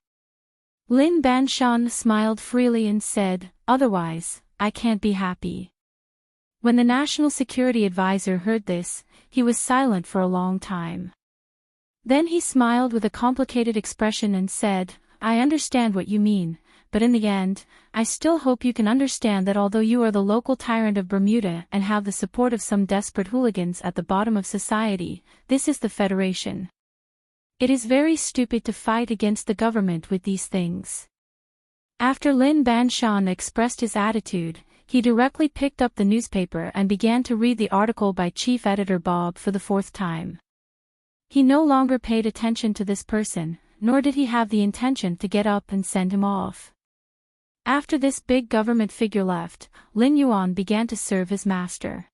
Lin Banshan smiled freely and said, "Otherwise, I can't be happy." When the National Security Advisor heard this, he was silent for a long time. Then he smiled with a complicated expression and said, "I understand what you mean, but in the end, I still hope you can understand that although you are the local tyrant of Bermuda and have the support of some desperate hooligans at the bottom of society, this is the Federation. It is very stupid to fight against the government with these things." After Lin Banshan expressed his attitude, he directly picked up the newspaper and began to read the article by Chief Editor Bob for the fourth time. He no longer paid attention to this person, nor did he have the intention to get up and send him off. After this big government figure left, Lin Yuan began to serve his master.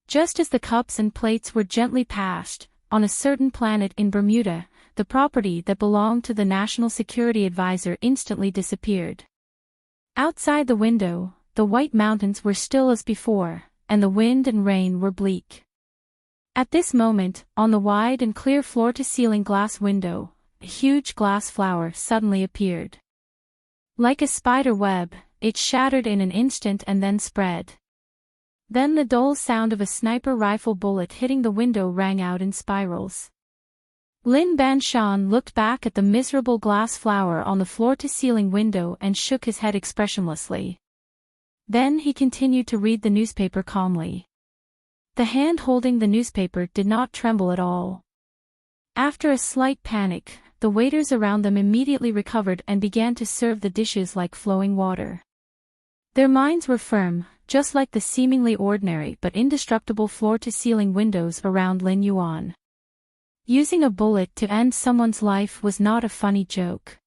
Just as the cups and plates were gently passed, on a certain planet in Bermuda, the property that belonged to the National Security Advisor instantly disappeared. Outside the window, the white mountains were still as before, and the wind and rain were bleak. At this moment, on the wide and clear floor-to-ceiling glass window, a huge glass flower suddenly appeared. Like a spider web, it shattered in an instant and then spread. Then the dull sound of a sniper rifle bullet hitting the window rang out in spirals. Lin Banshan looked back at the miserable glass flower on the floor-to-ceiling window and shook his head expressionlessly. Then he continued to read the newspaper calmly. The hand holding the newspaper did not tremble at all. After a slight panic, the waiters around them immediately recovered and began to serve the dishes like flowing water. Their minds were firm, just like the seemingly ordinary but indestructible floor-to-ceiling windows around Lin Yuan. Using a bullet to end someone's life was not a funny joke.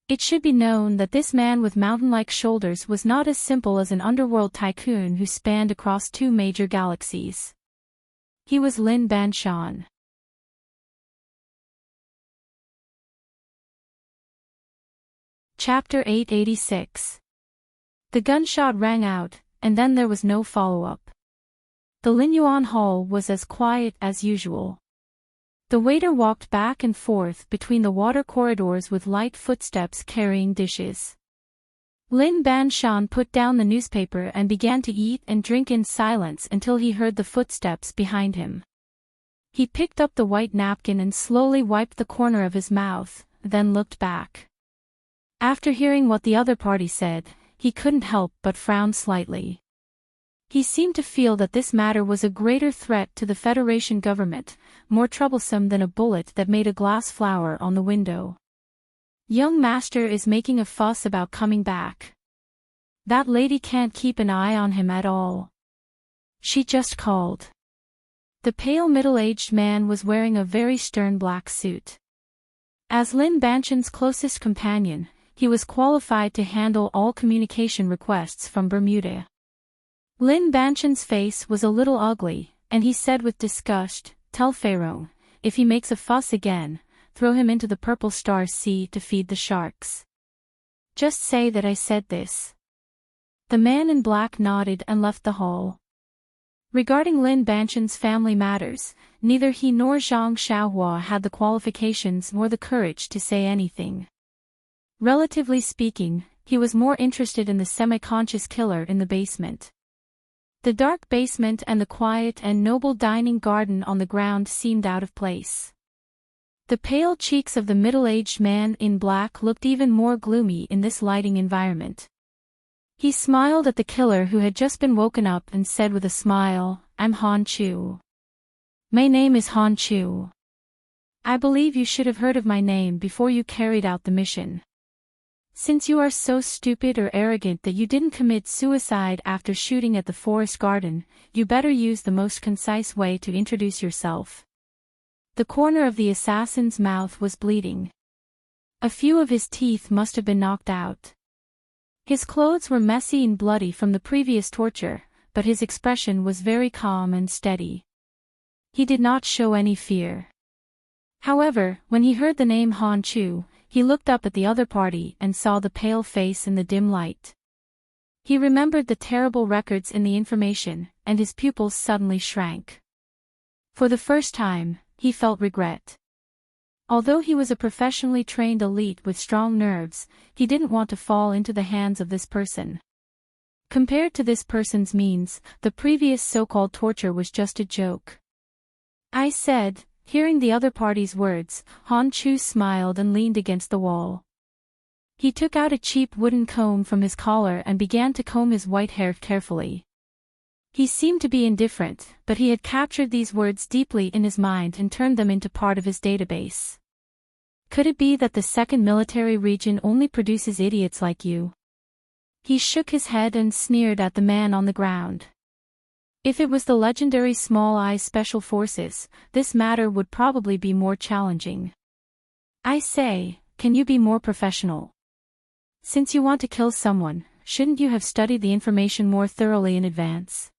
It should be known that this man with mountain-like shoulders was not as simple as an underworld tycoon who spanned across 2 major galaxies. He was Lin Banshan. Chapter 886. The gunshot rang out, and then there was no follow-up. The Linyuan Hall was as quiet as usual. The waiter walked back and forth between the water corridors with light footsteps carrying dishes. Lin Banshan put down the newspaper and began to eat and drink in silence until he heard the footsteps behind him. He picked up the white napkin and slowly wiped the corner of his mouth, then looked back. After hearing what the other party said, he couldn't help but frown slightly. He seemed to feel that this matter was a greater threat to the Federation government, more troublesome than a bullet that made a glass flower on the window. Young master is making a fuss about coming back. That lady can't keep an eye on him at all. She just called. The pale middle-aged man was wearing a very stern black suit. As Lin Banshan's closest companion, he was qualified to handle all communication requests from Bermuda. Lin Banshan's face was a little ugly, and he said with disgust, "Tell Pharaoh, if he makes a fuss again, throw him into the Purple Star Sea to feed the sharks. Just say that I said this." The man in black nodded and left the hall. Regarding Lin Banshan's family matters, neither he nor Zhang Xiaohua had the qualifications nor the courage to say anything. Relatively speaking, he was more interested in the semi-conscious killer in the basement. The dark basement and the quiet and noble dining garden on the ground seemed out of place. The pale cheeks of the middle-aged man in black looked even more gloomy in this lighting environment. He smiled at the killer who had just been woken up and said with a smile, "I'm Han Chu. My name is Han Chu. I believe you should have heard of my name before you carried out the mission. Since you are so stupid or arrogant that you didn't commit suicide after shooting at the forest garden, you better use the most concise way to introduce yourself." The corner of the assassin's mouth was bleeding. A few of his teeth must have been knocked out. His clothes were messy and bloody from the previous torture, but his expression was very calm and steady. He did not show any fear. However, when he heard the name Han Chu, he looked up at the other party and saw the pale face in the dim light. He remembered the terrible records in the information, and his pupils suddenly shrank. For the first time, he felt regret. Although he was a professionally trained elite with strong nerves, he didn't want to fall into the hands of this person. Compared to this person's means, the previous so-called torture was just a joke. I said. Hearing the other party's words, Han Chu smiled and leaned against the wall. He took out a cheap wooden comb from his collar and began to comb his white hair carefully. He seemed to be indifferent, but he had captured these words deeply in his mind and turned them into part of his database. Could it be that the second military region only produces idiots like you? He shook his head and sneered at the man on the ground. If it was the legendary Small Eye Special Forces, this matter would probably be more challenging. I say, can you be more professional? Since you want to kill someone, shouldn't you have studied the information more thoroughly in advance?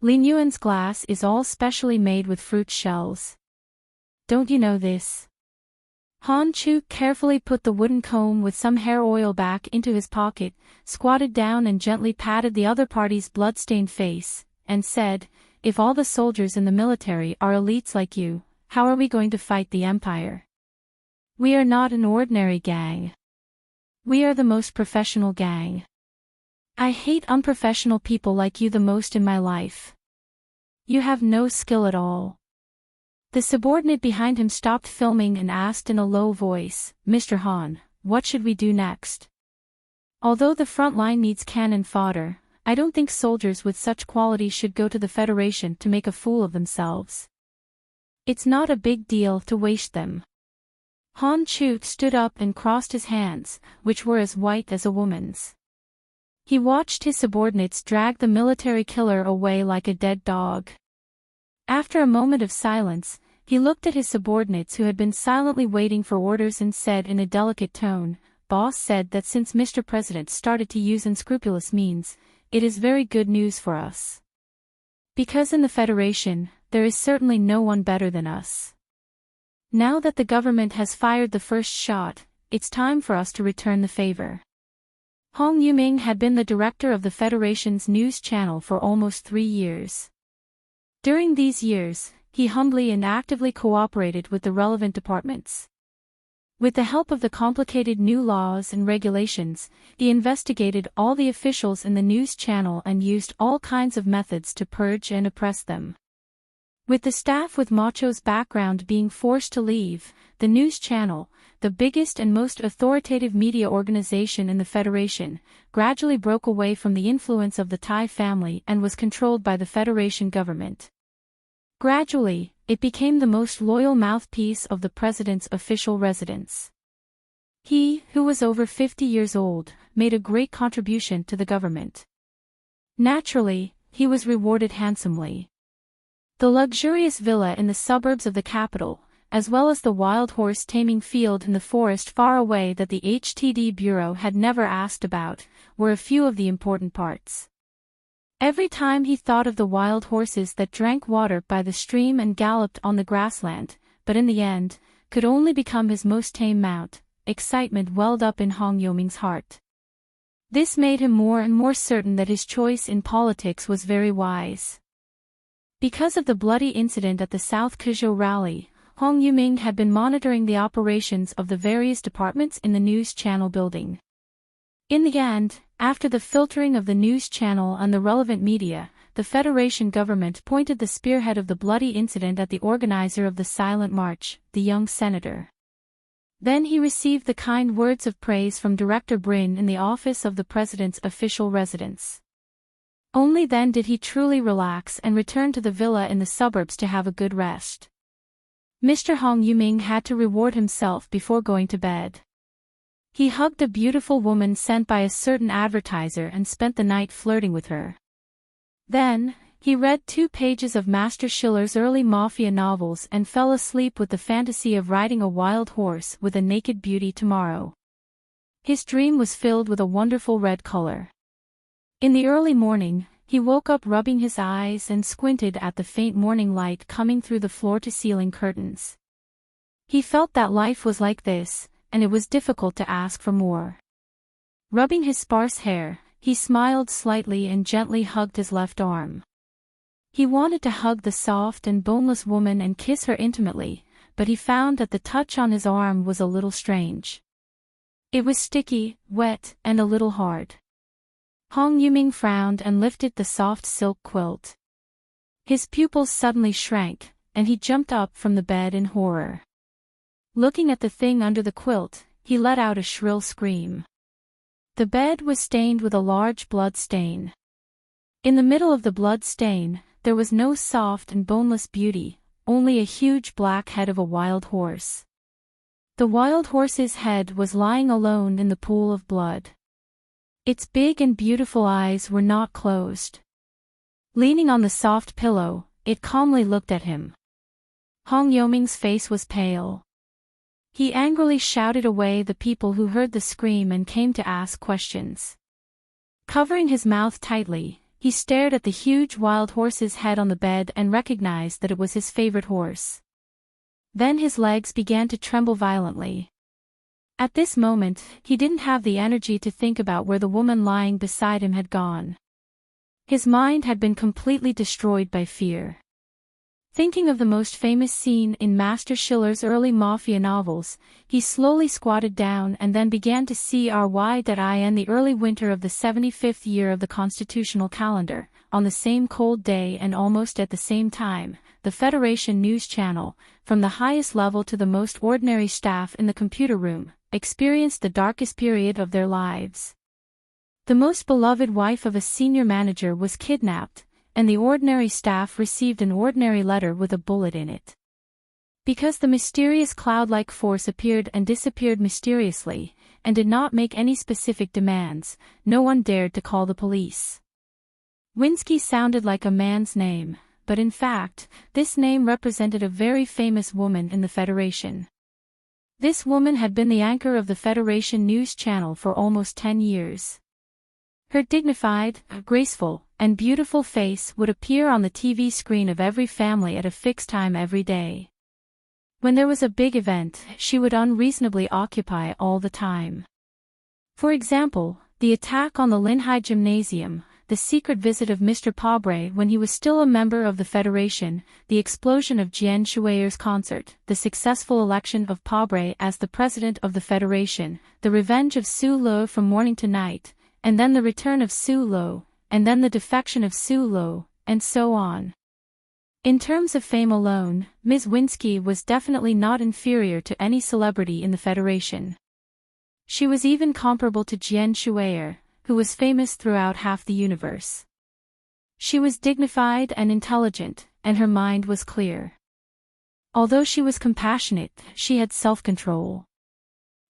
Lin Yuan's glass is all specially made with fruit shells. Don't you know this? Han Chu carefully put the wooden comb with some hair oil back into his pocket, squatted down and gently patted the other party's blood-stained face, and said, "If all the soldiers in the military are elites like you, how are we going to fight the Empire? We are not an ordinary gang. We are the most professional gang. I hate unprofessional people like you the most in my life. You have no skill at all." The subordinate behind him stopped filming and asked in a low voice, "Mr. Han, what should we do next? Although the front line needs cannon fodder, I don't think soldiers with such qualities should go to the Federation to make a fool of themselves. It's not a big deal to waste them." Han Chu stood up and crossed his hands, which were as white as a woman's. He watched his subordinates drag the military killer away like a dead dog. After a moment of silence, he looked at his subordinates who had been silently waiting for orders and said in a delicate tone, boss said that since Mr. President started to use unscrupulous means, it is very good news for us. Because in the Federation, there is certainly no one better than us. Now that the government has fired the first shot, it's time for us to return the favor. Hong Yuming had been the director of the Federation's news channel for almost 3 years. During these years, he humbly and actively cooperated with the relevant departments. With the help of the complicated new laws and regulations, he investigated all the officials in the news channel and used all kinds of methods to purge and oppress them. With the staff with Macho's background being forced to leave, the news channel, the biggest and most authoritative media organization in the Federation, gradually broke away from the influence of the Tai family and was controlled by the Federation government. Gradually, it became the most loyal mouthpiece of the president's official residence. He, who was over 50 years old, made a great contribution to the government. Naturally, he was rewarded handsomely. The luxurious villa in the suburbs of the capital, as well as the wild horse taming field in the forest far away that the HTD Bureau had never asked about, were a few of the important parts. Every time he thought of the wild horses that drank water by the stream and galloped on the grassland, but in the end, could only become his most tame mount, excitement welled up in Hong Yoming's heart. This made him more and more certain that his choice in politics was very wise. Because of the bloody incident at the South Kuzhou rally, Hong Yuming had been monitoring the operations of the various departments in the news channel building. In the end, after the filtering of the news channel and the relevant media, the Federation government pointed the spearhead of the bloody incident at the organizer of the Silent March, the young senator. Then he received the kind words of praise from Director Brin in the office of the president's official residence. Only then did he truly relax and return to the villa in the suburbs to have a good rest. Mr. Hong Yuming had to reward himself before going to bed. He hugged a beautiful woman sent by a certain advertiser and spent the night flirting with her. Then, he read 2 pages of Master Schiller's early mafia novels and fell asleep with the fantasy of riding a wild horse with a naked beauty tomorrow. His dream was filled with a wonderful red color. In the early morning, he woke up rubbing his eyes and squinted at the faint morning light coming through the floor-to-ceiling curtains. He felt that life was like this, and it was difficult to ask for more. Rubbing his sparse hair, he smiled slightly and gently hugged his left arm. He wanted to hug the soft and boneless woman and kiss her intimately, but he found that the touch on his arm was a little strange. It was sticky, wet, and a little hard. Hong Yuming frowned and lifted the soft silk quilt. His pupils suddenly shrank, and he jumped up from the bed in horror. Looking at the thing under the quilt, he let out a shrill scream. The bed was stained with a large blood stain. In the middle of the blood stain, there was no soft and boneless beauty, only a huge black head of a wild horse. The wild horse's head was lying alone in the pool of blood. Its big and beautiful eyes were not closed. Leaning on the soft pillow, it calmly looked at him. Hong Yoming's face was pale. He angrily shouted away the people who heard the scream and came to ask questions. Covering his mouth tightly, he stared at the huge wild horse's head on the bed and recognized that it was his favorite horse. Then his legs began to tremble violently. At this moment, he didn't have the energy to think about where the woman lying beside him had gone. His mind had been completely destroyed by fear. Thinking of the most famous scene in Master Schiller's early mafia novels, he slowly squatted down and then began to see in the early winter of the 75th year of the constitutional calendar, on the same cold day and almost at the same time, the Federation news channel, from the highest level to the most ordinary staff in the computer room, experienced the darkest period of their lives. The most beloved wife of a senior manager was kidnapped, and the ordinary staff received an ordinary letter with a bullet in it. Because the mysterious cloud-like force appeared and disappeared mysteriously, and did not make any specific demands, no one dared to call the police. Winsky sounded like a man's name, but in fact, this name represented a very famous woman in the Federation. This woman had been the anchor of the Federation News Channel for almost 10 years. Her dignified, graceful, and beautiful face would appear on the TV screen of every family at a fixed time every day. When there was a big event, she would unreasonably occupy all the time. For example, the attack on the Linhai Gymnasium, the secret visit of Mr. Pobre when he was still a member of the Federation, the explosion of Jian Shui's concert, the successful election of Pobre as the president of the Federation, the revenge of Su Lo from morning to night, and then the return of Su Lo, and then the defection of Su Lo, and so on. In terms of fame alone, Ms. Winsky was definitely not inferior to any celebrity in the Federation. She was even comparable to Jian Shui, who was famous throughout half the universe. She was dignified and intelligent, and her mind was clear. Although she was compassionate, she had self-control.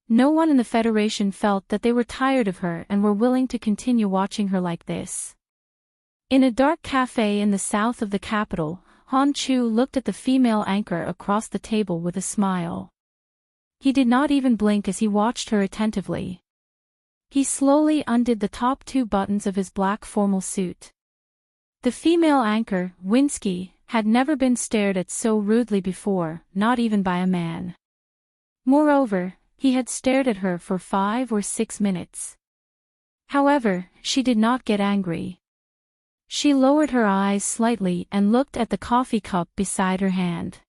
No one in the Federation felt that they were tired of her and were willing to continue watching her like this. In a dark cafe in the south of the capital, Han Chu looked at the female anchor across the table with a smile. He did not even blink as he watched her attentively. He slowly undid the top 2 buttons of his black formal suit. The female anchor, Winsky, had never been stared at so rudely before, not even by a man. Moreover, he had stared at her for 5 or 6 minutes. However, she did not get angry. She lowered her eyes slightly and looked at the coffee cup beside her hand.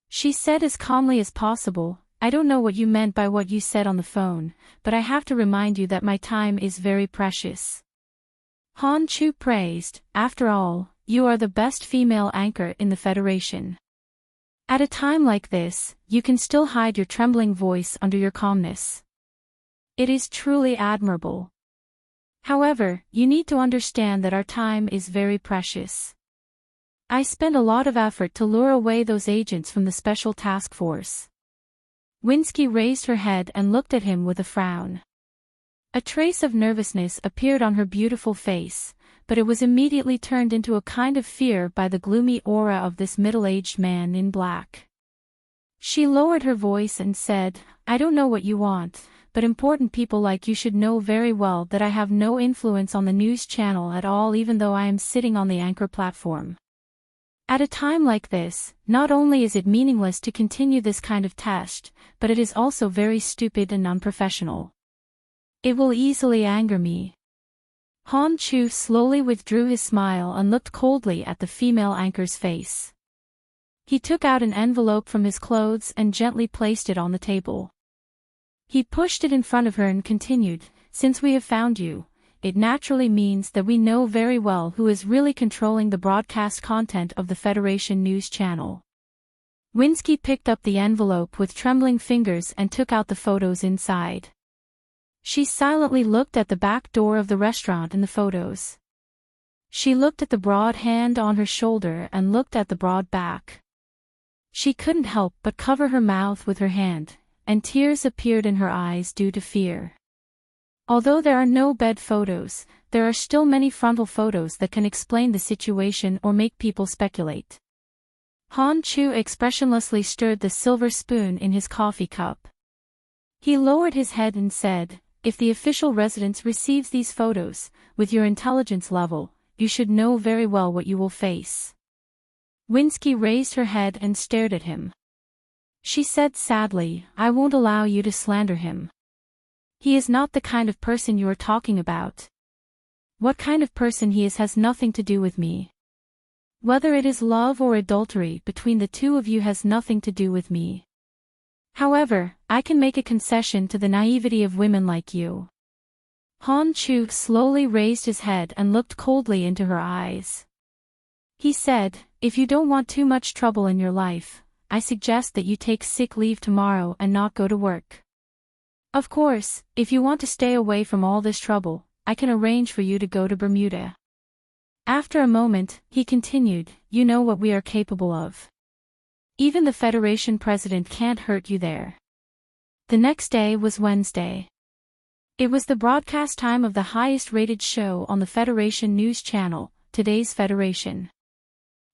She said as calmly as possible, "I don't know what you meant by what you said on the phone, but I have to remind you that my time is very precious." Han Chu praised, "After all, you are the best female anchor in the Federation. At a time like this, you can still hide your trembling voice under your calmness. It is truly admirable. However, you need to understand that our time is very precious. I spent a lot of effort to lure away those agents from the Special Task Force." Winsky raised her head and looked at him with a frown. A trace of nervousness appeared on her beautiful face, but it was immediately turned into a kind of fear by the gloomy aura of this middle-aged man in black. She lowered her voice and said, "I don't know what you want, but important people like you should know very well that I have no influence on the news channel at all, even though I am sitting on the anchor platform. At a time like this, not only is it meaningless to continue this kind of test, but it is also very stupid and unprofessional. It will easily anger me." Han Chu slowly withdrew his smile and looked coldly at the female anchor's face. He took out an envelope from his clothes and gently placed it on the table. He pushed it in front of her and continued, "Since we have found you, it naturally means that we know very well who is really controlling the broadcast content of the Federation News Channel." Winsky picked up the envelope with trembling fingers and took out the photos inside. She silently looked at the back door of the restaurant in the photos. She looked at the broad hand on her shoulder and looked at the broad back. She couldn't help but cover her mouth with her hand, and tears appeared in her eyes due to fear. Although there are no bed photos, there are still many frontal photos that can explain the situation or make people speculate. Han Chu expressionlessly stirred the silver spoon in his coffee cup. He lowered his head and said, "If the official residence receives these photos, with your intelligence level, you should know very well what you will face." Winsky raised her head and stared at him. She said sadly, "I won't allow you to slander him. He is not the kind of person you are talking about. What kind of person he is has nothing to do with me. Whether it is love or adultery between the two of you has nothing to do with me. However, I can make a concession to the naivety of women like you." Han Chu slowly raised his head and looked coldly into her eyes. He said, "If you don't want too much trouble in your life, I suggest that you take sick leave tomorrow and not go to work. Of course, if you want to stay away from all this trouble, I can arrange for you to go to Bermuda." After a moment, he continued, "You know what we are capable of. Even the Federation president can't hurt you there." The next day was Wednesday. It was the broadcast time of the highest-rated show on the Federation News Channel, Today's Federation.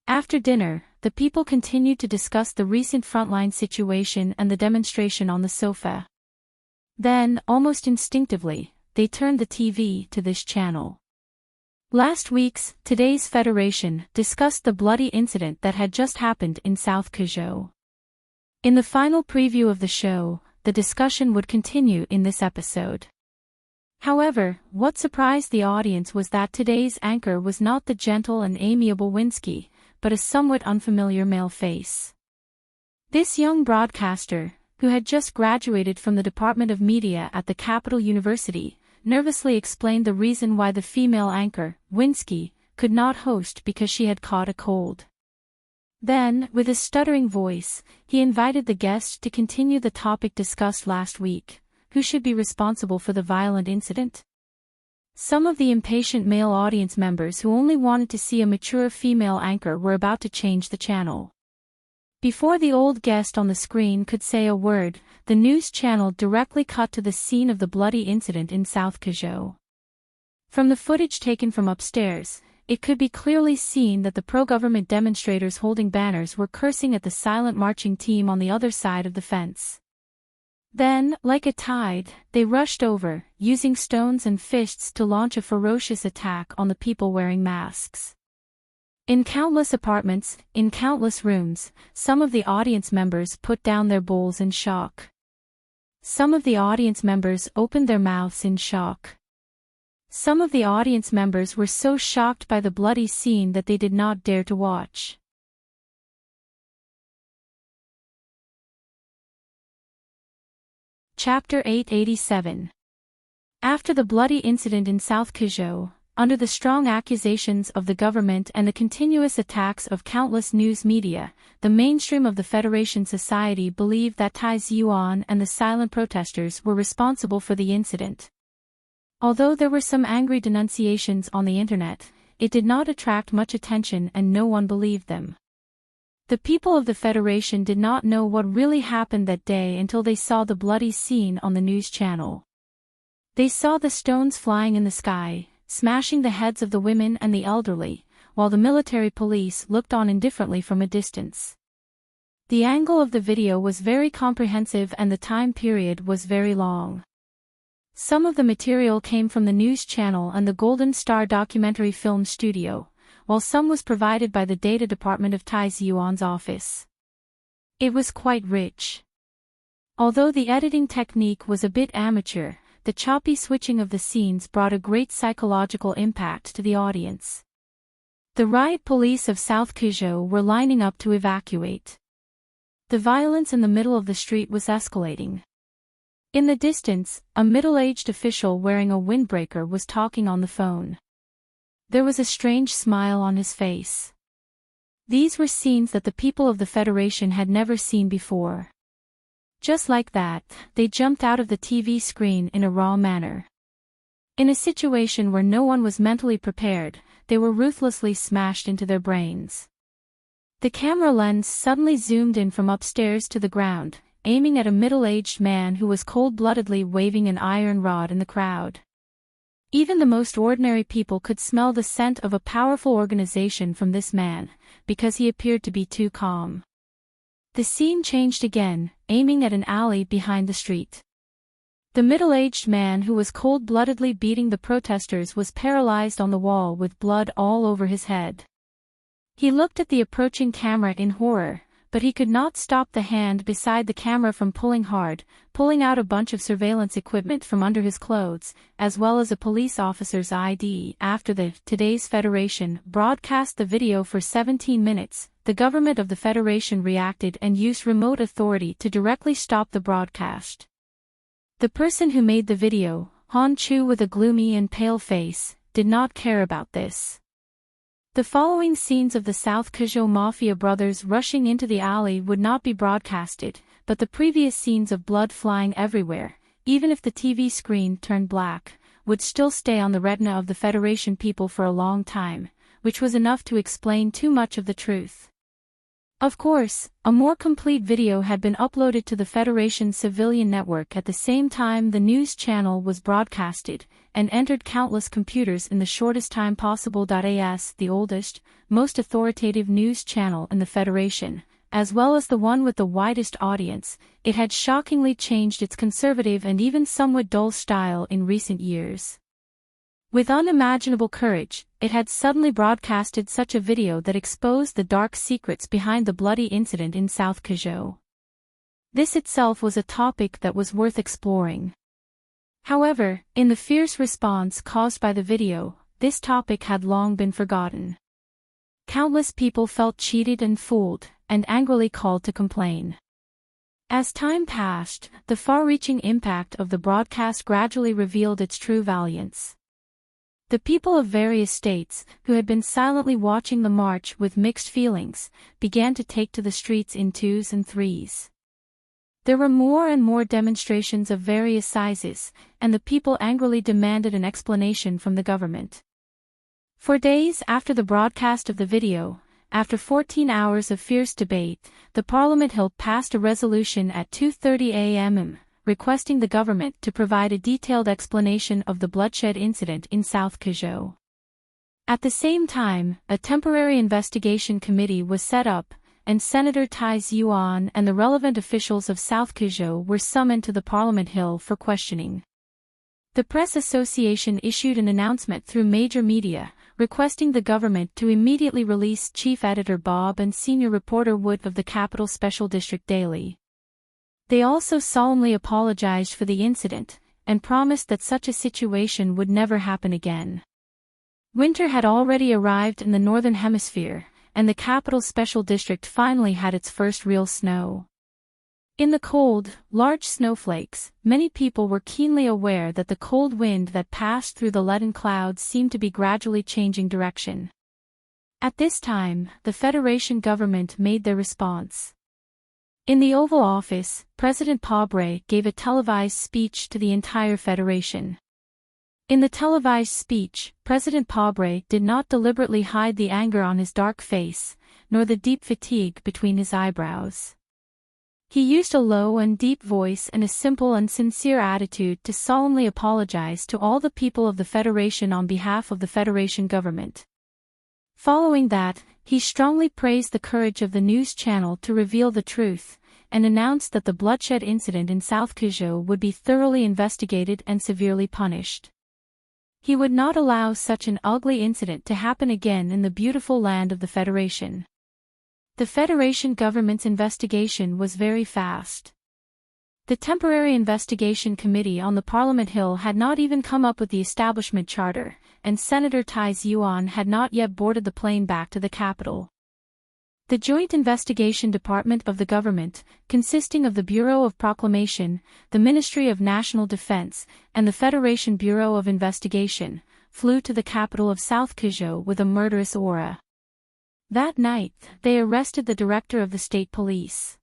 After dinner, the people continued to discuss the recent frontline situation and the demonstration on the sofa. Then, almost instinctively, they turned the TV to this channel. Last week's Today's Federation discussed the bloody incident that had just happened in South Kuzhou. In the final preview of the show, the discussion would continue in this episode. However, what surprised the audience was that today's anchor was not the gentle and amiable Winsky, but a somewhat unfamiliar male face. This young broadcaster, who had just graduated from the Department of Media at the Capital University, nervously explained the reason why the female anchor, Winsky, could not host because she had caught a cold. Then, with a stuttering voice, he invited the guest to continue the topic discussed last week: who should be responsible for the violent incident? Some of the impatient male audience members who only wanted to see a mature female anchor were about to change the channel. Before the old guest on the screen could say a word, the news channel directly cut to the scene of the bloody incident in South Kuzhou. From the footage taken from upstairs, it could be clearly seen that the pro-government demonstrators holding banners were cursing at the silent marching team on the other side of the fence. Then, like a tide, they rushed over, using stones and fists to launch a ferocious attack on the people wearing masks. In countless apartments, in countless rooms, some of the audience members put down their bowls in shock. Some of the audience members opened their mouths in shock. Some of the audience members were so shocked by the bloody scene that they did not dare to watch. Chapter 887. After the bloody incident in South Kuzhou, under the strong accusations of the government and the continuous attacks of countless news media, the mainstream of the Federation society believed that Tai Ziyuan and the silent protesters were responsible for the incident. Although there were some angry denunciations on the internet, it did not attract much attention and no one believed them. The people of the Federation did not know what really happened that day until they saw the bloody scene on the news channel. They saw the stones flying in the sky, smashing the heads of the women and the elderly, while the military police looked on indifferently from a distance. The angle of the video was very comprehensive and the time period was very long. Some of the material came from the news channel and the Golden Star documentary film studio, while some was provided by the data department of Tai Ziyuan's office. It was quite rich. Although the editing technique was a bit amateur, the choppy switching of the scenes brought a great psychological impact to the audience. The riot police of South Kuzhou were lining up to evacuate. The violence in the middle of the street was escalating. In the distance, a middle-aged official wearing a windbreaker was talking on the phone. There was a strange smile on his face. These were scenes that the people of the Federation had never seen before. Just like that, they jumped out of the TV screen in a raw manner. In a situation where no one was mentally prepared, they were ruthlessly smashed into their brains. The camera lens suddenly zoomed in from upstairs to the ground, aiming at a middle-aged man who was cold-bloodedly waving an iron rod in the crowd. Even the most ordinary people could smell the scent of a powerful organization from this man, because he appeared to be too calm. The scene changed again, aiming at an alley behind the street. The middle-aged man who was cold-bloodedly beating the protesters was paralyzed on the wall with blood all over his head. He looked at the approaching camera in horror, but he could not stop the hand beside the camera from pulling out a bunch of surveillance equipment from under his clothes, as well as a police officer's ID. After the Today's Federation broadcast the video for 17 minutes, the government of the Federation reacted and used remote authority to directly stop the broadcast. The person who made the video, Han Chu with a gloomy and pale face, did not care about this. The following scenes of the South Kuzhou Mafia brothers rushing into the alley would not be broadcasted, but the previous scenes of blood flying everywhere, even if the TV screen turned black, would still stay on the retina of the Federation people for a long time, which was enough to explain too much of the truth. Of course, a more complete video had been uploaded to the Federation's civilian network at the same time the news channel was broadcasted, and entered countless computers in the shortest time possible. As the oldest, most authoritative news channel in the Federation, as well as the one with the widest audience, it had shockingly changed its conservative and even somewhat dull style in recent years. With unimaginable courage, it had suddenly broadcasted such a video that exposed the dark secrets behind the bloody incident in South Kazhou. This itself was a topic that was worth exploring. However, in the fierce response caused by the video, this topic had long been forgotten. Countless people felt cheated and fooled, and angrily called to complain. As time passed, the far-reaching impact of the broadcast gradually revealed its true valiance. The people of various states, who had been silently watching the march with mixed feelings, began to take to the streets in twos and threes. There were more and more demonstrations of various sizes, and the people angrily demanded an explanation from the government. For days after the broadcast of the video, after 14 hours of fierce debate, the Parliament held passed a resolution at 2:30 a.m. requesting the government to provide a detailed explanation of the bloodshed incident in South Kazhou. At the same time, a temporary investigation committee was set up, and Senator Tai Yuan and the relevant officials of South Kazhou were summoned to the Parliament Hill for questioning. The Press Association issued an announcement through major media, requesting the government to immediately release Chief Editor Bob and Senior Reporter Wood of the Capital Special District Daily. They also solemnly apologized for the incident, and promised that such a situation would never happen again. Winter had already arrived in the Northern Hemisphere, and the Capital Special District finally had its first real snow. In the cold, large snowflakes, many people were keenly aware that the cold wind that passed through the leaden clouds seemed to be gradually changing direction. At this time, the Federation government made their response. In the Oval Office, President Pobre gave a televised speech to the entire Federation. In the televised speech, President Pobre did not deliberately hide the anger on his dark face, nor the deep fatigue between his eyebrows. He used a low and deep voice and a simple and sincere attitude to solemnly apologize to all the people of the Federation on behalf of the Federation government. Following that, he strongly praised the courage of the news channel to reveal the truth, and announced that the bloodshed incident in South Kazhou would be thoroughly investigated and severely punished. He would not allow such an ugly incident to happen again in the beautiful land of the Federation. The Federation government's investigation was very fast. The Temporary Investigation Committee on the Parliament Hill had not even come up with the establishment charter, and Senator Tai Yuan had not yet boarded the plane back to the capital. The Joint Investigation Department of the government, consisting of the Bureau of Proclamation, the Ministry of National Defense, and the Federation Bureau of Investigation, flew to the capital of South Kazhou with a murderous aura. That night, they arrested the director of the state police.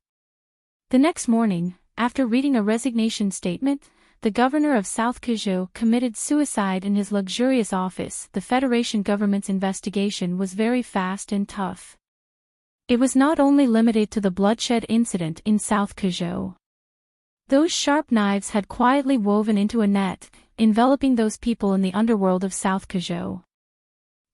The next morning, after reading a resignation statement, the governor of South Kazhou committed suicide in his luxurious office. The Federation government's investigation was very fast and tough. It was not only limited to the bloodshed incident in South Kazhou. Those sharp knives had quietly woven into a net, enveloping those people in the underworld of South Kazhou.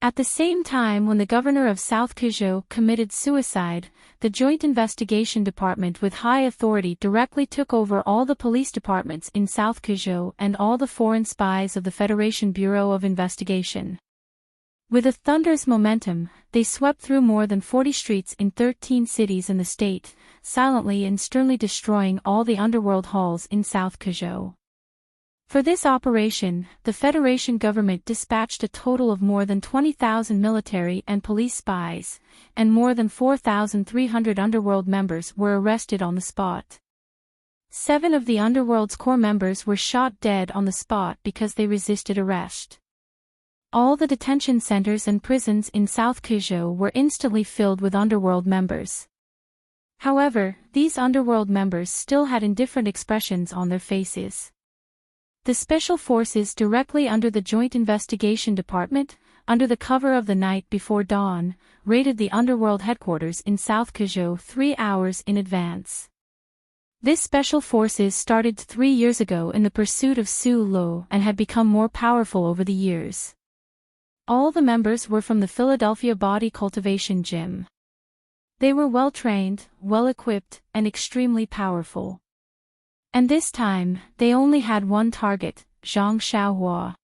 At the same time when the governor of South Kazhou committed suicide, the Joint Investigation Department with high authority directly took over all the police departments in South Kazhou and all the foreign spies of the Federation Bureau of Investigation. With a thunderous momentum, they swept through more than 40 streets in 13 cities in the state, silently and sternly destroying all the underworld halls in South Kazhou. For this operation, the Federation government dispatched a total of more than 20,000 military and police spies, and more than 4,300 underworld members were arrested on the spot. 7 of the underworld's core members were shot dead on the spot because they resisted arrest. All the detention centers and prisons in South Kazhou were instantly filled with underworld members. However, these underworld members still had indifferent expressions on their faces. The special forces directly under the Joint Investigation Department, under the cover of the night before dawn, raided the underworld headquarters in South Kuzhou 3 hours in advance. This special forces started 3 years ago in the pursuit of Su Lo and had become more powerful over the years. All the members were from the Philadelphia Body Cultivation Gym. They were well-trained, well-equipped, and extremely powerful. And this time, they only had one target, Zhang Xiaohua.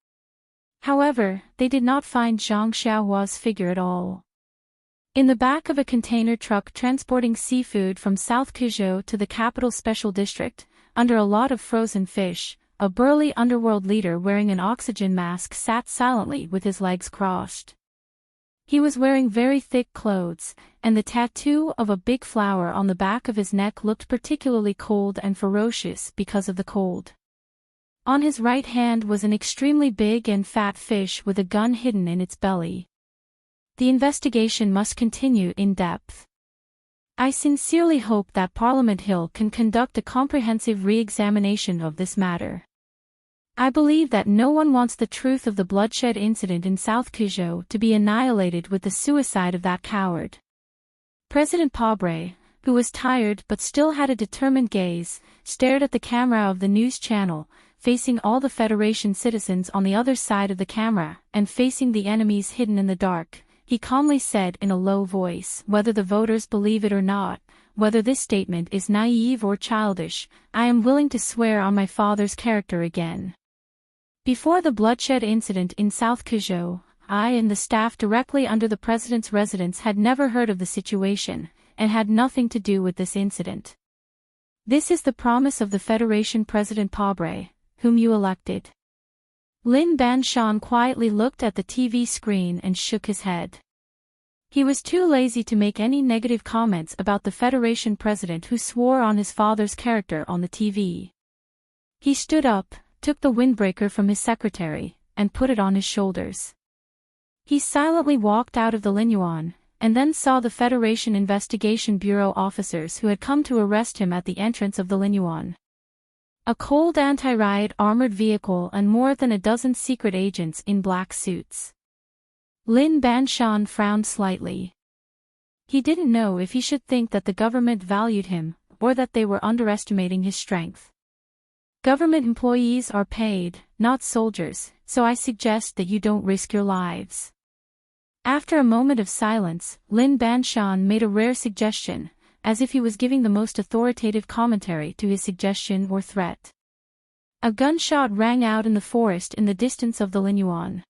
However, they did not find Zhang Xiaohua's figure at all. In the back of a container truck transporting seafood from South Kuzhou to the capital special district, under a lot of frozen fish, a burly underworld leader wearing an oxygen mask sat silently with his legs crossed. He was wearing very thick clothes, and the tattoo of a big flower on the back of his neck looked particularly cold and ferocious because of the cold. On his right hand was an extremely big and fat fish with a gun hidden in its belly. The investigation must continue in depth. I sincerely hope that Parliament Hill can conduct a comprehensive re-examination of this matter. I believe that no one wants the truth of the bloodshed incident in South Kuzhou to be annihilated with the suicide of that coward. President Pobre, who was tired but still had a determined gaze, stared at the camera of the news channel, facing all the Federation citizens on the other side of the camera, and facing the enemies hidden in the dark. He calmly said in a low voice, "Whether the voters believe it or not, whether this statement is naive or childish, I am willing to swear on my father's character again. Before the bloodshed incident in South Kuzhou, I and the staff directly under the president's residence had never heard of the situation, and had nothing to do with this incident. This is the promise of the Federation President Pobre, whom you elected." Lin Banshan quietly looked at the TV screen and shook his head. He was too lazy to make any negative comments about the Federation president who swore on his father's character on the TV. He stood up, took the windbreaker from his secretary, and put it on his shoulders. He silently walked out of the Linyuan, and then saw the Federation Investigation Bureau officers who had come to arrest him at the entrance of the Linyuan. A cold anti-riot armored vehicle and more than a dozen secret agents in black suits. Lin Banshan frowned slightly. He didn't know if he should think that the government valued him, or that they were underestimating his strength. Government employees are paid, not soldiers, so I suggest that you don't risk your lives. After a moment of silence, Lin Banshan made a rare suggestion, as if he was giving the most authoritative commentary to his suggestion or threat. A gunshot rang out in the forest in the distance of the Linyuan.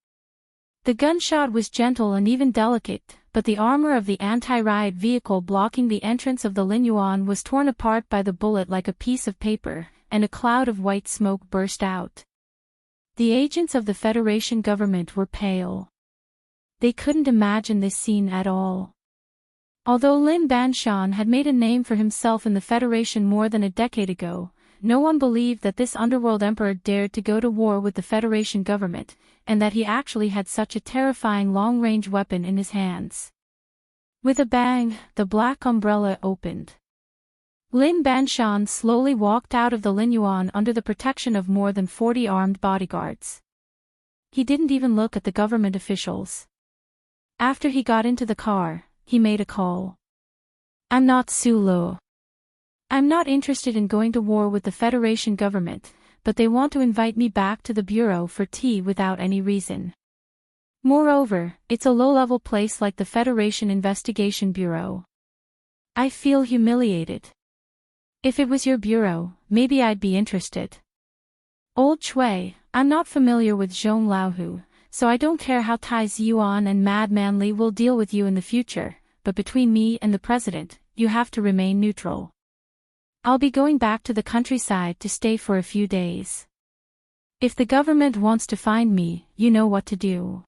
The gunshot was gentle and even delicate, but the armor of the anti-riot vehicle blocking the entrance of the Linyuan was torn apart by the bullet like a piece of paper, and a cloud of white smoke burst out. The agents of the Federation government were pale. They couldn't imagine this scene at all. Although Lin Banshan had made a name for himself in the Federation more than a decade ago, no one believed that this underworld emperor dared to go to war with the Federation government, and that he actually had such a terrifying long-range weapon in his hands. With a bang, the black umbrella opened. Lin Banshan slowly walked out of the Linyuan under the protection of more than 40 armed bodyguards. He didn't even look at the government officials. After he got into the car, he made a call. "I'm not Su Lo. I'm not interested in going to war with the Federation government, but they want to invite me back to the bureau for tea without any reason. Moreover, it's a low-level place like the Federation Investigation Bureau. I feel humiliated. If it was your bureau, maybe I'd be interested. Old Chui, I'm not familiar with Zhong Laohu, so I don't care how Tai Ziyuan and Madman Li will deal with you in the future, but between me and the president, you have to remain neutral. I'll be going back to the countryside to stay for a few days. If the government wants to find me, you know what to do."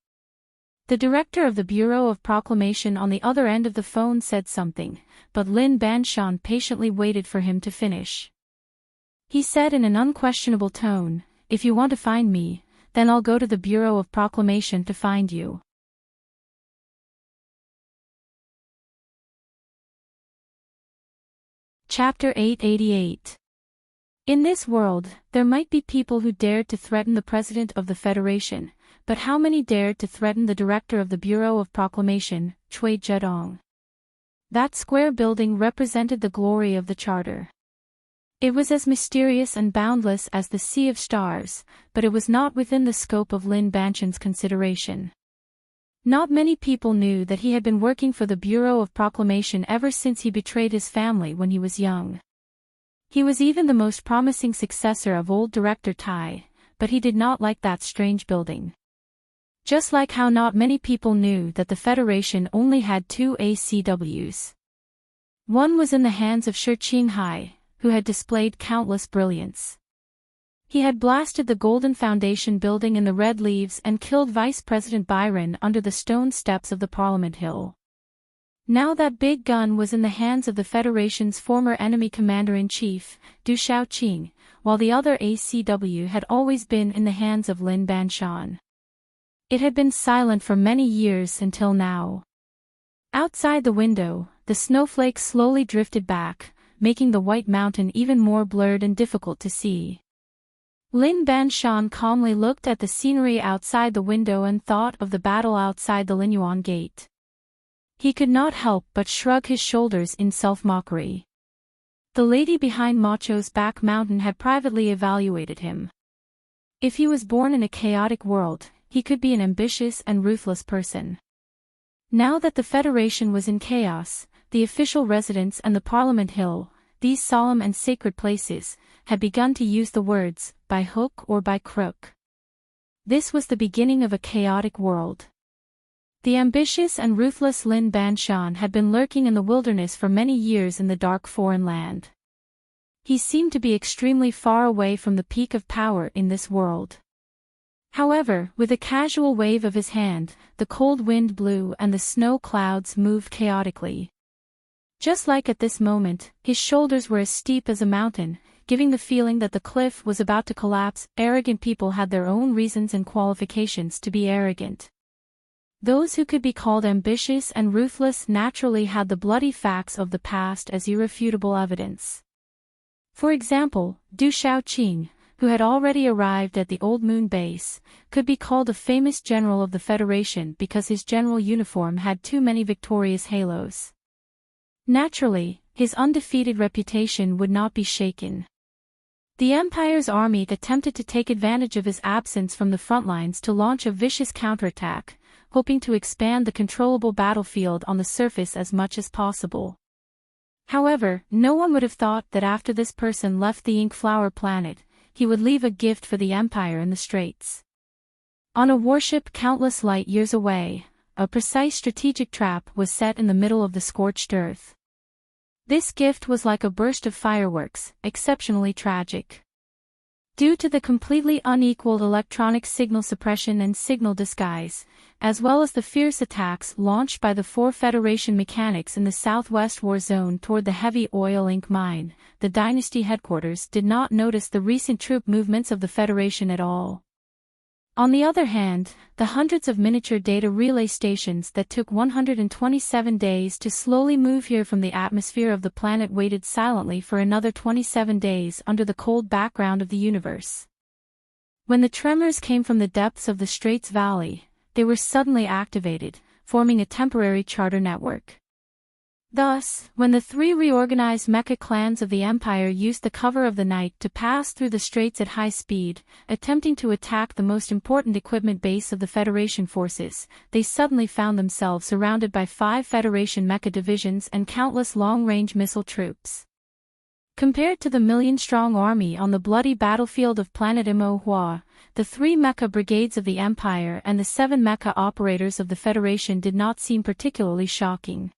The director of the Bureau of Proclamation on the other end of the phone said something, but Lin Banshan patiently waited for him to finish. He said in an unquestionable tone, "If you want to find me, then I'll go to the Bureau of Proclamation to find you." Chapter 888. In this world, there might be people who dared to threaten the President of the Federation, but how many dared to threaten the director of the Bureau of Proclamation, Chui Zedong? That square building represented the glory of the charter. It was as mysterious and boundless as the sea of stars, but it was not within the scope of Lin Banshan's consideration. Not many people knew that he had been working for the Bureau of Proclamation ever since he betrayed his family when he was young. He was even the most promising successor of old Director Tai, but he did not like that strange building. Just like how not many people knew that the Federation only had 2 ACWs. One was in the hands of Shi Qinghai, who had displayed countless brilliance. He had blasted the Golden Foundation building in the Red Leaves and killed Vice President Byron under the stone steps of the Parliament Hill. Now that big gun was in the hands of the Federation's former enemy commander-in-chief, Du Shaoqing, while the other ACW had always been in the hands of Lin Banshan. It had been silent for many years until now. Outside the window, the snowflakes slowly drifted back, making the White Mountain even more blurred and difficult to see. Lin Banshan calmly looked at the scenery outside the window and thought of the battle outside the Linyuan Gate. He could not help but shrug his shoulders in self-mockery. The lady behind Macho's back mountain had privately evaluated him. If he was born in a chaotic world, he could be an ambitious and ruthless person. Now that the Federation was in chaos, the official residence and the Parliament Hill, these solemn and sacred places, had begun to use the words, by hook or by crook. This was the beginning of a chaotic world. The ambitious and ruthless Lin Banshan had been lurking in the wilderness for many years in the dark foreign land. He seemed to be extremely far away from the peak of power in this world. However, with a casual wave of his hand, the cold wind blew and the snow clouds moved chaotically. Just like at this moment, his shoulders were as steep as a mountain, giving the feeling that the cliff was about to collapse. Arrogant people had their own reasons and qualifications to be arrogant. Those who could be called ambitious and ruthless naturally had the bloody facts of the past as irrefutable evidence. For example, Du Shaoqing, who had already arrived at the Old Moon base, could be called a famous general of the Federation because his general uniform had too many victorious halos. Naturally, his undefeated reputation would not be shaken. The Empire's army attempted to take advantage of his absence from the front lines to launch a vicious counterattack, hoping to expand the controllable battlefield on the surface as much as possible. However, no one would have thought that after this person left the Ink Flower planet, he would leave a gift for the Empire in the Straits. On a warship countless light years away, a precise strategic trap was set in the middle of the scorched earth. This gift was like a burst of fireworks, exceptionally tragic. Due to the completely unequaled electronic signal suppression and signal disguise, as well as the fierce attacks launched by the 4 Federation mechanics in the southwest war zone toward the heavy oil ink mine, the Dynasty headquarters did not notice the recent troop movements of the Federation at all. On the other hand, the hundreds of miniature data relay stations that took 127 days to slowly move here from the atmosphere of the planet waited silently for another 27 days under the cold background of the universe. When the tremors came from the depths of the Straits Valley, they were suddenly activated, forming a temporary charter network. Thus, when the 3 reorganized mecha clans of the Empire used the cover of the night to pass through the straits at high speed, attempting to attack the most important equipment base of the Federation forces, they suddenly found themselves surrounded by 5 Federation mecha divisions and countless long-range missile troops. Compared to the million-strong army on the bloody battlefield of planet Imo Hua, the 3 mecha brigades of the Empire and the 7 mecha operators of the Federation did not seem particularly shocking.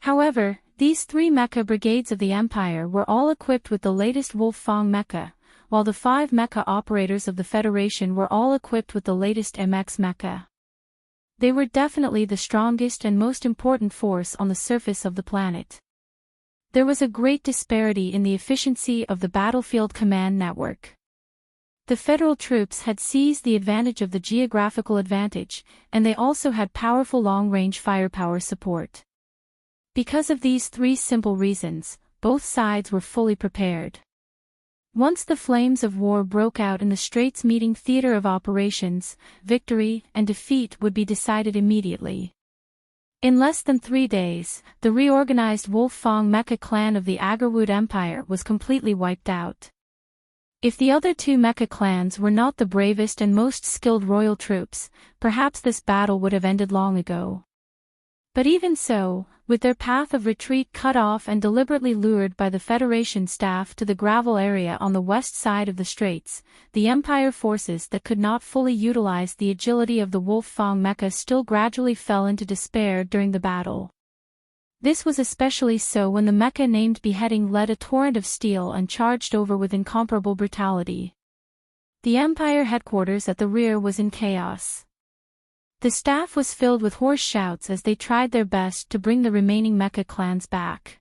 However, these 3 mecha brigades of the Empire were all equipped with the latest Wolf-Fang mecha, while the 5 mecha operators of the Federation were all equipped with the latest MX mecha. They were definitely the strongest and most important force on the surface of the planet. There was a great disparity in the efficiency of the battlefield command network. The Federal troops had seized the advantage of the geographical advantage, and they also had powerful long-range firepower support. Because of these 3 simple reasons, both sides were fully prepared. Once the flames of war broke out in the Straits meeting theater of operations, victory and defeat would be decided immediately. In less than 3 days, the reorganized Wolf-Fang mecha clan of the Agarwood Empire was completely wiped out. If the other two mecha clans were not the bravest and most skilled royal troops, perhaps this battle would have ended long ago. But even so, with their path of retreat cut off and deliberately lured by the Federation staff to the gravel area on the west side of the straits, the Empire forces that could not fully utilize the agility of the Wolf-Fang mecha still gradually fell into despair during the battle. This was especially so when the mecha named Beheading led a torrent of steel and charged over with incomparable brutality. The Empire headquarters at the rear was in chaos. The staff was filled with hoarse shouts as they tried their best to bring the remaining mecha clans back.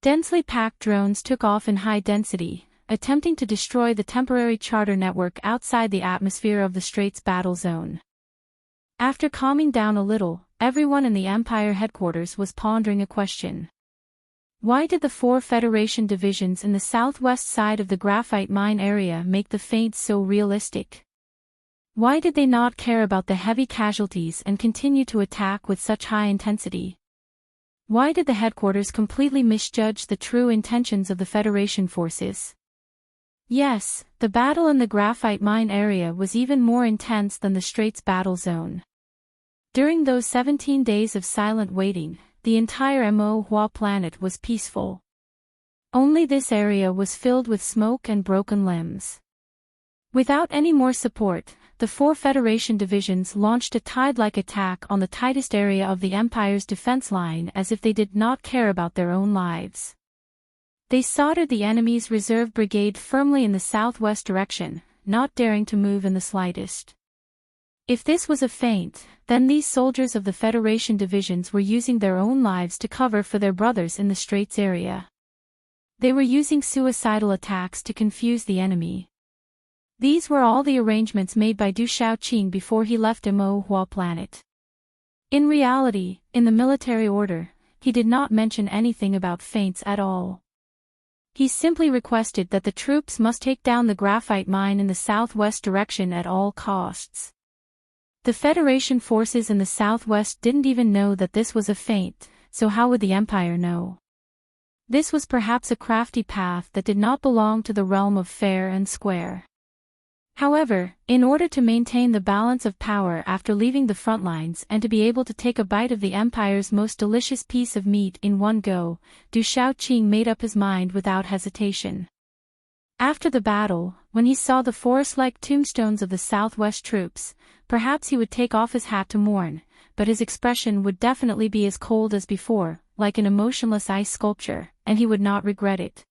Densely packed drones took off in high density, attempting to destroy the temporary charter network outside the atmosphere of the Straits battle zone. After calming down a little, everyone in the Empire headquarters was pondering a question. Why did the 4 Federation divisions in the southwest side of the graphite mine area make the feints so realistic? Why did they not care about the heavy casualties and continue to attack with such high intensity? Why did the headquarters completely misjudge the true intentions of the Federation forces? Yes, the battle in the graphite mine area was even more intense than the Straits battle zone. During those 17 days of silent waiting, the entire Mo planet was peaceful. Only this area was filled with smoke and broken limbs. Without any more support, the 4 Federation divisions launched a tide-like attack on the tightest area of the Empire's defense line as if they did not care about their own lives. They soldered the enemy's reserve brigade firmly in the southwest direction, not daring to move in the slightest. If this was a feint, then these soldiers of the Federation divisions were using their own lives to cover for their brothers in the Straits area. They were using suicidal attacks to confuse the enemy. These were all the arrangements made by Du Shaoqing before he left Mo planet. In reality, in the military order, he did not mention anything about feints at all. He simply requested that the troops must take down the graphite mine in the southwest direction at all costs. The Federation forces in the southwest didn't even know that this was a feint, so how would the Empire know? This was perhaps a crafty path that did not belong to the realm of fair and square. However, in order to maintain the balance of power after leaving the front lines and to be able to take a bite of the Empire's most delicious piece of meat in one go, Du Shaoqing made up his mind without hesitation. After the battle, when he saw the forest-like tombstones of the southwest troops, perhaps he would take off his hat to mourn, but his expression would definitely be as cold as before, like an emotionless ice sculpture, and he would not regret it.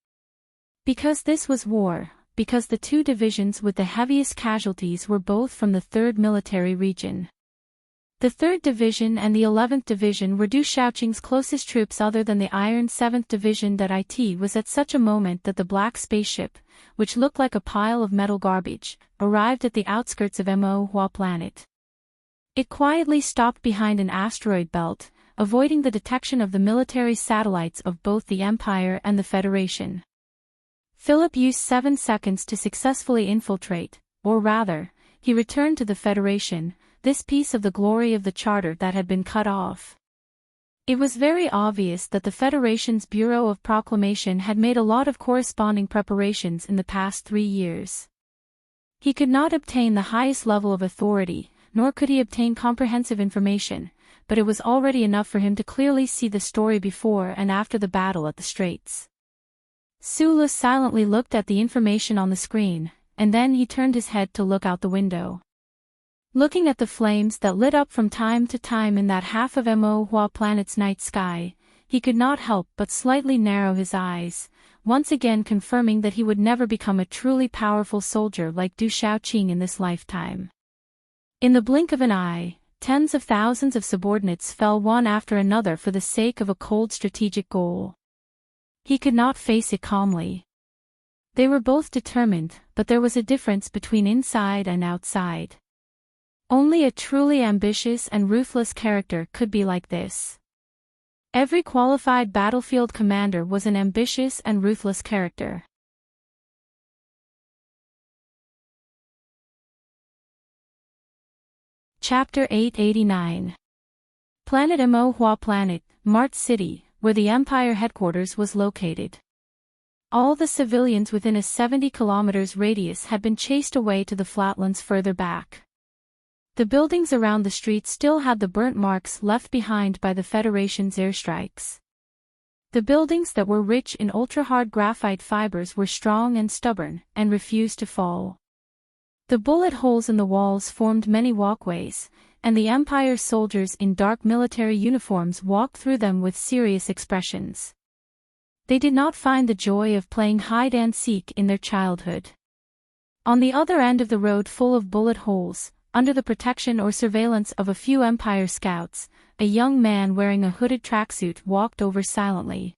Because this was war. Because the 2 divisions with the heaviest casualties were both from the 3rd Military Region. The 3rd Division and the 11th Division were Du Shaoqing's closest troops other than the Iron 7th Division. It was at such a moment that the black spaceship, which looked like a pile of metal garbage, arrived at the outskirts of Mo planet. It quietly stopped behind an asteroid belt, avoiding the detection of the military satellites of both the Empire and the Federation. Philip used 7 seconds to successfully infiltrate, or rather, he returned to the Federation, this piece of the glory of the charter that had been cut off. It was very obvious that the Federation's Bureau of Proclamation had made a lot of corresponding preparations in the past 3 years. He could not obtain the highest level of authority, nor could he obtain comprehensive information, but it was already enough for him to clearly see the story before and after the battle at the Straits. Sulu silently looked at the information on the screen, and then he turned his head to look out the window. Looking at the flames that lit up from time to time in that half of Mo planet's night sky, he could not help but slightly narrow his eyes, once again confirming that he would never become a truly powerful soldier like Du Shaoqing in this lifetime. In the blink of an eye, tens of thousands of subordinates fell one after another for the sake of a cold strategic goal. He could not face it calmly. They were both determined, but there was a difference between inside and outside. Only a truly ambitious and ruthless character could be like this. Every qualified battlefield commander was an ambitious and ruthless character. Chapter 889. Planet Mo Planet, Mart City, where the Empire headquarters was located. All the civilians within a 70 kilometers radius had been chased away to the flatlands further back. The buildings around the street still had the burnt marks left behind by the Federation's airstrikes. The buildings that were rich in ultra-hard graphite fibers were strong and stubborn, and refused to fall. The bullet holes in the walls formed many walkways, and the Empire's soldiers in dark military uniforms walked through them with serious expressions. They did not find the joy of playing hide-and-seek in their childhood. On the other end of the road full of bullet holes, under the protection or surveillance of a few Empire scouts, a young man wearing a hooded tracksuit walked over silently.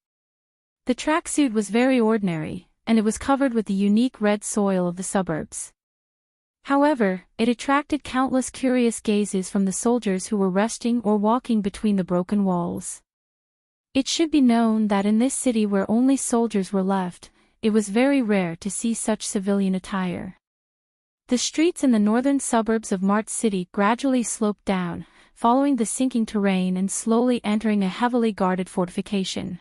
The tracksuit was very ordinary, and it was covered with the unique red soil of the suburbs. However, it attracted countless curious gazes from the soldiers who were resting or walking between the broken walls. It should be known that in this city where only soldiers were left, it was very rare to see such civilian attire. The streets in the northern suburbs of Mart City gradually sloped down, following the sinking terrain and slowly entering a heavily guarded fortification.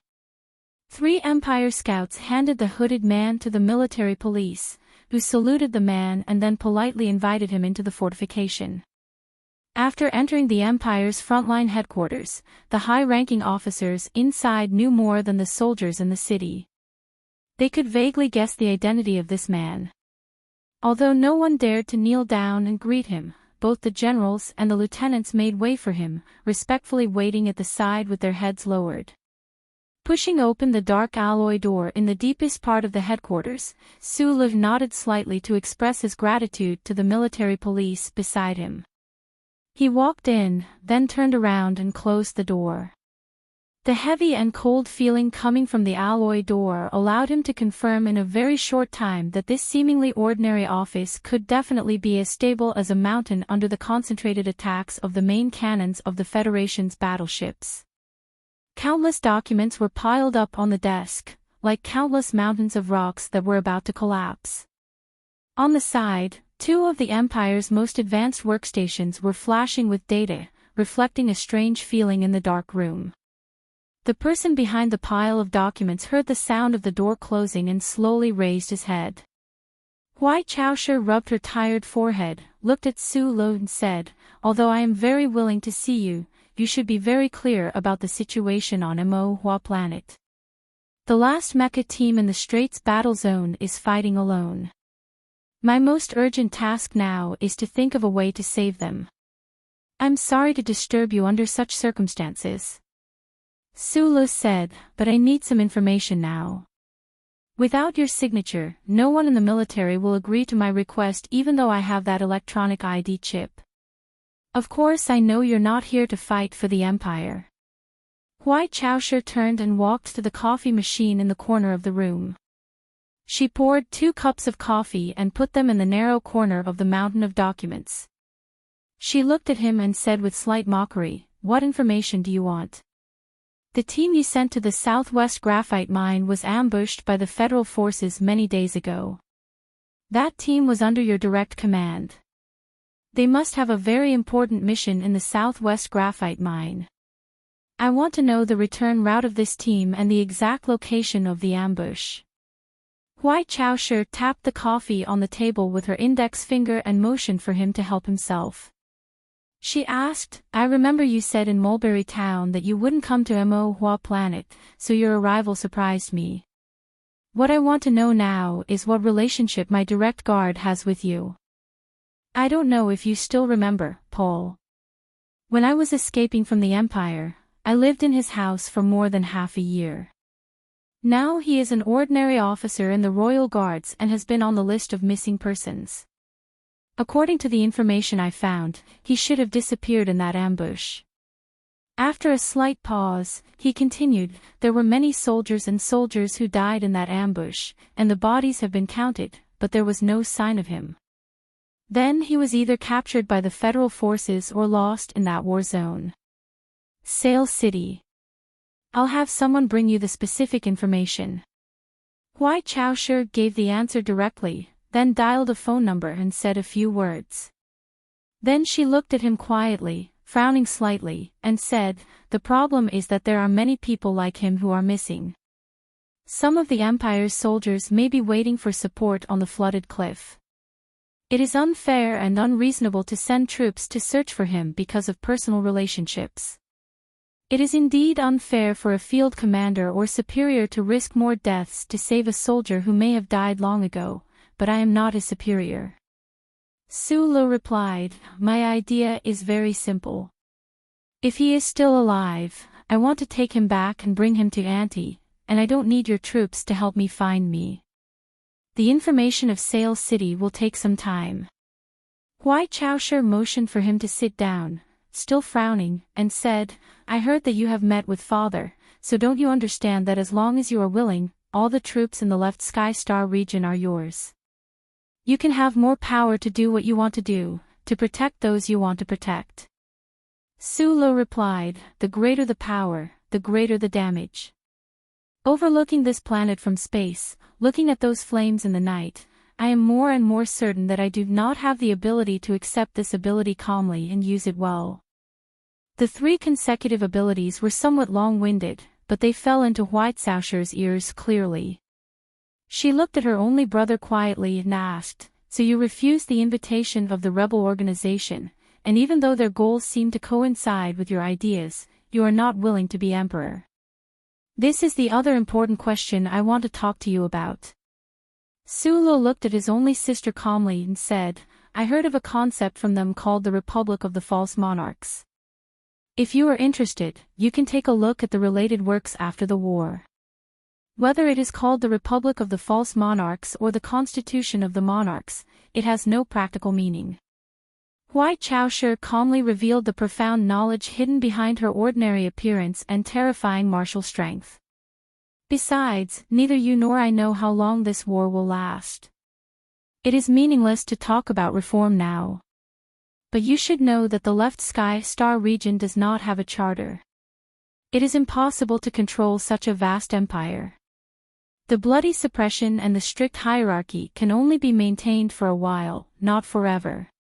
3 Empire scouts handed the hooded man to the military police, who saluted the man and then politely invited him into the fortification. After entering the Empire's frontline headquarters, the high-ranking officers inside knew more than the soldiers in the city. They could vaguely guess the identity of this man. Although no one dared to kneel down and greet him, both the generals and the lieutenants made way for him, respectfully waiting at the side with their heads lowered. Pushing open the dark alloy door in the deepest part of the headquarters, Sulu nodded slightly to express his gratitude to the military police beside him. He walked in, then turned around and closed the door. The heavy and cold feeling coming from the alloy door allowed him to confirm in a very short time that this seemingly ordinary office could definitely be as stable as a mountain under the concentrated attacks of the main cannons of the Federation's battleships. Countless documents were piled up on the desk, like countless mountains of rocks that were about to collapse. On the side, 2 of the Empire's most advanced workstations were flashing with data, reflecting a strange feeling in the dark room. The person behind the pile of documents heard the sound of the door closing and slowly raised his head. Hui Chaoshe rubbed her tired forehead, looked at Su Lo and said, "Although I am very willing to see you, you should be very clear about the situation on Mo Planet. The last mecha team in the Straits battle zone is fighting alone. My most urgent task now is to think of a way to save them. I'm sorry to disturb you under such circumstances," Sulu said, "but I need some information now. Without your signature, no one in the military will agree to my request even though I have that electronic ID chip. Of course I know you're not here to fight for the Empire." Hui Chaoshe turned and walked to the coffee machine in the corner of the room. She poured 2 cups of coffee and put them in the narrow corner of the mountain of documents. She looked at him and said with slight mockery, "What information do you want?" "The team you sent to the southwest graphite mine was ambushed by the federal forces many days ago. That team was under your direct command. They must have a very important mission in the southwest graphite mine. I want to know the return route of this team and the exact location of the ambush." Hui Chaoshe tapped the coffee on the table with her index finger and motioned for him to help himself. She asked, "I remember you said in Mulberry Town that you wouldn't come to Mo Planet, so your arrival surprised me. What I want to know now is what relationship my direct guard has with you. I don't know if you still remember, Paul. When I was escaping from the Empire, I lived in his house for more than half a year. Now he is an ordinary officer in the Royal Guards and has been on the list of missing persons. According to the information I found, he should have disappeared in that ambush." After a slight pause, he continued, "There were many soldiers who died in that ambush, and the bodies have been counted, but there was no sign of him. Then he was either captured by the federal forces or lost in that war zone. Sail City. I'll have someone bring you the specific information." Hui Chaoshe gave the answer directly, then dialed a phone number and said a few words. Then she looked at him quietly, frowning slightly, and said, "The problem is that there are many people like him who are missing. Some of the Empire's soldiers may be waiting for support on the flooded cliff. It is unfair and unreasonable to send troops to search for him because of personal relationships. It is indeed unfair for a field commander or superior to risk more deaths to save a soldier who may have died long ago, but I am not his superior." Su Lo replied, "My idea is very simple. If he is still alive, I want to take him back and bring him to Auntie, and I don't need your troops to help me find me. The information of Sail City will take some time." Huai Chaosher motioned for him to sit down, still frowning, and said, "I heard that you have met with father, so don't you understand that as long as you are willing, all the troops in the left Sky Star region are yours? You can have more power to do what you want to do, to protect those you want to protect." Su Lo replied, "The greater the power, the greater the damage." Overlooking this planet from space, looking at those flames in the night, I am more and more certain that I do not have the ability to accept this ability calmly and use it well. The 3 consecutive abilities were somewhat long-winded, but they fell into Huai Chaosher's ears clearly. She looked at her only brother quietly and asked, "So you refused the invitation of the rebel organization, and even though their goals seem to coincide with your ideas, you are not willing to be emperor? This is the other important question I want to talk to you about." Su Lo looked at his only sister calmly and said, "I heard of a concept from them called the Republic of the False Monarchs. If you are interested, you can take a look at the related works after the war. Whether it is called the Republic of the False Monarchs or the Constitution of the Monarchs, it has no practical meaning." Huai Chaosher calmly revealed the profound knowledge hidden behind her ordinary appearance and terrifying martial strength. "Besides, neither you nor I know how long this war will last. It is meaningless to talk about reform now. But you should know that the left Sky Star region does not have a charter. It is impossible to control such a vast empire. The bloody suppression and the strict hierarchy can only be maintained for a while, not forever.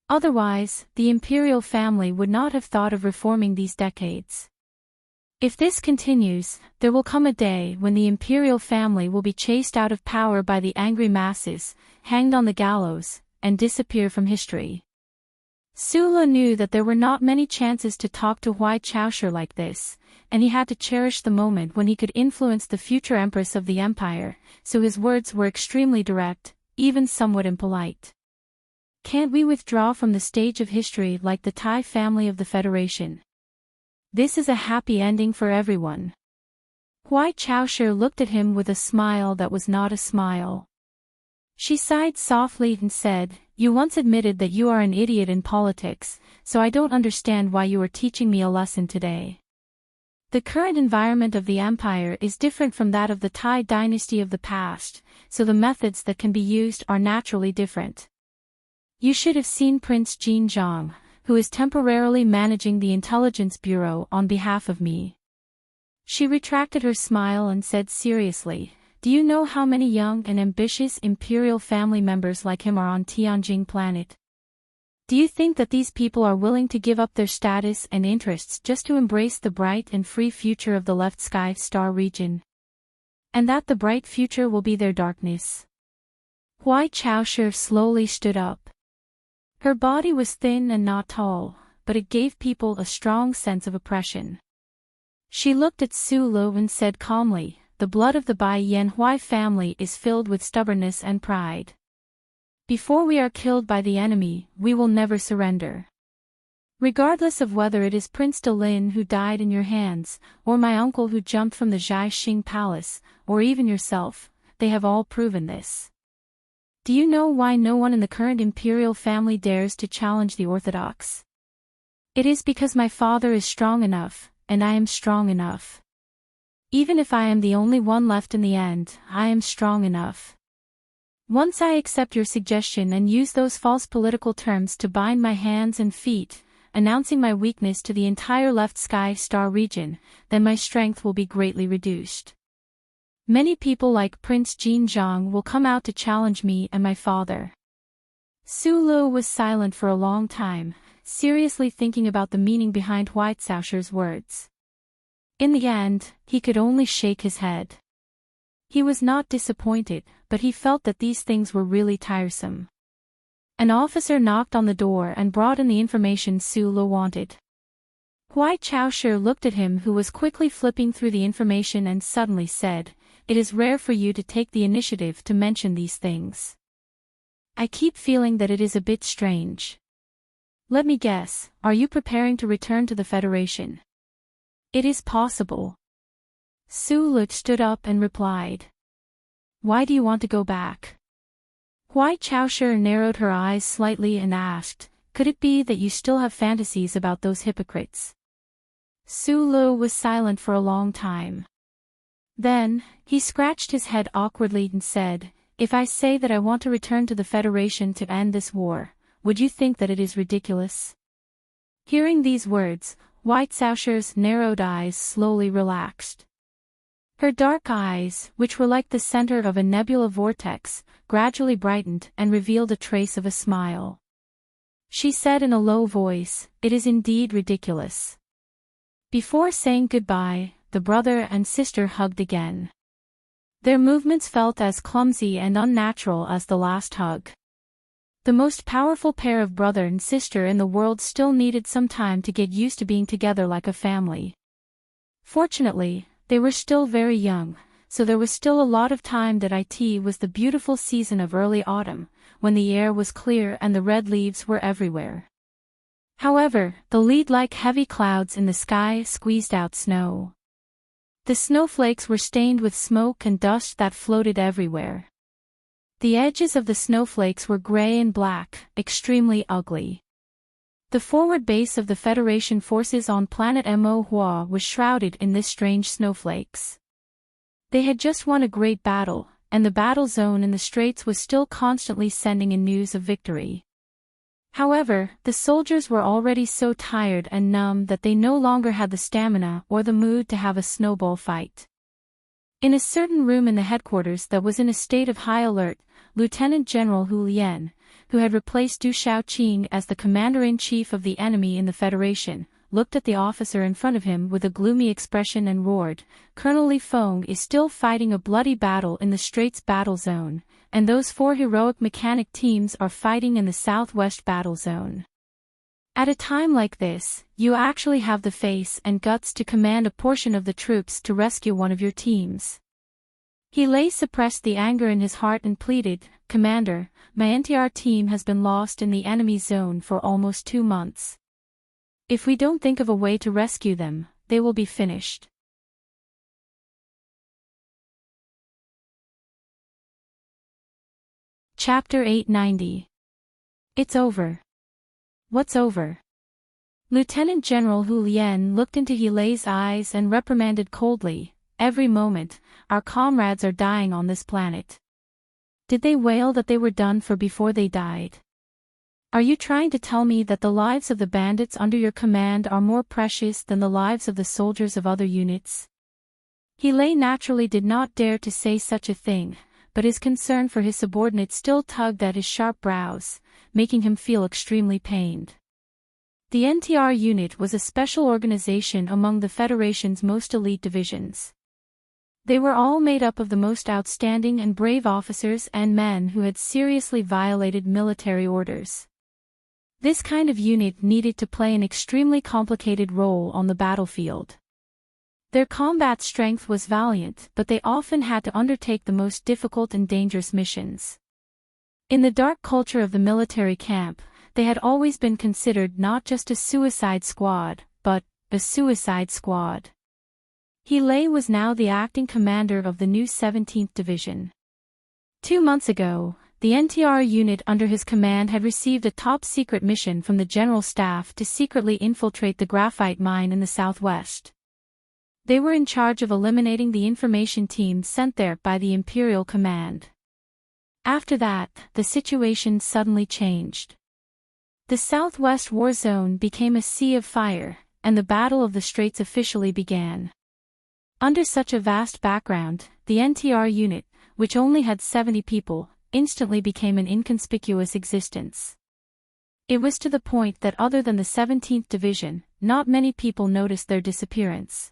Otherwise, the imperial family would not have thought of reforming these decades. If this continues, there will come a day when the imperial family will be chased out of power by the angry masses, hanged on the gallows, and disappear from history." Su Lo knew that there were not many chances to talk to Huai Chaosher like this, and he had to cherish the moment when he could influence the future empress of the empire, so his words were extremely direct, even somewhat impolite. "Can't we withdraw from the stage of history like the Tai family of the Federation? This is a happy ending for everyone." Huai Chaosher looked at him with a smile that was not a smile. She sighed softly and said, "You once admitted that you are an idiot in politics, so I don't understand why you are teaching me a lesson today. The current environment of the empire is different from that of the Tai dynasty of the past, so the methods that can be used are naturally different. You should have seen Prince Jin Zhang, who is temporarily managing the Intelligence Bureau on behalf of me." She retracted her smile and said seriously, "Do you know how many young and ambitious imperial family members like him are on Tianjing planet? Do you think that these people are willing to give up their status and interests just to embrace the bright and free future of the left Sky Star region? And that the bright future will be their darkness?" Huai Chaosher slowly stood up. Her body was thin and not tall, but it gave people a strong sense of oppression. She looked at Su Lo and said calmly, "The blood of the Bai Yan Huai family is filled with stubbornness and pride. Before we are killed by the enemy, we will never surrender. Regardless of whether it is Prince Delin who died in your hands, or my uncle who jumped from the Zhai Xing Palace, or even yourself, they have all proven this. Do you know why no one in the current imperial family dares to challenge the orthodox? It is because my father is strong enough, and I am strong enough. Even if I am the only one left in the end, I am strong enough. Once I accept your suggestion and use those false political terms to bind my hands and feet, announcing my weakness to the entire left Sky Star region, then my strength will be greatly reduced. Many people like Prince Jin Zhang will come out to challenge me and my father. Sulu was silent for a long time, seriously thinking about the meaning behind Whitesaucher's words. In the end, he could only shake his head. He was not disappointed, but he felt that these things were really tiresome. An officer knocked on the door and brought in the information Sulu wanted. Whitesaucher looked at him, who was quickly flipping through the information, and suddenly said, "It is rare for you to take the initiative to mention these things. I keep feeling that it is a bit strange. Let me guess, are you preparing to return to the Federation?" "It is possible." Sulu stood up and replied. "Why do you want to go back?" Whitesaucher narrowed her eyes slightly and asked, "Could it be that you still have fantasies about those hypocrites?" Sulu was silent for a long time. Then, he scratched his head awkwardly and said, "If I say that I want to return to the Federation to end this war, would you think that it is ridiculous?" Hearing these words, Whitesaucher's narrowed eyes slowly relaxed. Her dark eyes, which were like the center of a nebula vortex, gradually brightened and revealed a trace of a smile. She said in a low voice, "It is indeed ridiculous." Before saying goodbye, the brother and sister hugged again. Their movements felt as clumsy and unnatural as the last hug. The most powerful pair of brother and sister in the world still needed some time to get used to being together like a family. Fortunately, they were still very young, so there was still a lot of time. That it was the beautiful season of early autumn, when the air was clear and the red leaves were everywhere. However, the lead-like heavy clouds in the sky squeezed out snow. The snowflakes were stained with smoke and dust that floated everywhere. The edges of the snowflakes were gray and black, extremely ugly. The forward base of the Federation forces on planet Mo was shrouded in this strange snowflakes. They had just won a great battle, and the battle zone in the straits was still constantly sending in news of victory. However, the soldiers were already so tired and numb that they no longer had the stamina or the mood to have a snowball fight. In a certain room in the headquarters that was in a state of high alert, Lieutenant General Hu Lian, who had replaced Du Shaoqing as the commander-in-chief of the enemy in the Federation, looked at the officer in front of him with a gloomy expression and roared, "Colonel Li Feng is still fighting a bloody battle in the Straits battle zone, and those 4 heroic mechanic teams are fighting in the Southwest battle zone. At a time like this, you actually have the face and guts to command a portion of the troops to rescue one of your teams." He suppressed the anger in his heart and pleaded, "Commander, my NTR team has been lost in the enemy zone for almost 2 months. If we don't think of a way to rescue them, they will be finished." Chapter 890. It's over. What's over? Lieutenant General Hu Lian looked into Helei's eyes and reprimanded coldly, "Every moment, our comrades are dying on this planet. Did they wail that they were done for before they died? Are you trying to tell me that the lives of the bandits under your command are more precious than the lives of the soldiers of other units?" Helei naturally did not dare to say such a thing, but his concern for his subordinate still tugged at his sharp brows, making him feel extremely pained. The NTR unit was a special organization among the Federation's most elite divisions. They were all made up of the most outstanding and brave officers and men who had seriously violated military orders. This kind of unit needed to play an extremely complicated role on the battlefield. Their combat strength was valiant, but they often had to undertake the most difficult and dangerous missions. In the dark culture of the military camp, they had always been considered not just a suicide squad, but a suicide squad. Helei was now the acting commander of the new 17th Division. 2 months ago, the NTR unit under his command had received a top-secret mission from the General Staff to secretly infiltrate the graphite mine in the southwest. They were in charge of eliminating the information team sent there by the Imperial Command. After that, the situation suddenly changed. The Southwest War Zone became a sea of fire, and the Battle of the Straits officially began. Under such a vast background, the NTR unit, which only had 70 people, instantly became an inconspicuous existence. It was to the point that other than the 17th Division, not many people noticed their disappearance.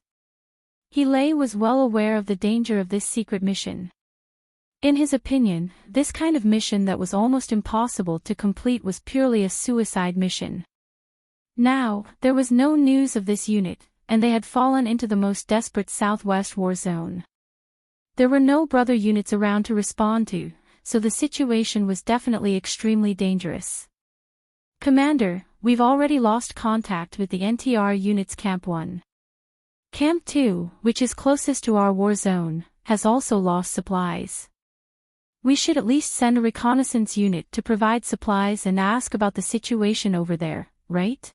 Healy was well aware of the danger of this secret mission. In his opinion, this kind of mission that was almost impossible to complete was purely a suicide mission. Now, there was no news of this unit, and they had fallen into the most desperate Southwest war zone. There were no brother units around to respond to, so the situation was definitely extremely dangerous. Commander, we've already lost contact with the NTR units Camp 1. Camp 2, which is closest to our war zone, has also lost supplies. We should at least send a reconnaissance unit to provide supplies and ask about the situation over there, right?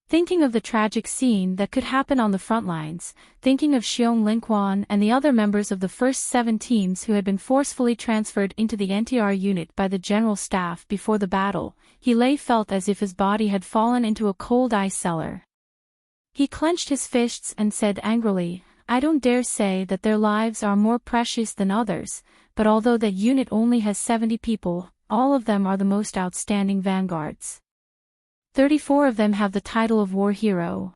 Thinking of the tragic scene that could happen on the front lines, thinking of Xiong Linquan and the other members of the first 7 teams who had been forcefully transferred into the NTR unit by the General Staff before the battle, Healy felt as if his body had fallen into a cold ice cellar. He clenched his fists and said angrily, I don't dare say that their lives are more precious than others, but although that unit only has 70 people, all of them are the most outstanding vanguards. 34 of them have the title of war hero.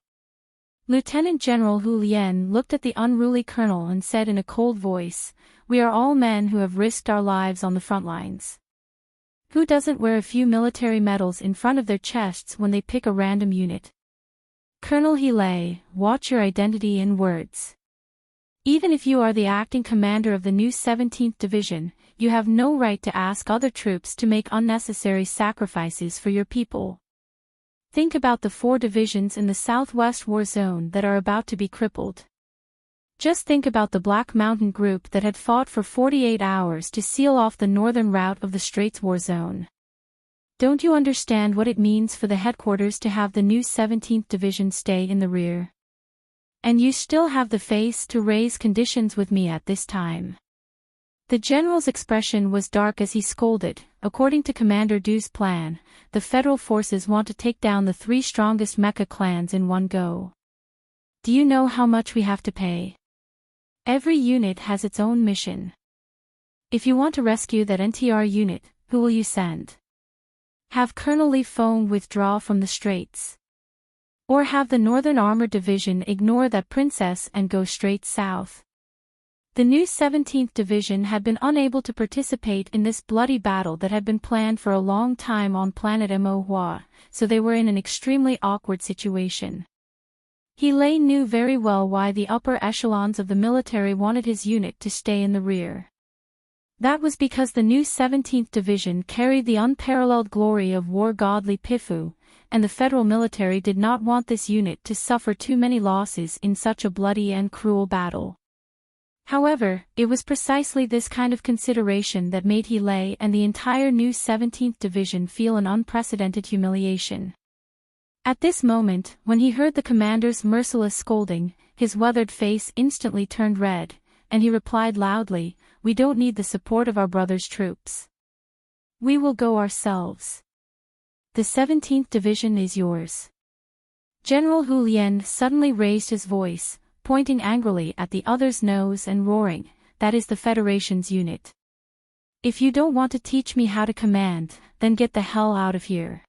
Lieutenant General Hu Lian looked at the unruly colonel and said in a cold voice, we are all men who have risked our lives on the front lines. Who doesn't wear a few military medals in front of their chests when they pick a random unit? Colonel Healy, watch your identity in words. Even if you are the acting commander of the new 17th Division, you have no right to ask other troops to make unnecessary sacrifices for your people. Think about the 4 divisions in the Southwest War Zone that are about to be crippled. Just think about the Black Mountain Group that had fought for 48 hours to seal off the northern route of the Straits War Zone. Don't you understand what it means for the headquarters to have the new 17th Division stay in the rear? And you still have the face to raise conditions with me at this time. The general's expression was dark as he scolded. According to Commander Du's plan, the federal forces want to take down the 3 strongest mecha clans in one go. Do you know how much we have to pay? Every unit has its own mission. If you want to rescue that NTR unit, who will you send? Have Colonel Li Feng withdraw from the Straits? Or have the Northern Armored Division ignore that princess and go straight south? The new 17th Division had been unable to participate in this bloody battle that had been planned for a long time on planet Mo Hua, so they were in an extremely awkward situation. Healy knew very well why the upper echelons of the military wanted his unit to stay in the rear. That was because the new 17th Division carried the unparalleled glory of war god Li Pifu, and the federal military did not want this unit to suffer too many losses in such a bloody and cruel battle. However, it was precisely this kind of consideration that made Healy and the entire new 17th Division feel an unprecedented humiliation. At this moment, when he heard the commander's merciless scolding, his weathered face instantly turned red, and he replied loudly, we don't need the support of our brother's troops. We will go ourselves. The 17th Division is yours. General Hu Lian suddenly raised his voice, pointing angrily at the other's nose and roaring, that is the Federation's unit. If you don't want to teach me how to command, then get the hell out of here.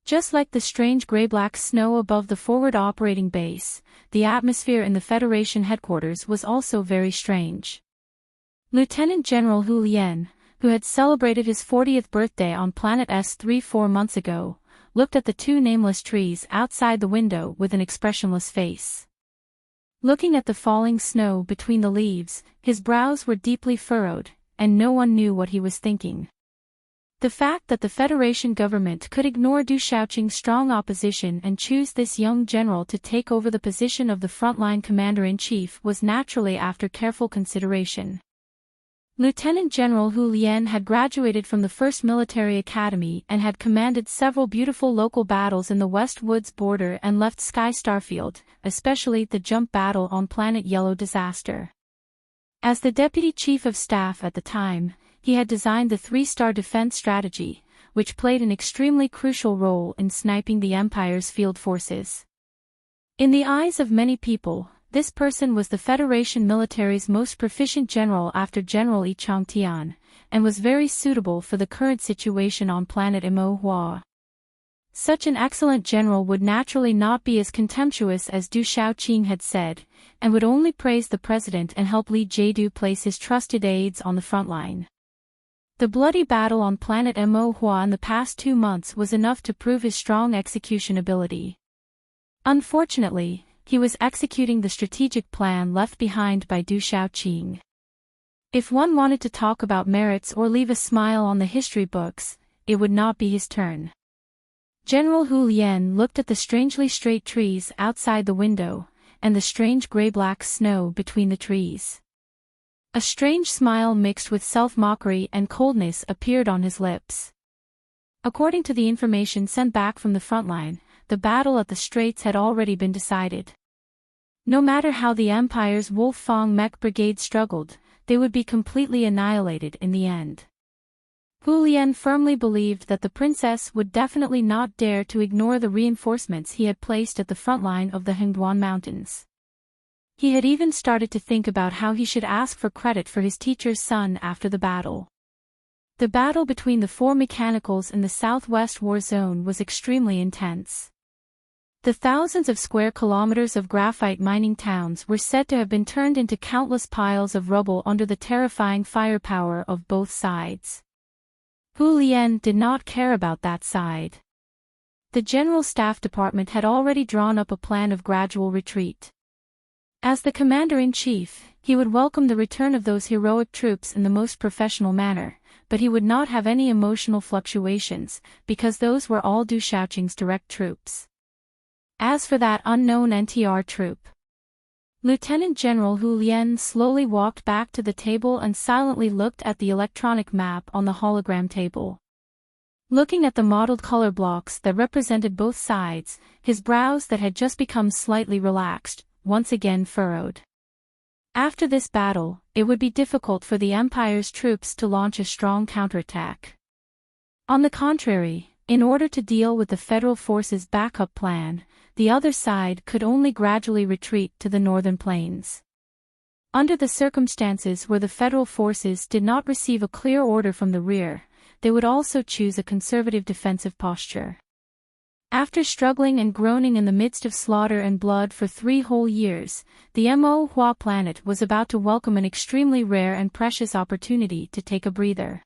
Just like the strange gray-black snow above the forward operating base, the atmosphere in the Federation headquarters was also very strange. Lieutenant General Hu Lian, who had celebrated his 40th birthday on Planet S3 4 months ago, looked at the 2 nameless trees outside the window with an expressionless face. Looking at the falling snow between the leaves, his brows were deeply furrowed, and no one knew what he was thinking. The fact that the Federation government could ignore Du Shaoqing's strong opposition and choose this young general to take over the position of the frontline commander-in-chief was naturally after careful consideration. Lieutenant General Hu Lian had graduated from the 1st Military Academy and had commanded several beautiful local battles in the West Woods border and left Sky Starfield, especially the jump battle on Planet Yellow disaster. As the Deputy Chief of Staff at the time, he had designed the 3-star defense strategy, which played an extremely crucial role in sniping the Empire's field forces. In the eyes of many people, this person was the Federation military's most proficient general after General Yi Changtian, and was very suitable for the current situation on planet Imo. Such an excellent general would naturally not be as contemptuous as Du Xiaoqing had said, and would only praise the president and help Li Jiedu place his trusted aides on the front line. The bloody battle on planet Imo in the past 2 months was enough to prove his strong execution ability. Unfortunately, he was executing the strategic plan left behind by Du Xiaoqing. If one wanted to talk about merits or leave a smile on the history books, it would not be his turn. General Hu Lian looked at the strangely straight trees outside the window, and the strange gray-black snow between the trees. A strange smile mixed with self-mockery and coldness appeared on his lips. According to the information sent back from the front line, the battle at the Straits had already been decided. No matter how the Empire's Wolf-Fang mech brigade struggled, they would be completely annihilated in the end. Hu Lian firmly believed that the princess would definitely not dare to ignore the reinforcements he had placed at the front line of the Hengduan Mountains. He had even started to think about how he should ask for credit for his teacher's son after the battle. The battle between the 4 mechanicals in the southwest war zone was extremely intense. The thousands of square kilometers of graphite mining towns were said to have been turned into countless piles of rubble under the terrifying firepower of both sides. Hu Lian did not care about that side. The General Staff Department had already drawn up a plan of gradual retreat. As the Commander-in-Chief, he would welcome the return of those heroic troops in the most professional manner, but he would not have any emotional fluctuations, because those were all Du Xiaoqing's direct troops. As for that unknown NTR troop, Lieutenant General Hu Lian slowly walked back to the table and silently looked at the electronic map on the hologram table. Looking at the mottled color blocks that represented both sides, his brows that had just become slightly relaxed, once again furrowed. After this battle, it would be difficult for the Empire's troops to launch a strong counterattack. On the contrary, in order to deal with the Federal Forces' backup plan, the other side could only gradually retreat to the northern plains. Under the circumstances where the Federal Forces did not receive a clear order from the rear, they would also choose a conservative defensive posture. After struggling and groaning in the midst of slaughter and blood for 3 whole years, the Mo Hua planet was about to welcome an extremely rare and precious opportunity to take a breather.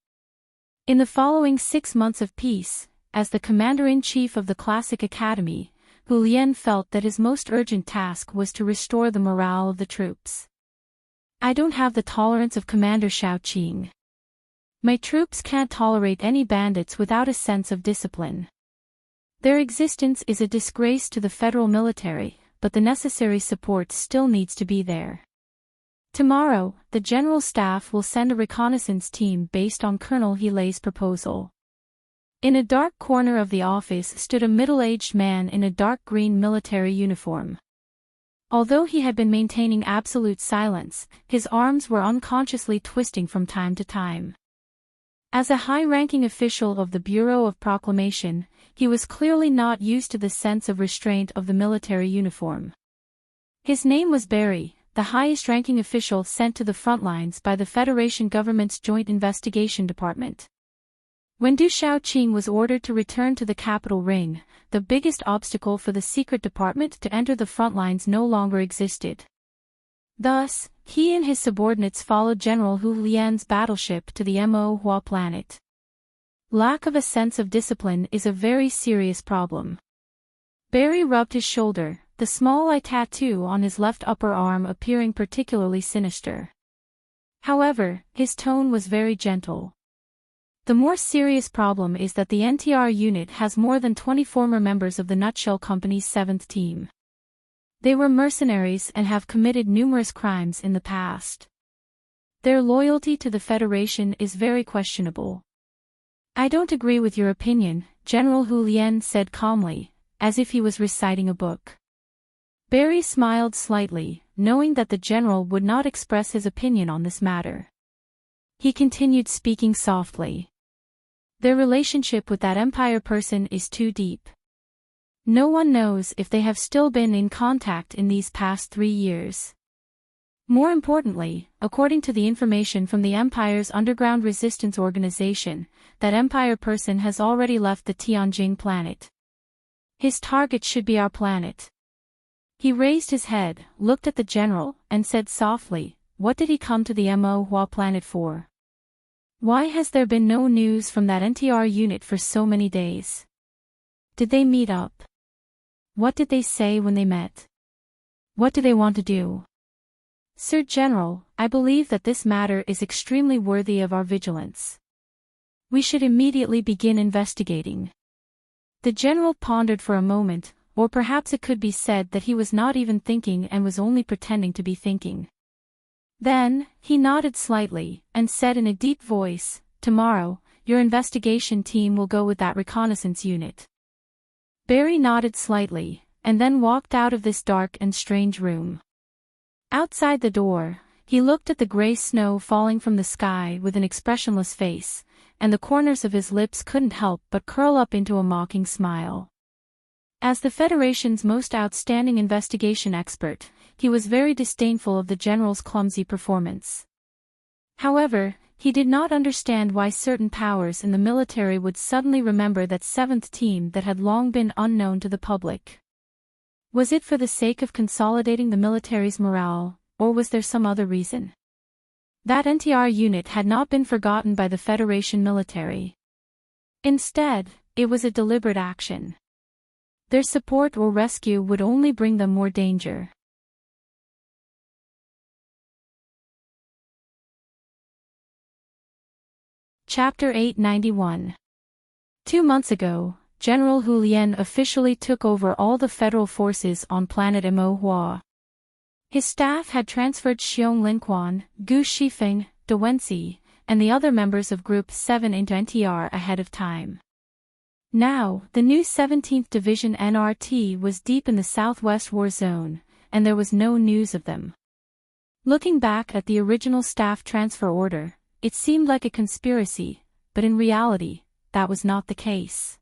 In the following 6 months of peace, as the Commander-in-Chief of the Classic Academy, Hu Lian felt that his most urgent task was to restore the morale of the troops. I don't have the tolerance of Commander Xiaoqing. My troops can't tolerate any bandits without a sense of discipline. Their existence is a disgrace to the federal military, but the necessary support still needs to be there. Tomorrow, the General Staff will send a reconnaissance team based on Colonel Helay's proposal. In a dark corner of the office stood a middle-aged man in a dark green military uniform. Although he had been maintaining absolute silence, his arms were unconsciously twisting from time to time. As a high-ranking official of the Bureau of Proclamation, he was clearly not used to the sense of restraint of the military uniform. His name was Barry, the highest-ranking official sent to the front lines by the Federation government's Joint Investigation Department. When Du Xiaoqing was ordered to return to the capital ring, the biggest obstacle for the secret department to enter the front lines no longer existed. Thus, he and his subordinates followed General Hu Lian's battleship to the Mo Hua planet. Lack of a sense of discipline is a very serious problem. Barry rubbed his shoulder, the small eye tattoo on his left upper arm appearing particularly sinister. However, his tone was very gentle. The more serious problem is that the NTR unit has more than 20 former members of the Nutshell Company's 7th team. They were mercenaries and have committed numerous crimes in the past. Their loyalty to the Federation is very questionable. I don't agree with your opinion, General Hu Lian said calmly, as if he was reciting a book. Barry smiled slightly, knowing that the general would not express his opinion on this matter. He continued speaking softly. Their relationship with that Empire person is too deep. No one knows if they have still been in contact in these past 3 years. More importantly, according to the information from the Empire's underground resistance organization, that Empire person has already left the Tianjing planet. His target should be our planet. He raised his head, looked at the general, and said softly, "What did he come to the Mo planet for? Why has there been no news from that NTR unit for so many days? Did they meet up? What did they say when they met? What do they want to do?" "Sir General, I believe that this matter is extremely worthy of our vigilance. We should immediately begin investigating." The general pondered for a moment, or perhaps it could be said that he was not even thinking and was only pretending to be thinking. Then, he nodded slightly, and said in a deep voice, "Tomorrow, your investigation team will go with that reconnaissance unit." Barry nodded slightly, and then walked out of this dark and strange room. Outside the door, he looked at the gray snow falling from the sky with an expressionless face, and the corners of his lips couldn't help but curl up into a mocking smile. As the Federation's most outstanding investigation expert, he was very disdainful of the general's clumsy performance. However, he did not understand why certain powers in the military would suddenly remember that seventh team that had long been unknown to the public. Was it for the sake of consolidating the military's morale, or was there some other reason? That NTR unit had not been forgotten by the Federation military. Instead, it was a deliberate action. Their support or rescue would only bring them more danger. Chapter 891. 2 months ago, General Hu Lian officially took over all the federal forces on planet Mo. His staff had transferred Xiong Linquan, Gu Shifeng, De Wenxi, and the other members of Group 7 into NTR ahead of time. Now, the new 17th Division NRT was deep in the Southwest War Zone, and there was no news of them. Looking back at the original staff transfer order, it seemed like a conspiracy, but in reality, that was not the case.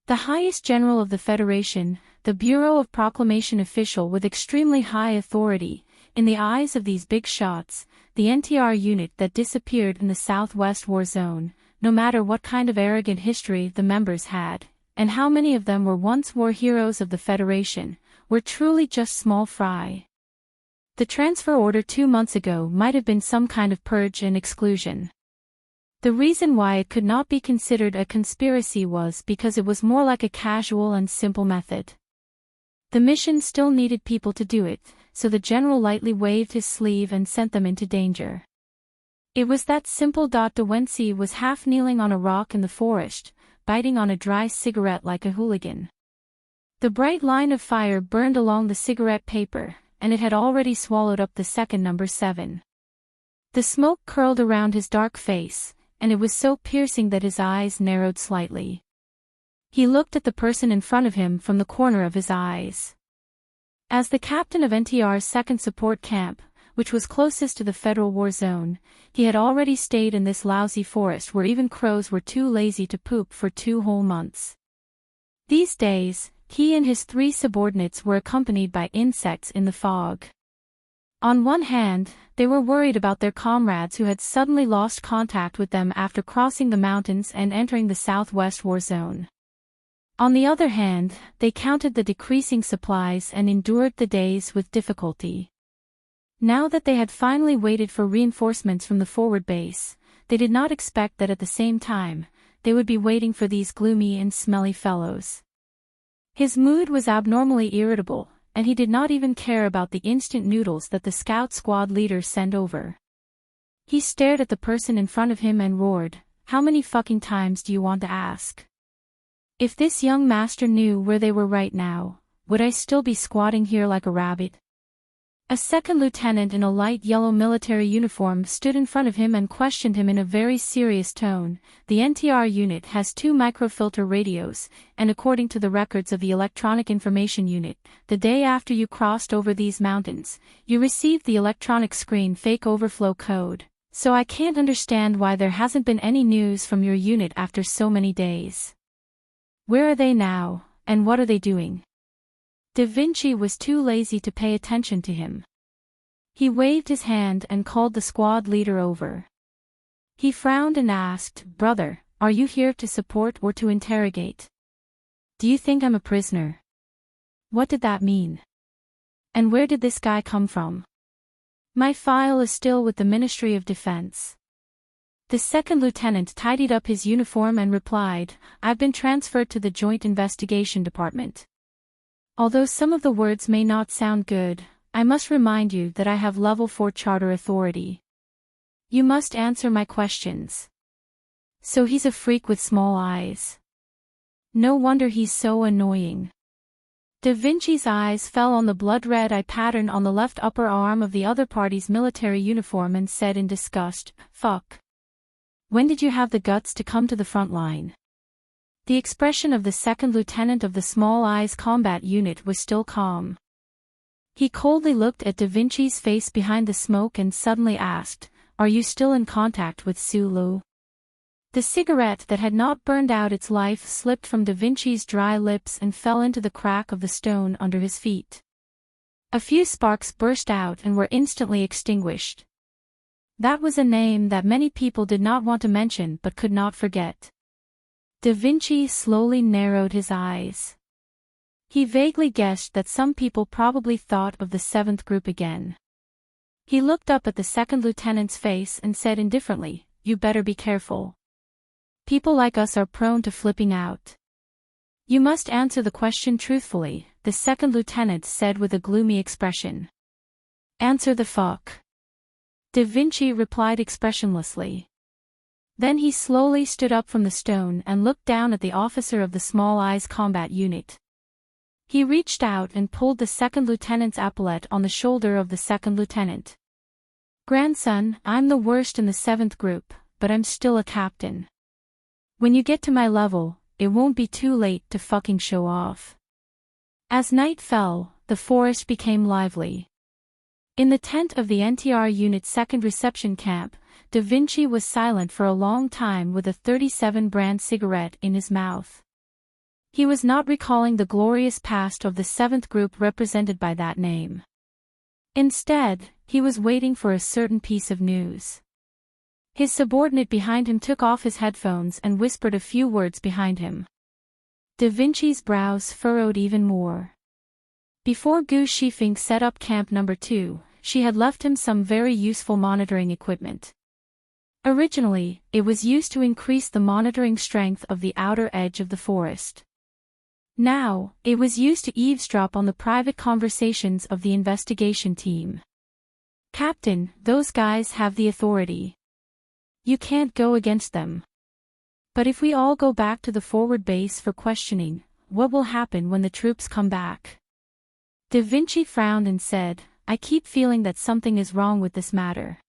The highest general of the Federation, the Bureau of Proclamation official with extremely high authority, in the eyes of these big shots, the NTR unit that disappeared in the Southwest War Zone, no matter what kind of arrogant history the members had, and how many of them were once war heroes of the Federation, were truly just small fry. The transfer order 2 months ago might have been some kind of purge and exclusion. The reason why it could not be considered a conspiracy was because it was more like a casual and simple method. The mission still needed people to do it, so the general lightly waved his sleeve and sent them into danger. It was that simple. De Wenxi was half kneeling on a rock in the forest, biting on a dry cigarette like a hooligan. The bright line of fire burned along the cigarette paper, and it had already swallowed up the second number 7. The smoke curled around his dark face, and it was so piercing that his eyes narrowed slightly. He looked at the person in front of him from the corner of his eyes. As the captain of NTR's second support camp, which was closest to the Federal War Zone, he had already stayed in this lousy forest where even crows were too lazy to poop for 2 whole months. These days, he and his 3 subordinates were accompanied by insects in the fog. On one hand, they were worried about their comrades who had suddenly lost contact with them after crossing the mountains and entering the Southwest War Zone. On the other hand, they counted the decreasing supplies and endured the days with difficulty. Now that they had finally waited for reinforcements from the forward base, they did not expect that at the same time, they would be waiting for these gloomy and smelly fellows. His mood was abnormally irritable, and he did not even care about the instant noodles that the scout squad leader sent over. He stared at the person in front of him and roared, "How many fucking times do you want to ask? If this young master knew where they were right now, would I still be squatting here like a rabbit?" A second lieutenant in a light yellow military uniform stood in front of him and questioned him in a very serious tone. The NTR unit has 2 microfilter radios, and according to the records of the Electronic Information Unit, the day after you crossed over these mountains, you received the electronic screen fake overflow code, so I can't understand why there hasn't been any news from your unit after so many days. Where are they now, and what are they doing? Da Vinci was too lazy to pay attention to him. He waved his hand and called the squad leader over. He frowned and asked, "Brother, are you here to support or to interrogate? Do you think I'm a prisoner?" What did that mean? And where did this guy come from? My file is still with the Ministry of Defense. The second lieutenant tidied up his uniform and replied, "I've been transferred to the Joint Investigation Department. Although some of the words may not sound good, I must remind you that I have Level 4 charter authority. You must answer my questions." So he's a freak with small eyes. No wonder he's so annoying. Da Vinci's eyes fell on the blood-red eye pattern on the left upper arm of the other party's military uniform and said in disgust, "Fuck. When did you have the guts to come to the front line?" The expression of the second lieutenant of the Small Eyes Combat Unit was still calm. He coldly looked at Da Vinci's face behind the smoke and suddenly asked, "Are you still in contact with Sulu?" The cigarette that had not burned out its life slipped from Da Vinci's dry lips and fell into the crack of the stone under his feet. A few sparks burst out and were instantly extinguished. That was a name that many people did not want to mention but could not forget. Da Vinci slowly narrowed his eyes. He vaguely guessed that some people probably thought of the seventh group again. He looked up at the second lieutenant's face and said indifferently, "You better be careful. People like us are prone to flipping out." "You must answer the question truthfully," the second lieutenant said with a gloomy expression. "Answer the fuck." Da Vinci replied expressionlessly. Then he slowly stood up from the stone and looked down at the officer of the Small Eyes Combat Unit. He reached out and pulled the second lieutenant's epaulette on the shoulder of the second lieutenant. "Grandson, I'm the worst in the seventh group, but I'm still a captain. When you get to my level, it won't be too late to fucking show off." As night fell, the forest became lively. In the tent of the NTR Unit's second reception camp, Da Vinci was silent for a long time with a 37 brand cigarette in his mouth. He was not recalling the glorious past of the seventh group represented by that name. Instead, he was waiting for a certain piece of news. His subordinate behind him took off his headphones and whispered a few words behind him. Da Vinci's brows furrowed even more. Before Gu Shifeng set up Camp No. 2, she had left him some very useful monitoring equipment. Originally, it was used to increase the monitoring strength of the outer edge of the forest. Now, it was used to eavesdrop on the private conversations of the investigation team. "Captain, those guys have the authority. You can't go against them. But if we all go back to the forward base for questioning, what will happen when the troops come back?" Da Vinci frowned and said, "I keep feeling that something is wrong with this matter.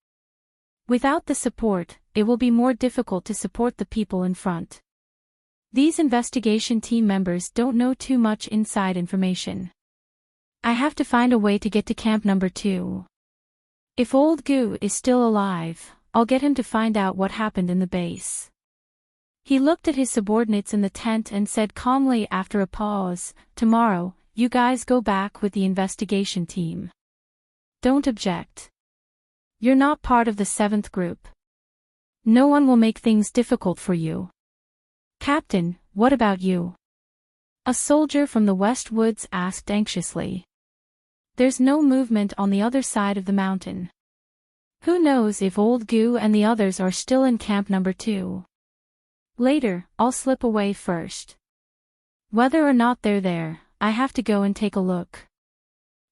Without the support, it will be more difficult to support the people in front. These investigation team members don't know too much inside information. I have to find a way to get to Camp No. 2. If old Gu is still alive, I'll get him to find out what happened in the base." He looked at his subordinates in the tent and said calmly after a pause, "Tomorrow, you guys go back with the investigation team. Don't object. You're not part of the seventh group. No one will make things difficult for you." "Captain, what about you?" a soldier from the West Woods asked anxiously. "There's no movement on the other side of the mountain. Who knows if old Gu and the others are still in Camp No. 2. Later, I'll slip away first. Whether or not they're there, I have to go and take a look.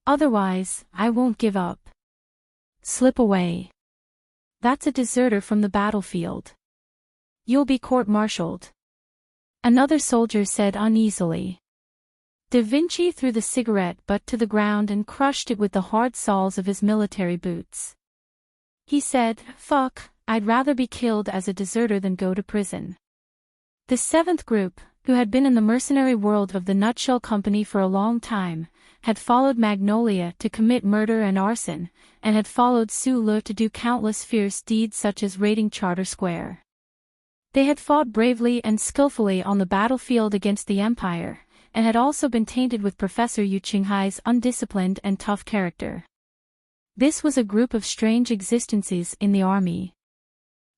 Otherwise, I won't give up." "Slip away. That's a deserter from the battlefield. You'll be court-martialed," another soldier said uneasily. Da Vinci threw the cigarette butt to the ground and crushed it with the hard soles of his military boots. He said, "Fuck, I'd rather be killed as a deserter than go to prison." The seventh group, who had been in the mercenary world of the Nutshell Company for a long time, had followed Magnolia to commit murder and arson, and had followed Sulu to do countless fierce deeds such as raiding Charter Square. They had fought bravely and skillfully on the battlefield against the Empire, and had also been tainted with Professor Yu Qinghai's undisciplined and tough character. This was a group of strange existences in the army.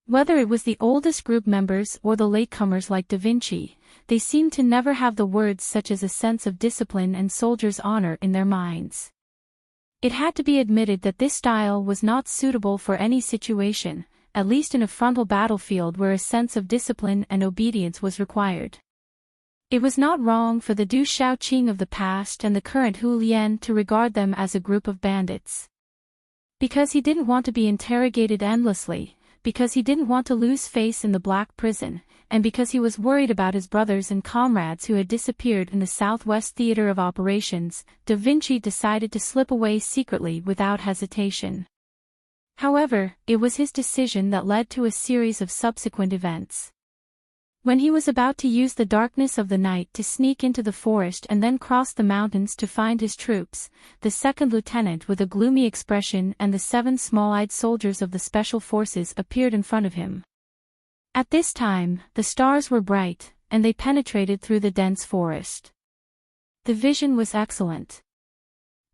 Whether it was the oldest group members or the latecomers like Da Vinci, they seemed to never have the words such as a sense of discipline and soldier's honor in their minds. It had to be admitted that this style was not suitable for any situation, at least in a frontal battlefield where a sense of discipline and obedience was required. It was not wrong for the Du Shaoqing of the past and the current Hu Lian to regard them as a group of bandits. Because he didn't want to be interrogated endlessly, because he didn't want to lose face in the black prison, and because he was worried about his brothers and comrades who had disappeared in the Southwest Theater of Operations, Da Vinci decided to slip away secretly without hesitation. However, it was his decision that led to a series of subsequent events. When he was about to use the darkness of the night to sneak into the forest and then cross the mountains to find his troops, the second lieutenant with a gloomy expression and the 7 small-eyed soldiers of the special forces appeared in front of him. At this time, the stars were bright, and they penetrated through the dense forest. The vision was excellent.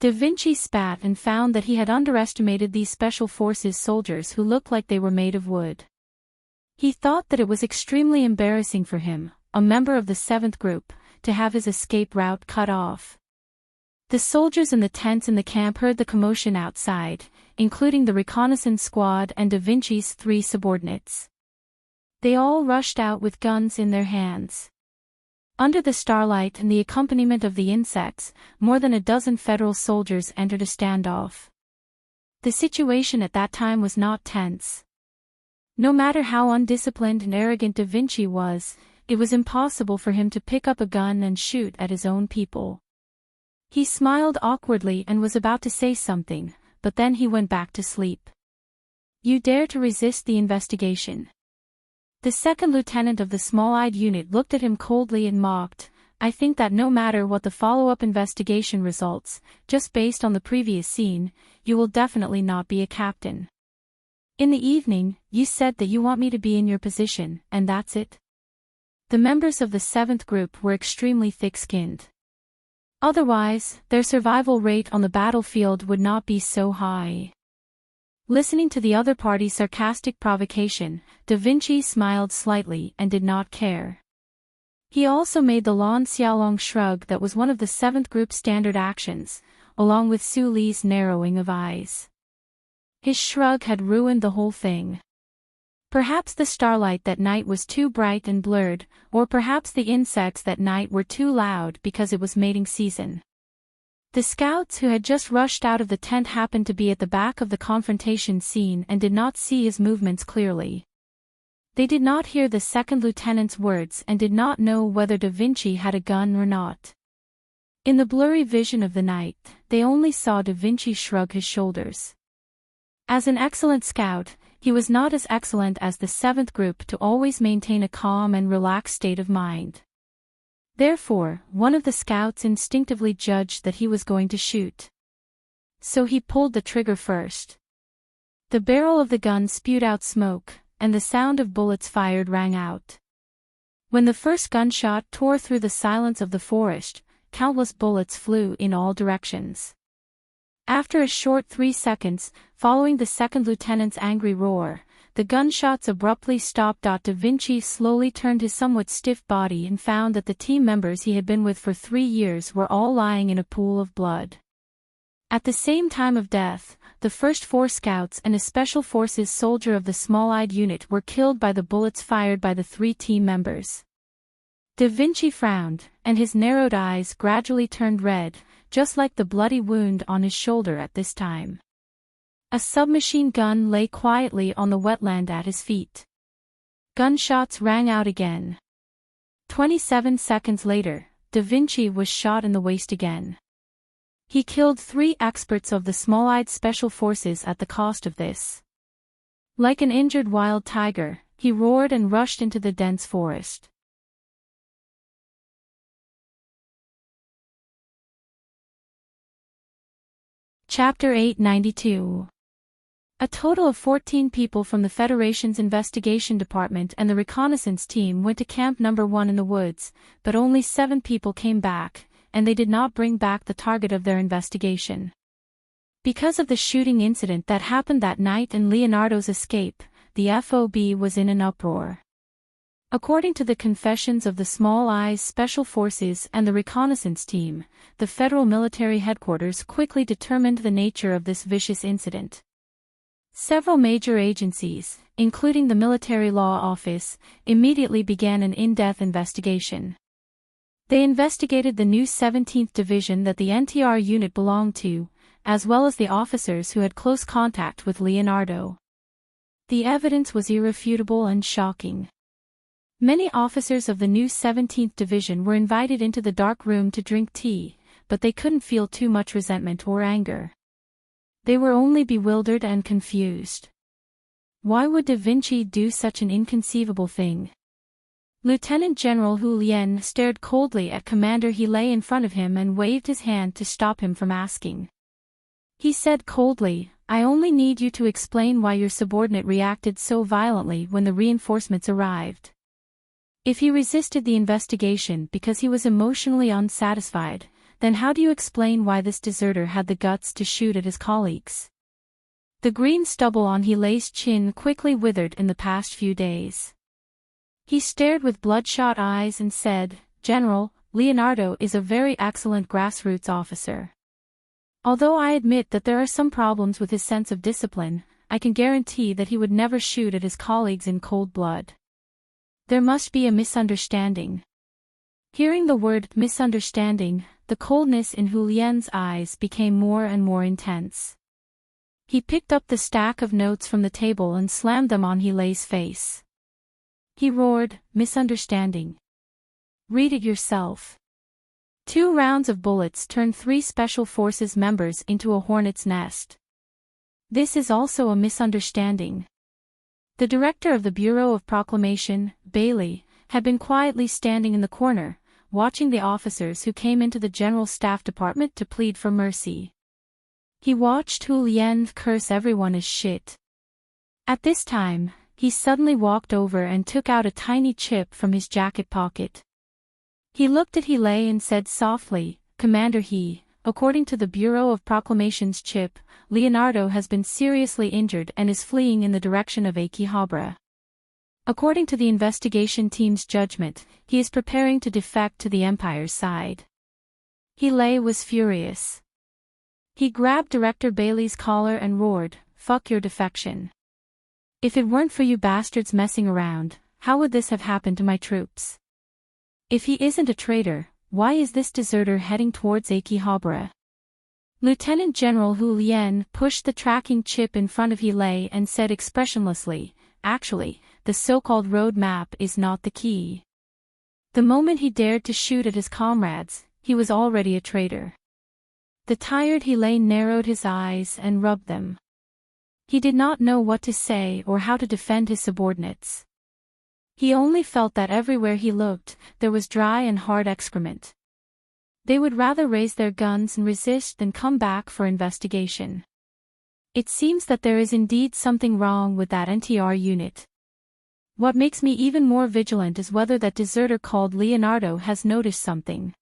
Da Vinci spat and found that he had underestimated these special forces soldiers who looked like they were made of wood. He thought that it was extremely embarrassing for him, a member of the 7th group, to have his escape route cut off. The soldiers in the tents in the camp heard the commotion outside, including the reconnaissance squad and Da Vinci's 3 subordinates. They all rushed out with guns in their hands. Under the starlight and the accompaniment of the insects, more than a dozen federal soldiers entered a standoff. The situation at that time was not tense. No matter how undisciplined and arrogant Da Vinci was, it was impossible for him to pick up a gun and shoot at his own people. He smiled awkwardly and was about to say something, but then he went back to sleep. You dare to resist the investigation? The second lieutenant of the small-eyed unit looked at him coldly and mocked. I think that no matter what the follow-up investigation results, just based on the previous scene, you will definitely not be a captain. In the evening, you said that you want me to be in your position, and that's it? The members of the 7th group were extremely thick-skinned. Otherwise, their survival rate on the battlefield would not be so high. Listening to the other party's sarcastic provocation, Da Vinci smiled slightly and did not care. He also made the Lan Xiaolong shrug that was one of the 7th group's standard actions, along with Su Li's narrowing of eyes. His shrug had ruined the whole thing. Perhaps the starlight that night was too bright and blurred, or perhaps the insects that night were too loud because it was mating season. The scouts who had just rushed out of the tent happened to be at the back of the confrontation scene and did not see his movements clearly. They did not hear the second lieutenant's words and did not know whether Da Vinci had a gun or not. In the blurry vision of the night, they only saw Da Vinci shrug his shoulders. As an excellent scout, he was not as excellent as the 7th group to always maintain a calm and relaxed state of mind. Therefore, one of the scouts instinctively judged that he was going to shoot. So he pulled the trigger first. The barrel of the gun spewed out smoke, and the sound of bullets fired rang out. When the first gunshot tore through the silence of the forest, countless bullets flew in all directions. After a short 3 seconds, following the second lieutenant's angry roar, the gunshots abruptly stopped. Da Vinci slowly turned his somewhat stiff body and found that the team members he had been with for 3 years were all lying in a pool of blood. At the same time of death, the first 4 scouts and a special forces soldier of the small-eyed unit were killed by the bullets fired by the 3 team members. Da Vinci frowned, and his narrowed eyes gradually turned red, just like the bloody wound on his shoulder at this time. A submachine gun lay quietly on the wetland at his feet. Gunshots rang out again. 27 seconds later, Da Vinci was shot in the waist again. He killed 3 experts of the small-eyed special forces at the cost of this. Like an injured wild tiger, he roared and rushed into the dense forest. Chapter 892. A total of 14 people from the Federation's investigation department and the reconnaissance team went to Camp No. 1 in the woods, but only 7 people came back, and they did not bring back the target of their investigation. Because of the shooting incident that happened that night and Leonardo's escape, the FOB was in an uproar. According to the confessions of the Small Eyes Special Forces and the reconnaissance team, the federal military headquarters quickly determined the nature of this vicious incident. Several major agencies, including the Military Law Office, immediately began an in-depth investigation. They investigated the new 17th Division that the NTR unit belonged to, as well as the officers who had close contact with Leonardo. The evidence was irrefutable and shocking. Many officers of the new 17th Division were invited into the dark room to drink tea, but they couldn't feel too much resentment or anger. They were only bewildered and confused. Why would Da Vinci do such an inconceivable thing? Lieutenant General Hu Lien stared coldly at Commander He lay in front of him and waved his hand to stop him from asking. He said coldly, "I only need you to explain why your subordinate reacted so violently when the reinforcements arrived. If he resisted the investigation because he was emotionally unsatisfied, then how do you explain why this deserter had the guts to shoot at his colleagues?" The green stubble on He lay's chin quickly withered in the past few days. He stared with bloodshot eyes and said, "General, Leonardo is a very excellent grassroots officer. Although I admit that there are some problems with his sense of discipline, I can guarantee that he would never shoot at his colleagues in cold blood. There must be a misunderstanding." Hearing the word misunderstanding, the coldness in Hu Lien's eyes became more and more intense. He picked up the stack of notes from the table and slammed them on He lay's face. He roared, "Misunderstanding. Read it yourself." 2 rounds of bullets turned 3 Special Forces members into a hornet's nest. This is also a misunderstanding. The director of the Bureau of Proclamation, Bailey, had been quietly standing in the corner, watching the officers who came into the General Staff Department to plead for mercy. He watched Hu Lien curse everyone as shit. At this time, he suddenly walked over and took out a tiny chip from his jacket pocket. He looked at He lay and said softly, "Commander He, according to the Bureau of Proclamation's chip, Leonardo has been seriously injured and is fleeing in the direction of Akihabara. According to the investigation team's judgment, he is preparing to defect to the Empire's side." He lay was furious. He grabbed Director Bailey's collar and roared, "Fuck your defection. If it weren't for you bastards messing around, how would this have happened to my troops? If he isn't a traitor, why is this deserter heading towards Akihabara?" Lieutenant General Hu Lien pushed the tracking chip in front of He lay and said expressionlessly, "Actually, the so-called road map is not the key. The moment he dared to shoot at his comrades, he was already a traitor." The tired He lay narrowed his eyes and rubbed them. He did not know what to say or how to defend his subordinates. He only felt that everywhere he looked, there was dry and hard excrement. They would rather raise their guns and resist than come back for investigation. It seems that there is indeed something wrong with that NTR unit. What makes me even more vigilant is whether that deserter called Leonardo has noticed something.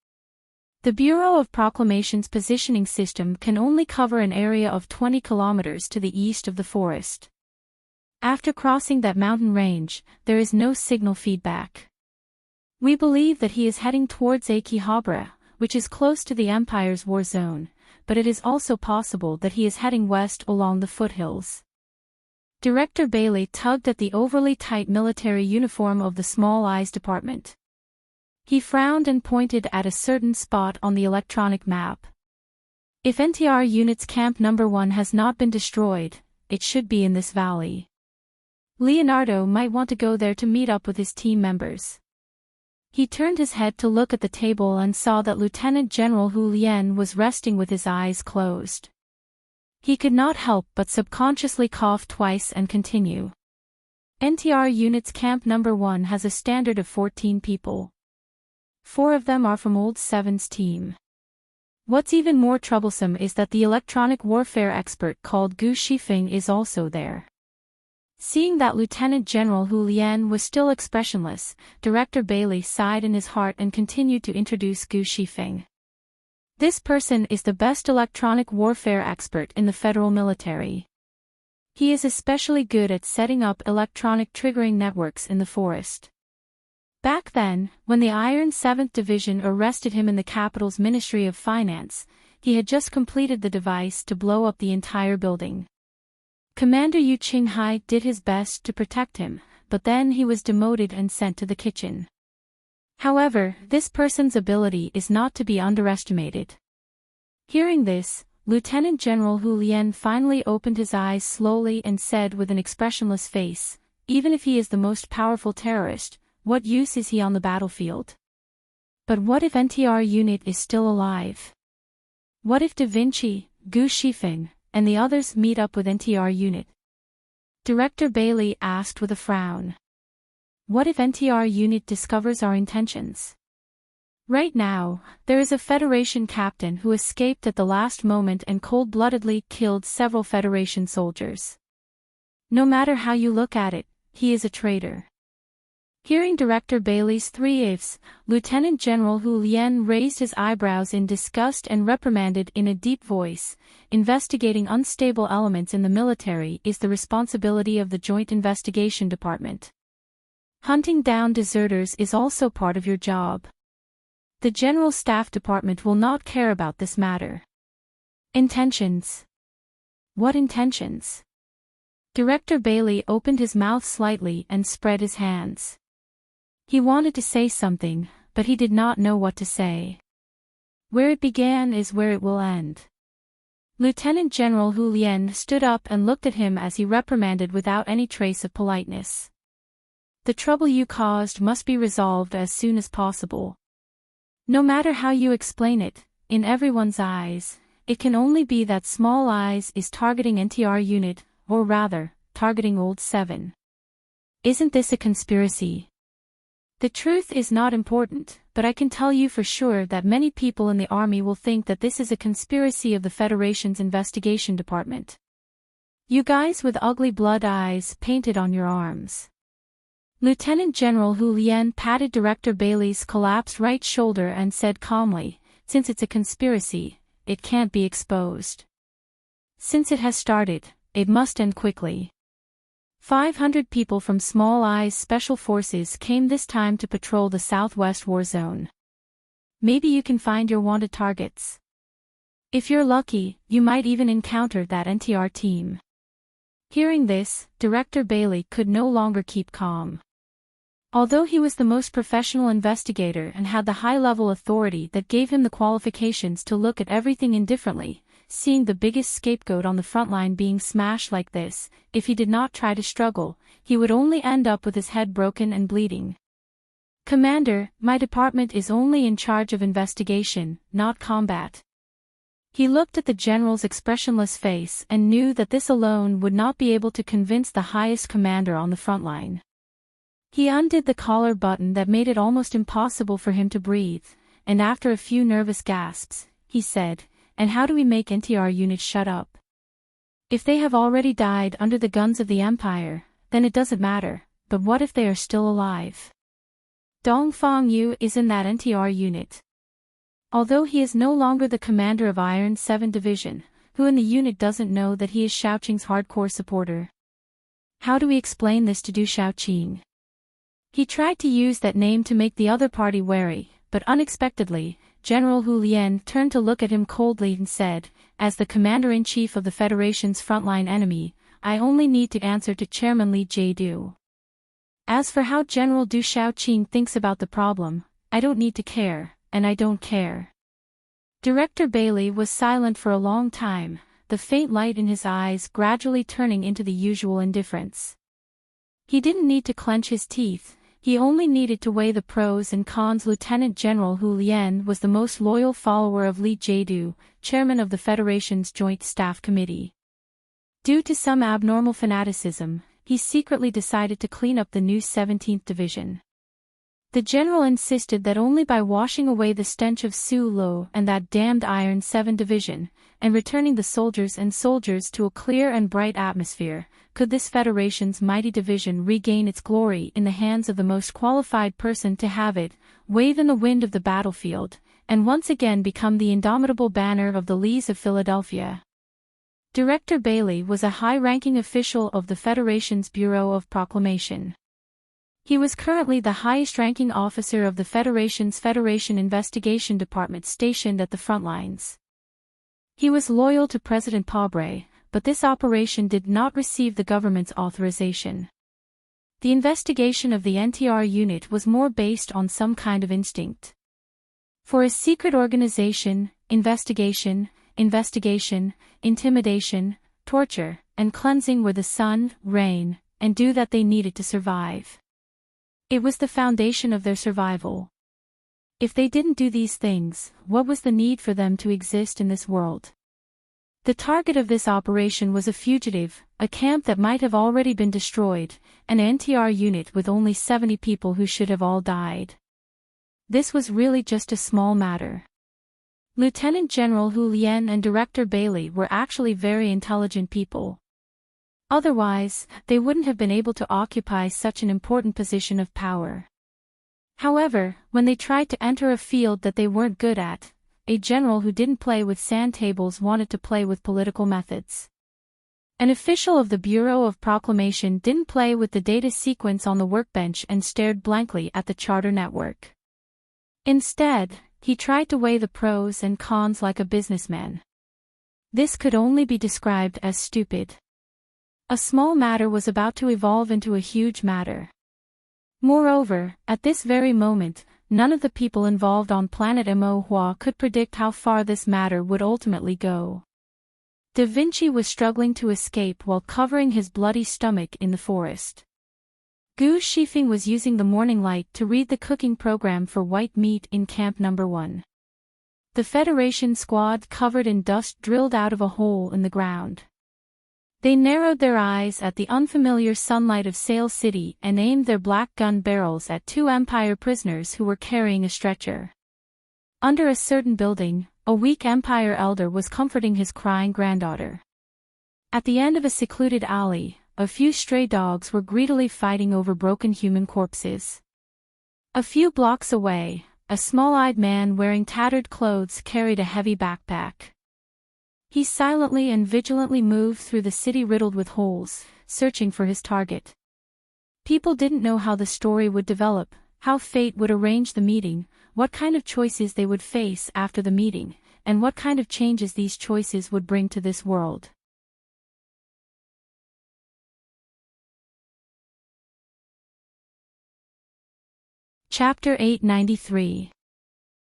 The Bureau of Proclamation's positioning system can only cover an area of 20 kilometers to the east of the forest. After crossing that mountain range, there is no signal feedback. We believe that he is heading towards Akihabara, which is close to the Empire's war zone, but it is also possible that he is heading west along the foothills. Director Bailey tugged at the overly tight military uniform of the Small Eyes Department. He frowned and pointed at a certain spot on the electronic map. If NTR Unit's Camp No. 1 has not been destroyed, it should be in this valley. Leonardo might want to go there to meet up with his team members. He turned his head to look at the table and saw that Lieutenant General Hu Lien was resting with his eyes closed. He could not help but subconsciously cough twice and continue. NTR Unit's Camp No. 1 has a standard of 14 people. 4 of them are from Old Seven's team. What's even more troublesome is that the electronic warfare expert called Gu Shifeng is also there. Seeing that Lieutenant General Hu Lien was still expressionless, Director Bailey sighed in his heart and continued to introduce Gu Shifeng. This person is the best electronic warfare expert in the federal military. He is especially good at setting up electronic triggering networks in the forest. Back then, when the Iron 7th Division arrested him in the capital's Ministry of Finance, he had just completed the device to blow up the entire building. Commander Yu Qinghai did his best to protect him, but then he was demoted and sent to the kitchen. However, this person's ability is not to be underestimated. Hearing this, Lieutenant General Hu Lian finally opened his eyes slowly and said with an expressionless face, "Even if he is the most powerful terrorist, what use is he on the battlefield? But what if NTR unit is still alive? What if Da Vinci, Gu Shifeng, and the others meet up with NTR unit?" Director Bailey asked with a frown. "What if NTR unit discovers our intentions? Right now, there is a Federation captain who escaped at the last moment and cold-bloodedly killed several Federation soldiers. No matter how you look at it, he is a traitor." Hearing Director Bailey's three ifs, Lieutenant General Hu Lian raised his eyebrows in disgust and reprimanded in a deep voice, "Investigating unstable elements in the military is the responsibility of the Joint Investigation Department. Hunting down deserters is also part of your job. The General Staff Department will not care about this matter." Intentions? What intentions? Director Bailey opened his mouth slightly and spread his hands. He wanted to say something, but he did not know what to say. Where it began is where it will end. Lieutenant General Hu Lian stood up and looked at him as he reprimanded without any trace of politeness. "The trouble you caused must be resolved as soon as possible. No matter how you explain it, in everyone's eyes, it can only be that Small Eyes is targeting NTR unit, or rather, targeting Old 7. Isn't this a conspiracy? The truth is not important, but I can tell you for sure that many people in the army will think that this is a conspiracy of the Federation's investigation department. You guys with ugly blood eyes painted on your arms." Lieutenant General Hu Lian patted Director Bailey's collapsed right shoulder and said calmly, "Since it's a conspiracy, it can't be exposed. Since it has started, it must end quickly." 500 people from Small Eyes Special Forces came this time to patrol the Southwest War Zone. Maybe you can find your wanted targets. If you're lucky, you might even encounter that NTR team. Hearing this, Director Bailey could no longer keep calm. Although he was the most professional investigator and had the high-level authority that gave him the qualifications to look at everything indifferently, seeing the biggest scapegoat on the front line being smashed like this, if he did not try to struggle, he would only end up with his head broken and bleeding. "Commander, my department is only in charge of investigation, not combat." He looked at the general's expressionless face and knew that this alone would not be able to convince the highest commander on the front line. He undid the collar button that made it almost impossible for him to breathe, and after a few nervous gasps, he said, "And how do we make NTR units shut up? If they have already died under the guns of the Empire, then it doesn't matter, but what if they are still alive? Dongfang Yu is in that NTR unit. Although he is no longer the commander of Iron 7 Division, who in the unit doesn't know that he is Xiaoqing's hardcore supporter? How do we explain this to Du Xiaoqing?" He tried to use that name to make the other party wary, but unexpectedly, General Hu Lian turned to look at him coldly and said, "As the commander-in-chief of the Federation's frontline enemy, I only need to answer to Chairman Li Jiedu. As for how General Du Xiaoqing thinks about the problem, I don't need to care, and I don't care." Director Bailey was silent for a long time, the faint light in his eyes gradually turning into the usual indifference. He didn't need to clench his teeth. He only needed to weigh the pros and cons. Lieutenant General Hu Lian was the most loyal follower of Li Jiedu, chairman of the Federation's Joint Staff Committee. Due to some abnormal fanaticism, he secretly decided to clean up the new 17th Division. The general insisted that only by washing away the stench of Su Lo and that damned Iron 7 Division, and returning the soldiers to a clear and bright atmosphere, could this Federation's mighty division regain its glory in the hands of the most qualified person to have it, wave in the wind of the battlefield, and once again become the indomitable banner of the Lees of Philadelphia. Director Bailey was a high-ranking official of the Federation's Bureau of Proclamation. He was currently the highest-ranking officer of the Federation's Federation Investigation Department stationed at the front lines. He was loyal to President Pobre, but this operation did not receive the government's authorization. The investigation of the NTR unit was more based on some kind of instinct. For a secret organization, investigation, intimidation, torture, and cleansing were the sun, rain, and dew that they needed to survive. It was the foundation of their survival. If they didn't do these things, what was the need for them to exist in this world? The target of this operation was a fugitive, a camp that might have already been destroyed, an NTR unit with only 70 people who should have all died. This was really just a small matter. Lieutenant General Hu Lien and Director Bailey were actually very intelligent people. Otherwise, they wouldn't have been able to occupy such an important position of power. However, when they tried to enter a field that they weren't good at, a general who didn't play with sand tables wanted to play with political methods. An official of the Bureau of Proclamation didn't play with the data sequence on the workbench and stared blankly at the charter network. Instead, he tried to weigh the pros and cons like a businessman. This could only be described as stupid. A small matter was about to evolve into a huge matter. Moreover, at this very moment, none of the people involved on planet Mo could predict how far this matter would ultimately go. Da Vinci was struggling to escape while covering his bloody stomach in the forest. Gu Shifeng was using the morning light to read the cooking program for white meat in Camp No. 1. The Federation squad covered in dust drilled out of a hole in the ground. They narrowed their eyes at the unfamiliar sunlight of Sail City and aimed their black gun barrels at two Empire prisoners who were carrying a stretcher. Under a certain building, a weak Empire elder was comforting his crying granddaughter. At the end of a secluded alley, a few stray dogs were greedily fighting over broken human corpses. A few blocks away, a small-eyed man wearing tattered clothes carried a heavy backpack. He silently and vigilantly moved through the city riddled with holes, searching for his target. People didn't know how the story would develop, how fate would arrange the meeting, what kind of choices they would face after the meeting, and what kind of changes these choices would bring to this world. Chapter 893.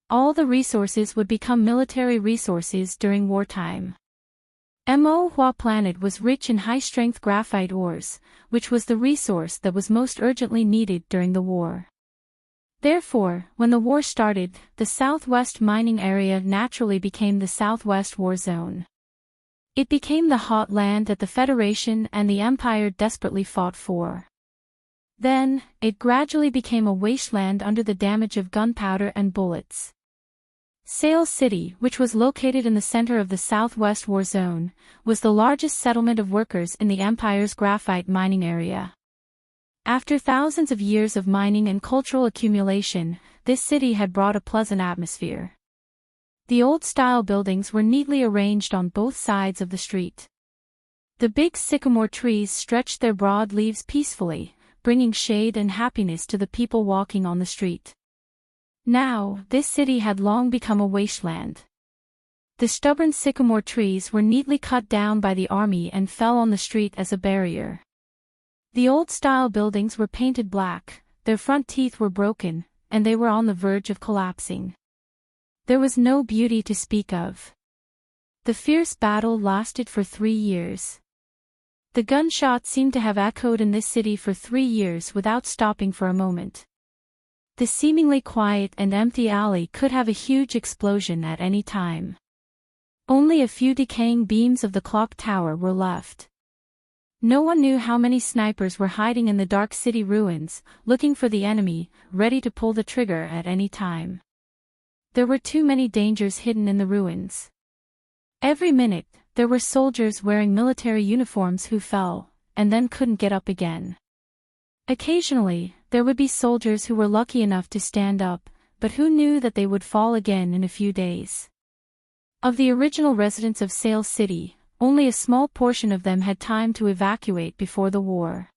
All the resources would become military resources during wartime. Mo planet was rich in high-strength graphite ores, which was the resource that was most urgently needed during the war. Therefore, when the war started, the Southwest mining area naturally became the Southwest War Zone. It became the hot land that the Federation and the Empire desperately fought for. Then, it gradually became a wasteland under the damage of gunpowder and bullets. Sail City, which was located in the center of the Southwest War Zone, was the largest settlement of workers in the Empire's graphite mining area. After thousands of years of mining and cultural accumulation, this city had brought a pleasant atmosphere. The old-style buildings were neatly arranged on both sides of the street. The big sycamore trees stretched their broad leaves peacefully, bringing shade and happiness to the people walking on the street. Now, this city had long become a wasteland. The stubborn sycamore trees were neatly cut down by the army and fell on the street as a barrier. The old-style buildings were painted black, their front teeth were broken, and they were on the verge of collapsing. There was no beauty to speak of. The fierce battle lasted for 3 years. The gunshots seemed to have echoed in this city for 3 years without stopping for a moment. The seemingly quiet and empty alley could have a huge explosion at any time. Only a few decaying beams of the clock tower were left. No one knew how many snipers were hiding in the dark city ruins, looking for the enemy, ready to pull the trigger at any time. There were too many dangers hidden in the ruins. Every minute, there were soldiers wearing military uniforms who fell, and then couldn't get up again. Occasionally, there would be soldiers who were lucky enough to stand up, but who knew that they would fall again in a few days? Of the original residents of Sail City, only a small portion of them had time to evacuate before the war.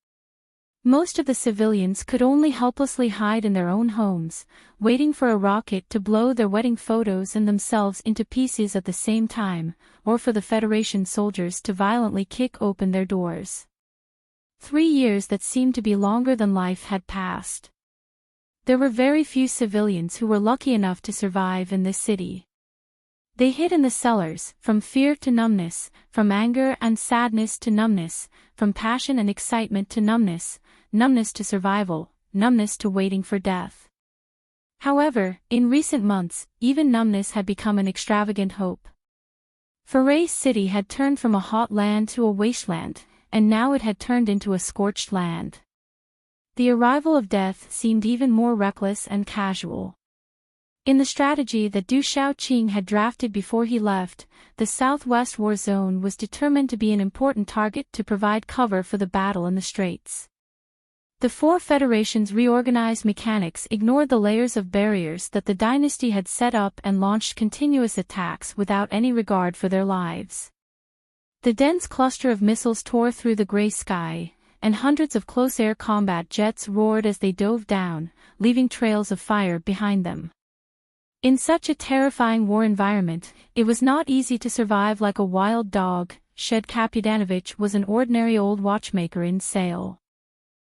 Most of the civilians could only helplessly hide in their own homes, waiting for a rocket to blow their wedding photos and themselves into pieces at the same time, or for the Federation soldiers to violently kick open their doors. 3 years that seemed to be longer than life had passed. There were very few civilians who were lucky enough to survive in this city. They hid in the cellars, from fear to numbness, from anger and sadness to numbness, from passion and excitement to numbness, numbness to survival, numbness to waiting for death. However, in recent months, even numbness had become an extravagant hope. Foray City had turned from a hot land to a wasteland, and now it had turned into a scorched land. The arrival of death seemed even more reckless and casual. In the strategy that Du Shaoqing had drafted before he left, the Southwest War Zone was determined to be an important target to provide cover for the battle in the Straits. The 4 Federation's reorganized mechanics ignored the layers of barriers that the dynasty had set up and launched continuous attacks without any regard for their lives. The dense cluster of missiles tore through the gray sky, and hundreds of close-air combat jets roared as they dove down, leaving trails of fire behind them. In such a terrifying war environment, it was not easy to survive like a wild dog. Shed Kaputanovich was an ordinary old watchmaker in Sail.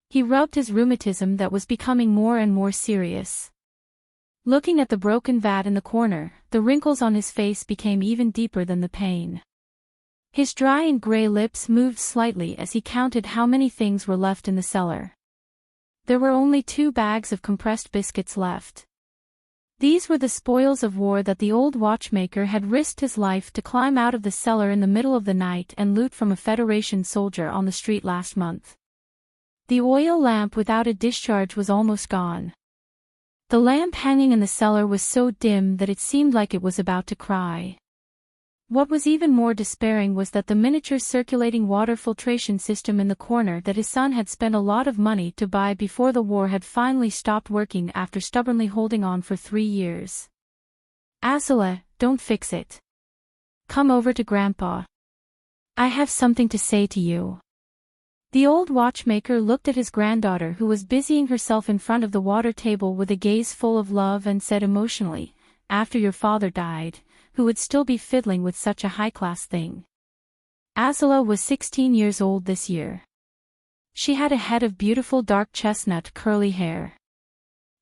He rubbed his rheumatism that was becoming more and more serious. Looking at the broken vat in the corner, the wrinkles on his face became even deeper than the pain. His dry and gray lips moved slightly as he counted how many things were left in the cellar. There were only 2 bags of compressed biscuits left. These were the spoils of war that the old watchmaker had risked his life to climb out of the cellar in the middle of the night and loot from a Federation soldier on the street last month. The oil lamp without a discharge was almost gone. The lamp hanging in the cellar was so dim that it seemed like it was about to cry. What was even more despairing was that the miniature circulating water filtration system in the corner that his son had spent a lot of money to buy before the war had finally stopped working after stubbornly holding on for 3 years. Azula, don't fix it. Come over to Grandpa. I have something to say to you. The old watchmaker looked at his granddaughter who was busying herself in front of the water table with a gaze full of love and said emotionally, after your father died, who would still be fiddling with such a high-class thing? Azula was 16 years old this year. She had a head of beautiful dark chestnut curly hair.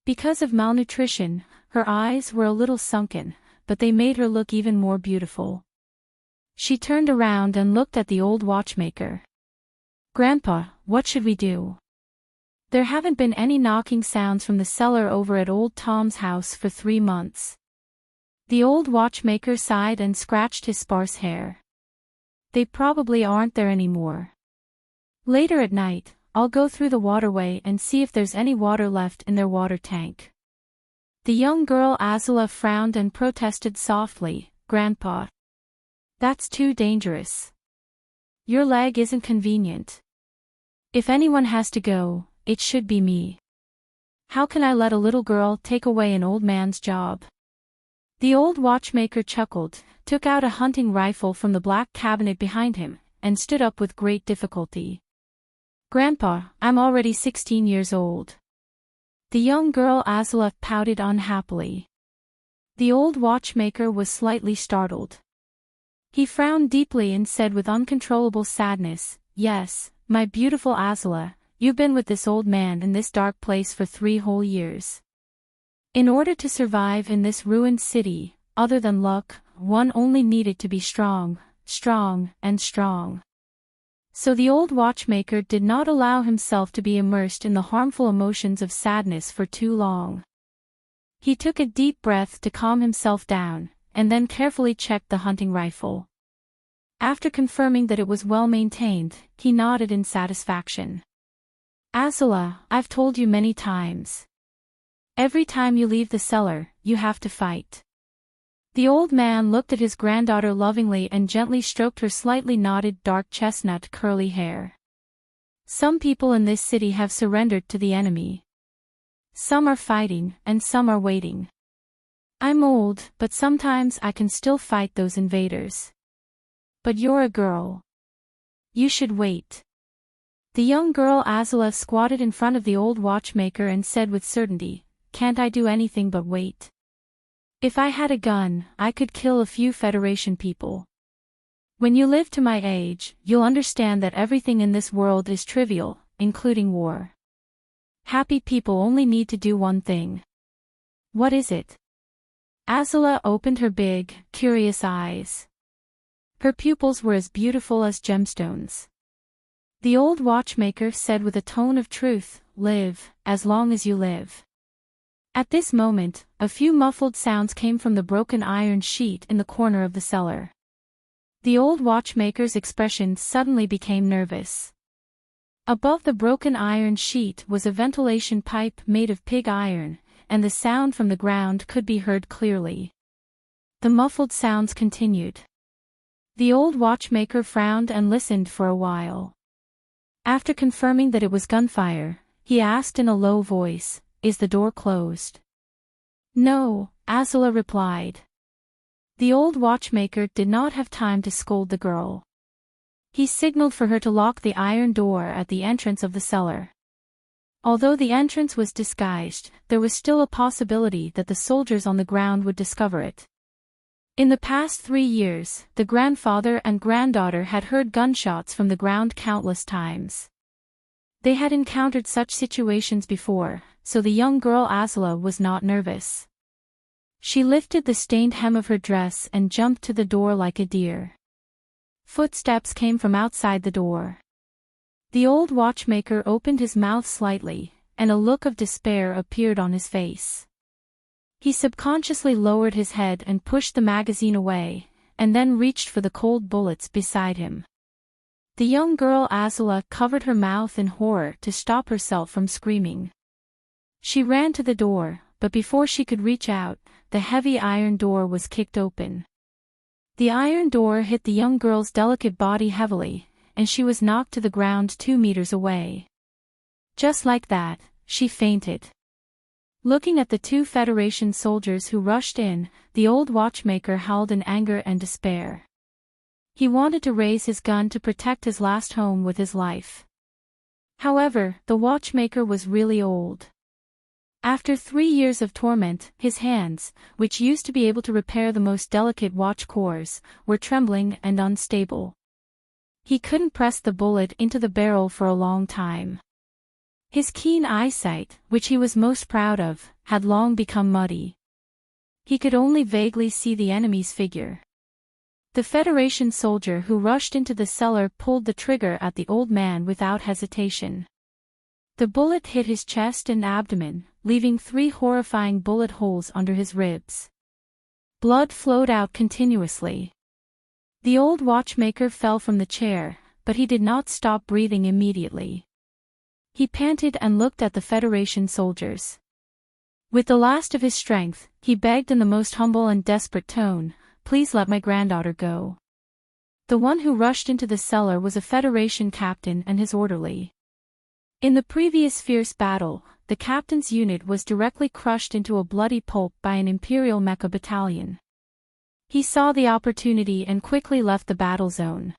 Because of malnutrition, her eyes were a little sunken, but they made her look even more beautiful. She turned around and looked at the old watchmaker. Grandpa, what should we do? There haven't been any knocking sounds from the cellar over at old Tom's house for 3 months. The old watchmaker sighed and scratched his sparse hair. They probably aren't there anymore. Later at night, I'll go through the waterway and see if there's any water left in their water tank. The young girl Azula frowned and protested softly, Grandpa. That's too dangerous. Your leg isn't convenient. If anyone has to go, it should be me. How can I let a little girl take away an old man's job? The old watchmaker chuckled, took out a hunting rifle from the black cabinet behind him, and stood up with great difficulty. Grandpa, I'm already 16 years old. The young girl Azula pouted unhappily. The old watchmaker was slightly startled. He frowned deeply and said with uncontrollable sadness, Yes, my beautiful Azula, you've been with this old man in this dark place for 3 whole years. In order to survive in this ruined city, other than luck, one only needed to be strong, strong, and strong. So the old watchmaker did not allow himself to be immersed in the harmful emotions of sadness for too long. He took a deep breath to calm himself down, and then carefully checked the hunting rifle. After confirming that it was well maintained, he nodded in satisfaction. Azula, I've told you many times. Every time you leave the cellar, you have to fight. The old man looked at his granddaughter lovingly and gently stroked her slightly knotted dark chestnut curly hair. Some people in this city have surrendered to the enemy. Some are fighting, and some are waiting. I'm old, but sometimes I can still fight those invaders. But you're a girl. You should wait. The young girl Azula squatted in front of the old watchmaker and said with certainty, "Can't I do anything but wait? If I had a gun, I could kill a few Federation people. When you live to my age, you'll understand that everything in this world is trivial, including war. Happy people only need to do one thing." "What is it?" Azula opened her big, curious eyes. Her pupils were as beautiful as gemstones. The old watchmaker said with a tone of truth, "Live, as long as you live." At this moment, a few muffled sounds came from the broken iron sheet in the corner of the cellar. The old watchmaker's expression suddenly became nervous. Above the broken iron sheet was a ventilation pipe made of pig iron, and the sound from the ground could be heard clearly. The muffled sounds continued. The old watchmaker frowned and listened for a while. After confirming that it was gunfire, he asked in a low voice, "Is the door closed?" "No," Azula replied. The old watchmaker did not have time to scold the girl. He signaled for her to lock the iron door at the entrance of the cellar. Although the entrance was disguised, there was still a possibility that the soldiers on the ground would discover it. In the past 3 years, the grandfather and granddaughter had heard gunshots from the ground countless times. They had encountered such situations before, so the young girl Azula was not nervous. She lifted the stained hem of her dress and jumped to the door like a deer. Footsteps came from outside the door. The old watchmaker opened his mouth slightly, and a look of despair appeared on his face. He subconsciously lowered his head and pushed the magazine away, and then reached for the cold bullets beside him. The young girl Azula covered her mouth in horror to stop herself from screaming. She ran to the door, but before she could reach out, the heavy iron door was kicked open. The iron door hit the young girl's delicate body heavily, and she was knocked to the ground 2 meters away. Just like that, she fainted. Looking at the 2 Federation soldiers who rushed in, the old watchmaker howled in anger and despair. He wanted to raise his gun to protect his last home with his life. However, the watchmaker was really old. After 3 years of torment, his hands, which used to be able to repair the most delicate watch cores, were trembling and unstable. He couldn't press the bullet into the barrel for a long time. His keen eyesight, which he was most proud of, had long become muddy. He could only vaguely see the enemy's figure. The Federation soldier who rushed into the cellar pulled the trigger at the old man without hesitation. The bullet hit his chest and abdomen, leaving 3 horrifying bullet holes under his ribs. Blood flowed out continuously. The old watchmaker fell from the chair, but he did not stop breathing immediately. He panted and looked at the Federation soldiers. With the last of his strength, he begged in the most humble and desperate tone, "Please let my granddaughter go." The one who rushed into the cellar was a Federation captain and his orderly. In the previous fierce battle, the captain's unit was directly crushed into a bloody pulp by an Imperial mecha battalion. He saw the opportunity and quickly left the battle zone.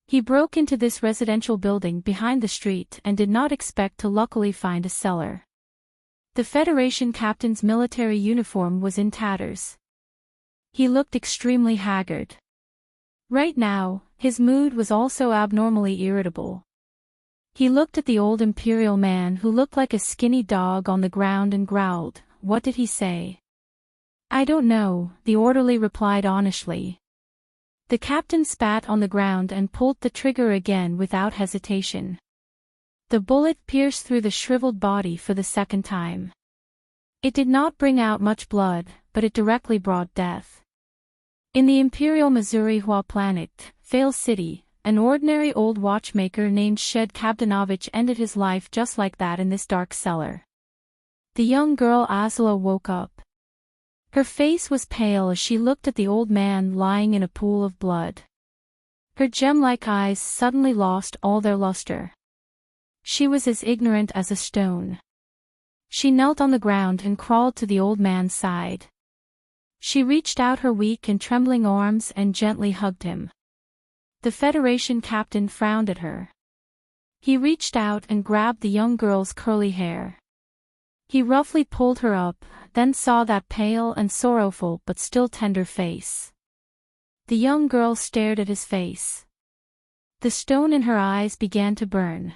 He broke into this residential building behind the street and did not expect to luckily find a cellar. The Federation captain's military uniform was in tatters. He looked extremely haggard. Right now, his mood was also abnormally irritable. He looked at the old Imperial man who looked like a skinny dog on the ground and growled. "What did he say?" "I don't know," the orderly replied honestly. The captain spat on the ground and pulled the trigger again without hesitation. The bullet pierced through the shriveled body for the second time. It did not bring out much blood, but it directly brought death. In the Imperial Missouri Hua planet, Fail City, an ordinary old watchmaker named Shed Kabdanovich ended his life just like that in this dark cellar. The young girl Azula woke up. Her face was pale as she looked at the old man lying in a pool of blood. Her gem-like eyes suddenly lost all their luster. She was as ignorant as a stone. She knelt on the ground and crawled to the old man's side. She reached out her weak and trembling arms and gently hugged him. The Federation captain frowned at her. He reached out and grabbed the young girl's curly hair. He roughly pulled her up, then saw that pale and sorrowful but still tender face. The young girl stared at his face. The stone in her eyes began to burn.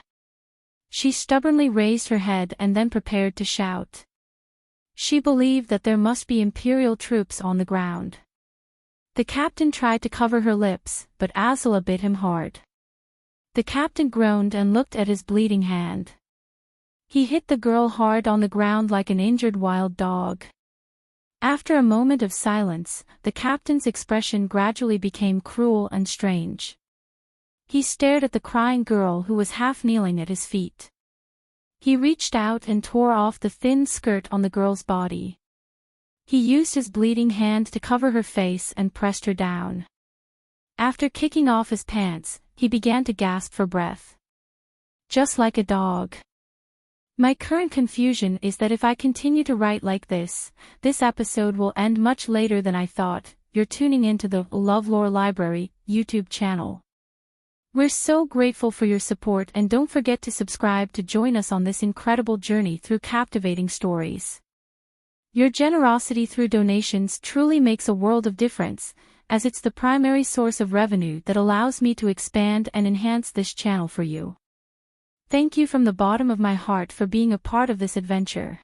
She stubbornly raised her head and then prepared to shout. She believed that there must be Imperial troops on the ground. The captain tried to cover her lips, but Azula bit him hard. The captain groaned and looked at his bleeding hand. He hit the girl hard on the ground like an injured wild dog. After a moment of silence, the captain's expression gradually became cruel and strange. He stared at the crying girl who was half kneeling at his feet. He reached out and tore off the thin skirt on the girl's body. He used his bleeding hand to cover her face and pressed her down. After kicking off his pants, he began to gasp for breath. Just like a dog. My current confusion is that if I continue to write like this episode will end much later than I thought. You're tuning into the LoveLore Library YouTube channel. We're so grateful for your support, and don't forget to subscribe to join us on this incredible journey through captivating stories. Your generosity through donations truly makes a world of difference, as it's the primary source of revenue that allows me to expand and enhance this channel for you. Thank you from the bottom of my heart for being a part of this adventure.